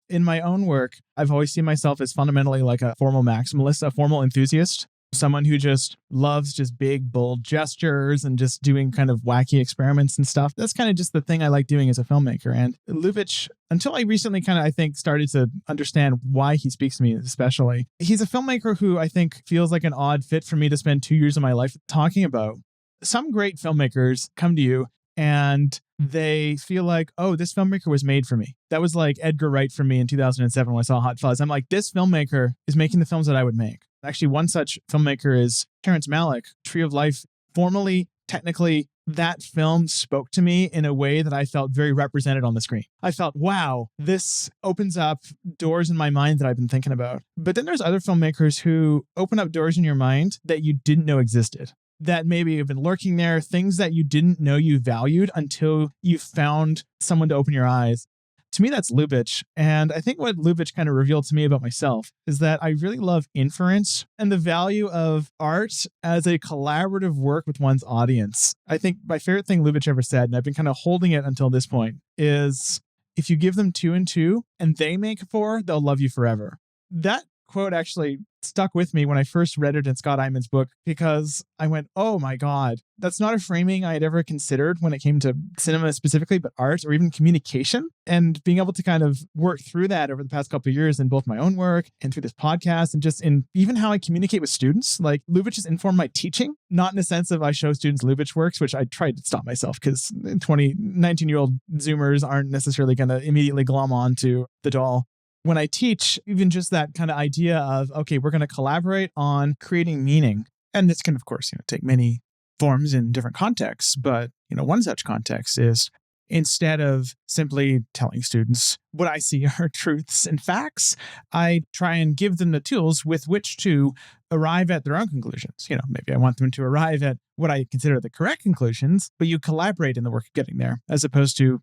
in my own work, I've always seen myself as fundamentally a formal maximalist, a formal enthusiast. Someone who just loves just big, bold gestures and just doing kind of wacky experiments and stuff. That's kind of just the thing I like doing as a filmmaker. And Lubitsch, until I recently I think, started to understand why he speaks to me especially. He's a filmmaker who I think feels like an odd fit for me to spend 2 years of my life talking about. Some great filmmakers come to you and they feel like, oh, this filmmaker was made for me. That was like Edgar Wright for me in 2007 when I saw Hot Fuzz. I'm like, this filmmaker is making the films that I would make. Actually, one such filmmaker is Terrence Malick, Tree of Life. Formally, technically, that film spoke to me in a way that I felt very represented on the screen. I felt, wow, this opens up doors in my mind that I've been thinking about. But then there's other filmmakers who open up doors in your mind that you didn't know existed, that maybe have been lurking there, things that you didn't know you valued until you found someone to open your eyes. To me, that's Lubitsch. And I think what Lubitsch kind of revealed to me about myself is that I really love inference and the value of art as a collaborative work with one's audience. I think my favorite thing Lubitsch ever said, and I've been kind of holding it until this point, is if you give them 2 and 2 and they make 4, they'll love you forever. That quote actually stuck with me when I first read it in Scott Eyman's book, because I went, oh my God, that's not a framing I had ever considered when it came to cinema specifically, but art or even communication. And being able to kind of work through that over the past couple of years in both my own work and through this podcast and just in even how I communicate with students. Lubitsch has informed my teaching, not in the sense of I show students Lubitsch works, which I tried to stop myself because 19-year-old Zoomers aren't necessarily going to immediately glom on to the doll. When I teach, even just that kind of idea of, okay, we're going to collaborate on creating meaning. And this can, of course, take many forms in different contexts. But, one such context is instead of simply telling students what I see are truths and facts, I try and give them the tools with which to arrive at their own conclusions. Maybe I want them to arrive at what I consider the correct conclusions, but you collaborate in the work of getting there as opposed to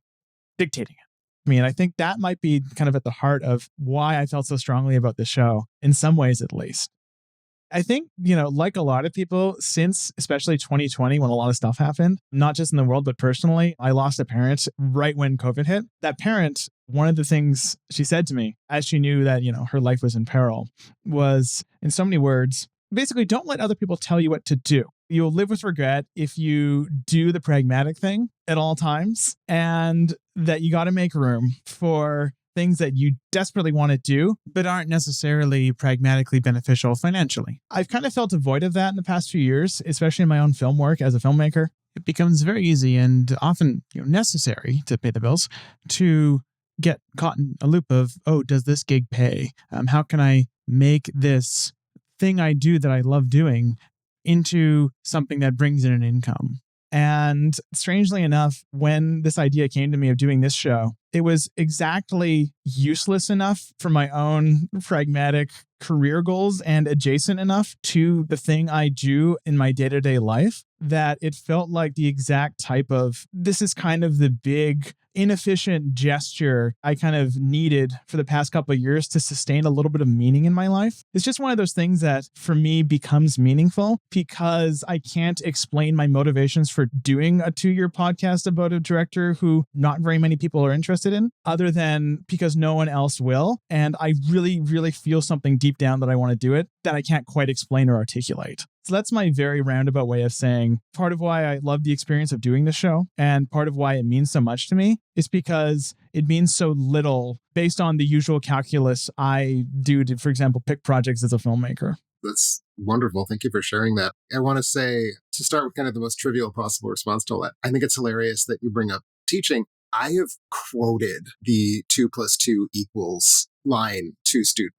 dictating it. I think that might be kind of at the heart of why I felt so strongly about this show, in some ways at least. I think, like a lot of people, since especially 2020, when a lot of stuff happened, not just in the world, but personally, I lost a parent right when COVID hit. That parent, one of the things she said to me as she knew that, her life was in peril was, in so many words, basically, don't let other people tell you what to do. You'll live with regret if you do the pragmatic thing at all times, and that you got to make room for things that you desperately want to do, but aren't necessarily pragmatically beneficial financially. I've kind of felt a void of that in the past few years, especially in my own film work as a filmmaker. It becomes very easy and often necessary to pay the bills to get caught in a loop of, oh, does this gig pay? How can I make this thing I do that I love doing into something that brings in an income? And strangely enough, when this idea came to me of doing this show, it was exactly useless enough for my own pragmatic career goals and adjacent enough to the thing I do in my day-to-day life that it felt like the exact type of, this is kind of the big inefficient gesture I kind of needed for the past couple of years to sustain a little bit of meaning in my life. It's just one of those things that for me becomes meaningful because I can't explain my motivations for doing a 2-year podcast about a director who not very many people are interested in, other than because no one else will. And I really, really feel something deep down that I want to do it that I can't quite explain or articulate. So that's my very roundabout way of saying part of why I love the experience of doing the show and part of why it means so much to me is because it means so little based on the usual calculus I do to, for example, pick projects as a filmmaker. That's wonderful. Thank you for sharing that. I want to say, to start with kind of the most trivial possible response to all that, I think it's hilarious that you bring up teaching. I have quoted the 2 + 2 = line to students.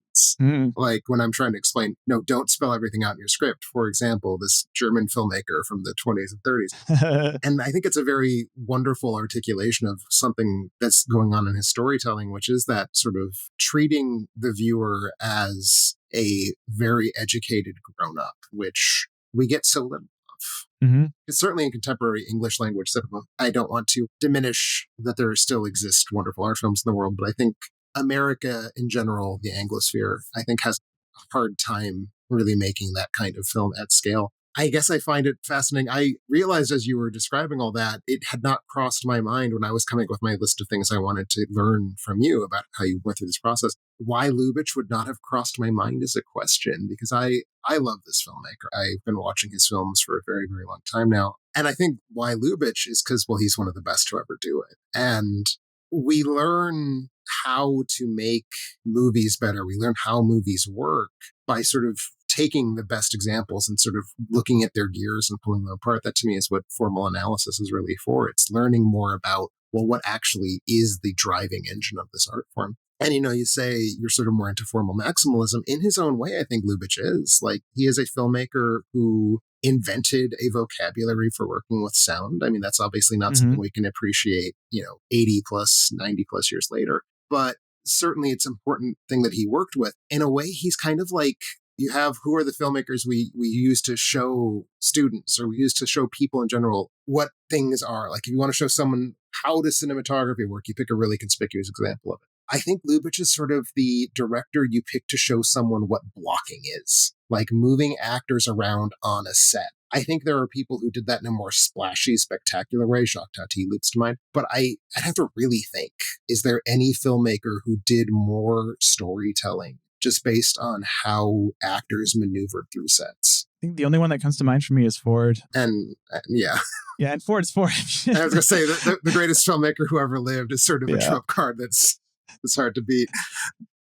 Like when I'm trying to explain, no, don't spell everything out in your script. For example, this German filmmaker from the 20s and 30s. And I think it's a very wonderful articulation of something that's going on in his storytelling, which is that sort of treating the viewer as a very educated grown-up, which we get so little of. It's certainly in contemporary English language cinema. I don't want to diminish that there still exist wonderful art films in the world, but I think America in general, the Anglosphere, I think has a hard time really making that kind of film at scale. I guess I find it fascinating. I realized as you were describing all that, it had not crossed my mind when I was coming up with my list of things I wanted to learn from you about how you went through this process. Why Lubitsch would not have crossed my mind is a question, because I love this filmmaker. I've been watching his films for a very, very long time now. And I think why Lubitsch is because, well, he's one of the best to ever do it. And we learn how to make movies better. We learn how movies work by sort of taking the best examples and sort of looking at their gears and pulling them apart. That to me is what formal analysis is really for. It's learning more about, well, what actually is the driving engine of this art form. And, you say you're sort of more into formal maximalism. In his own way, I think Lubitsch is. Like, he is a filmmaker who invented a vocabulary for working with sound. I mean, that's obviously not something we can appreciate, 80 plus, 90 plus years later. But certainly it's an important thing that he worked with. In a way, he's kind of like, you have who are the filmmakers we use to show students, or we use to show people in general what things are. Like, if you want to show someone how does cinematography work, you pick a really conspicuous example of it. I think Lubitsch is sort of the director you pick to show someone what blocking is, like moving actors around on a set. I think there are people who did that in a more splashy, spectacular way. Jacques Tati leaps to mind. But I'd have to really think, is there any filmmaker who did more storytelling just based on how actors maneuvered through sets? I think the only one that comes to mind for me is Ford. And yeah. Yeah, and Ford's Ford. I was going to say, the greatest filmmaker who ever lived is sort of a trump card that's hard to beat.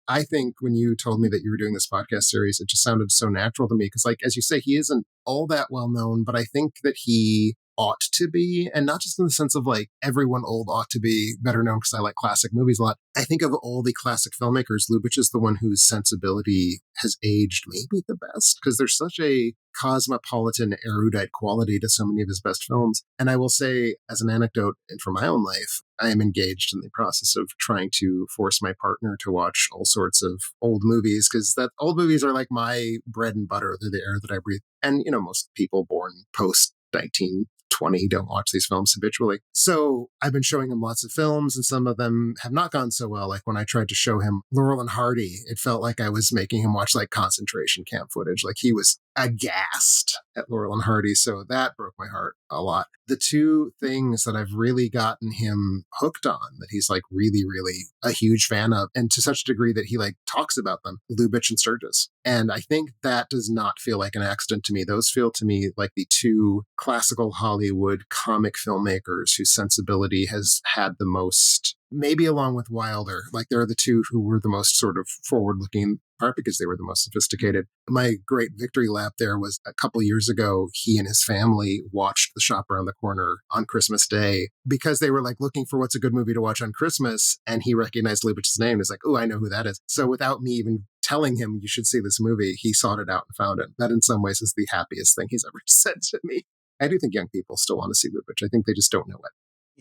I think when you told me that you were doing this podcast series, it just sounded so natural to me because, like, as you say, he isn't all that well known, but I think that he ought to be, and not just in the sense of like everyone old ought to be better known because I like classic movies a lot. I think of all the classic filmmakers, Lubitsch is the one whose sensibility has aged maybe the best because there's such a cosmopolitan, erudite quality to so many of his best films. And I will say, as an anecdote and from my own life, I am engaged in the process of trying to force my partner to watch all sorts of old movies because that old movies are like my bread and butter. They're the air that I breathe. And, most people born post 1920 don't watch these films habitually. So I've been showing him lots of films and some of them have not gone so well. Like when I tried to show him Laurel and Hardy, it felt like I was making him watch like concentration camp footage. Like he was aghast at Laurel and Hardy. So that broke my heart a lot. The two things that I've really gotten him hooked on that he's like really, really a huge fan of, and to such a degree that he like talks about them, Lubitsch and Sturgis. And I think that does not feel like an accident to me. Those feel to me like the two classical Hollywood comic filmmakers whose sensibility has had the most, maybe along with Wilder, like they're the two who were the most sort of forward-looking, part because they were the most sophisticated. My great victory lap there was a couple years ago, he and his family watched The Shop Around the Corner on Christmas Day because they were like looking for what's a good movie to watch on Christmas. And he recognized Lubitsch's name and was like, oh, I know who that is. So without me even telling him you should see this movie, he sought it out and found it. That in some ways is the happiest thing he's ever said to me. I do think young people still want to see Lubitsch. I think they just don't know it.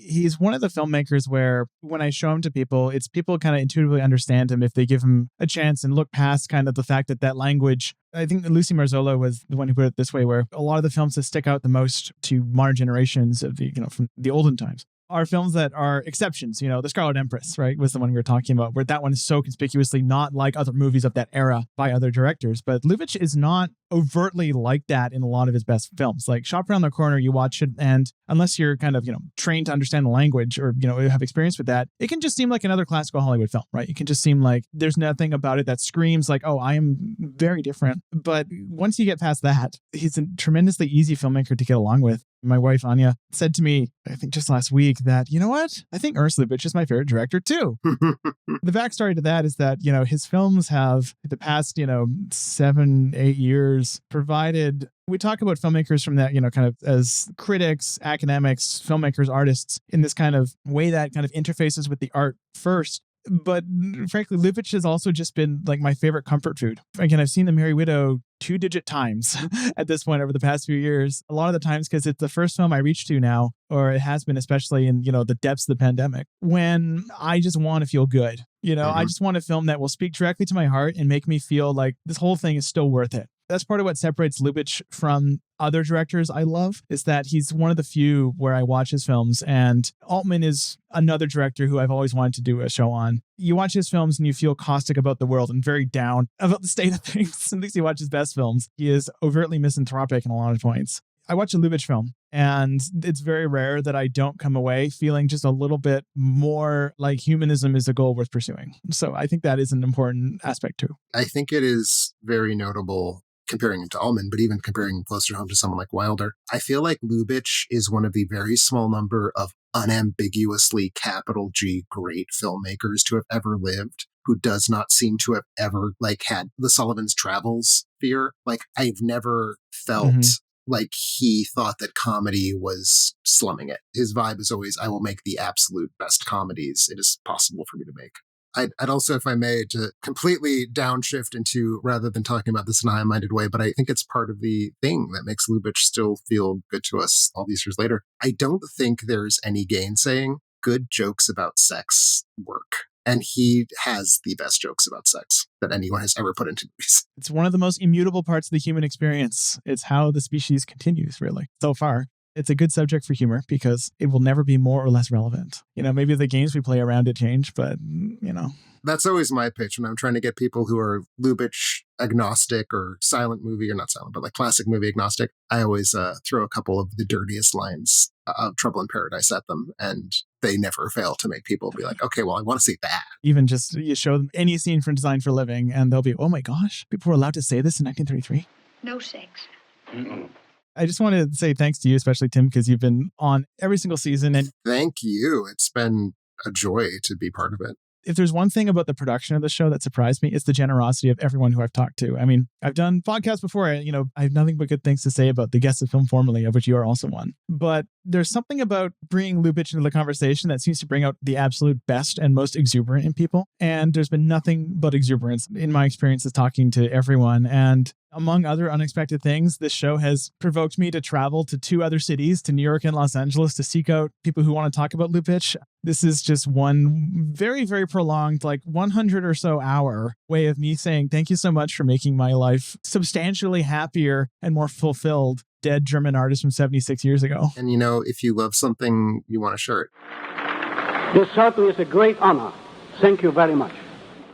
He's one of the filmmakers where when I show him to people, it's people kind of intuitively understand him if they give him a chance and look past kind of the fact that language. I think Lucy Marzolo was the one who put it this way, where a lot of the films that stick out the most to modern generations of from the olden times are films that are exceptions. The Scarlet Empress, right, was the one we were talking about, where that one is so conspicuously not like other movies of that era by other directors. But Lubitsch is not overtly like that in a lot of his best films. Like Shop Around the Corner, you watch it, and unless you're kind of, trained to understand the language or, have experience with that, it can just seem like another classical Hollywood film, right? It can just seem like there's nothing about it that screams like, oh, I am very different. But once you get past that, he's a tremendously easy filmmaker to get along with. My wife, Anya, said to me, I think just last week, that, you know what? I think Ernst Lubitsch is my favorite director, too. The backstory to that is that, his films have, the past, 7-8 years, provided... We talk about filmmakers from that, kind of as critics, academics, filmmakers, artists, in this kind of way that kind of interfaces with the art first. But frankly, Lubitsch has also just been like my favorite comfort food. Again, I've seen The Merry Widow 2-digit times at this point over the past few years. A lot of the times because it's the first film I reach to now, or it has been, especially in, the depths of the pandemic, when I just want to feel good. I just want a film that will speak directly to my heart and make me feel like this whole thing is still worth it. That's part of what separates Lubitsch from other directors I love, is that he's one of the few where I watch his films. And Altman is another director who I've always wanted to do a show on. You watch his films and you feel caustic about the world and very down about the state of things. At least you watch his best films. He is overtly misanthropic in a lot of points. I watch a Lubitsch film, and it's very rare that I don't come away feeling just a little bit more like humanism is a goal worth pursuing. So I think that is an important aspect too. I think it is very notable comparing him to Altman, but even comparing him closer home to someone like Wilder. I feel like Lubitsch is one of the very small number of unambiguously capital G great filmmakers to have ever lived, who does not seem to have ever had the Sullivan's Travels fear. I've never felt like he thought that comedy was slumming it. His vibe is always, I will make the absolute best comedies it is possible for me to make. I'd also, if I may, to completely downshift into, rather than talking about this in a high-minded way, but I think it's part of the thing that makes Lubitsch still feel good to us all these years later. I don't think there's any gainsaying good jokes about sex work. And he has the best jokes about sex that anyone has ever put into movies. It's one of the most immutable parts of the human experience. It's how the species continues, really, so far. It's a good subject for humor because it will never be more or less relevant. Maybe the games we play around it change, but, That's always my pitch when I'm trying to get people who are Lubitsch agnostic or silent movie, or not silent, but classic movie agnostic. I always throw a couple of the dirtiest lines of Trouble in Paradise at them, and they never fail to make people be like, okay, well, I want to see that. Even just you show them any scene from Design for a Living, and they'll be, oh my gosh, people were allowed to say this in 1933? No sex. I just want to say thanks to you, especially Tim, because you've been on every single season. And thank you. It's been a joy to be part of it. If there's one thing about the production of the show that surprised me, it's the generosity of everyone who I've talked to. I mean, I've done podcasts before, I have nothing but good things to say about the Guests of Film Formerly, of which you are also one. But there's something about bringing Lubitsch into the conversation that seems to bring out the absolute best and most exuberant in people. And there's been nothing but exuberance in my experiences talking to everyone. And among other unexpected things, this show has provoked me to travel to 2 other cities, to New York and Los Angeles, to seek out people who want to talk about Lubitsch. This is just one very, very prolonged, 100 or so hour way of me saying thank you so much for making my life substantially happier and more fulfilled. Dead German artist from 76 years ago. And if you love something, you want to share it. This certainly is a great honor. Thank you very much.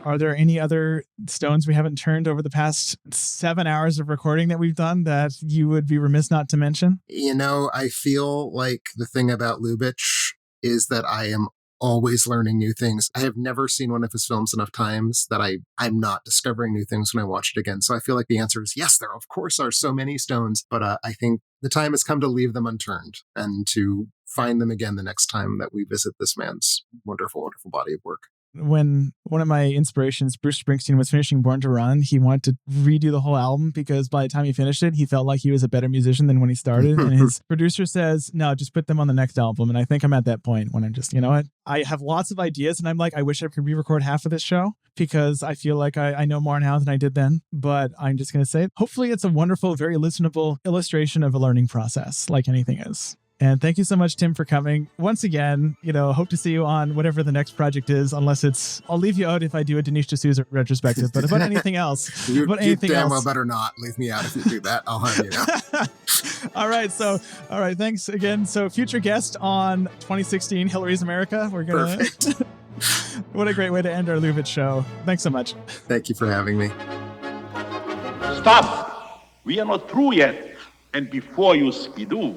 Are there any other stones we haven't turned over the past 7 hours of recording that we've done that you would be remiss not to mention? I feel like the thing about Lubitsch is that I am always learning new things. I have never seen one of his films enough times that I'm not discovering new things when I watch it again. So I feel like the answer is yes, there of course are so many stones, but I think the time has come to leave them unturned and to find them again the next time that we visit this man's wonderful, wonderful body of work. When one of my inspirations, Bruce Springsteen, was finishing Born to Run, he wanted to redo the whole album because by the time he finished it, he felt like he was a better musician than when he started. And his producer says, no, just put them on the next album. And I think I'm at that point when I'm just, you know what? I have lots of ideas and I'm like, I wish I could re-record half of this show because I feel like I know more now than I did then. But I'm just going to say, hopefully it's a wonderful, very listenable illustration of a learning process, like anything is. And thank you so much, Tim, for coming. Once again, hope to see you on whatever the next project is, unless I'll leave you out if I do a Dinesh D'Souza retrospective, but about anything else. You damn well better not leave me out if you do that. I'll harm you. All right. Thanks again. So future guest on 2016 Hillary's America. We're going to... What a great way to end our Lubitsch show. Thanks so much. Thank you for having me. Stop! We are not through yet. And before you skidoo,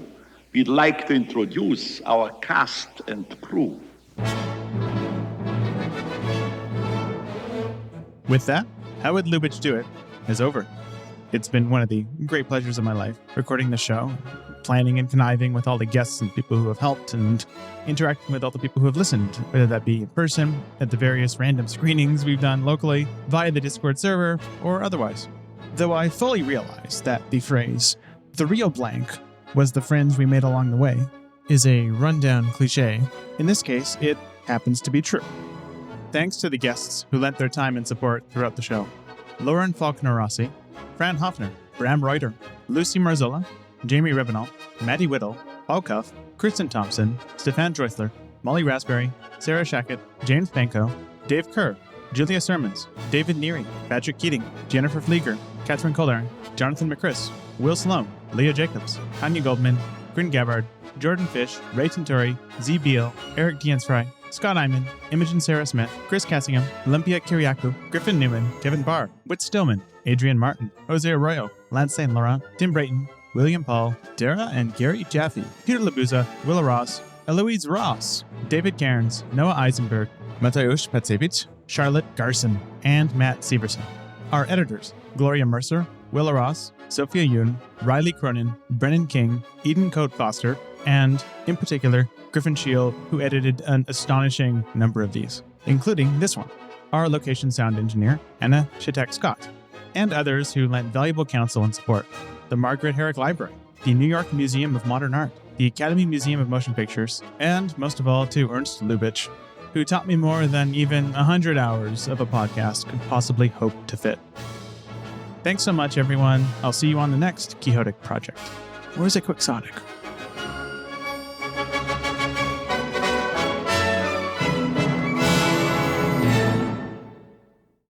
we'd like to introduce our cast and crew. With that, How Would Lubitsch Do It is over. It's been one of the great pleasures of my life, recording the show, planning and conniving with all the guests and people who have helped, and interacting with all the people who have listened, whether that be in person, at the various random screenings we've done locally, via the Discord server, or otherwise. Though I fully realize that the phrase, "the real blank was the friends we made along the way," is a rundown cliche. In this case, it happens to be true. Thanks to the guests who lent their time and support throughout the show. Lauren Faulkner-Rossi, Fran Hoffner, Bram Reuter, Lucy Marzola, Jamie Rivenall, Maddie Whittle, Paul Cuff, Kristen Thompson, Stefan Dreusler, Molly Raspberry, Sarah Shackett, James Banco, Dave Kerr, Julia Sermons, David Neary, Patrick Keating, Jennifer Flieger, Catherine Kohler, Jonathan McChris, Will Sloan, Leah Jacobs, Anya Goldman, Grin Gabbard, Jordan Fish, Ray Tintori, Z. Beal, Eric Diensfry, Scott Iman, Imogen Sarah Smith, Chris Cassingham, Olympia Kiriakou, Griffin Newman, Kevin Barr, Whit Stillman, Adrian Martin, Jose Arroyo, Lance St. Laurent, Tim Brayton, William Paul, Dara and Gary Jaffe, Peter Labuza, Willa Ross, Eloise Ross, David Cairns, Noah Eisenberg, Mateusz Patsevich, Charlotte Garson, and Matt Severson. Our editors, Gloria Mercer, Willa Ross, Sophia Yoon, Riley Cronin, Brennan King, Eden Coate Foster, and, in particular, Griffin Shield, who edited an astonishing number of these, including this one. Our location sound engineer, Anna Shitek-Scott, and others who lent valuable counsel and support. The Margaret Herrick Library, the New York Museum of Modern Art, the Academy Museum of Motion Pictures, and most of all to Ernst Lubitsch, who taught me more than even 100 hours of a podcast could possibly hope to fit. Thanks so much, everyone. I'll see you on the next Quixotic project. Or is it Quixotic?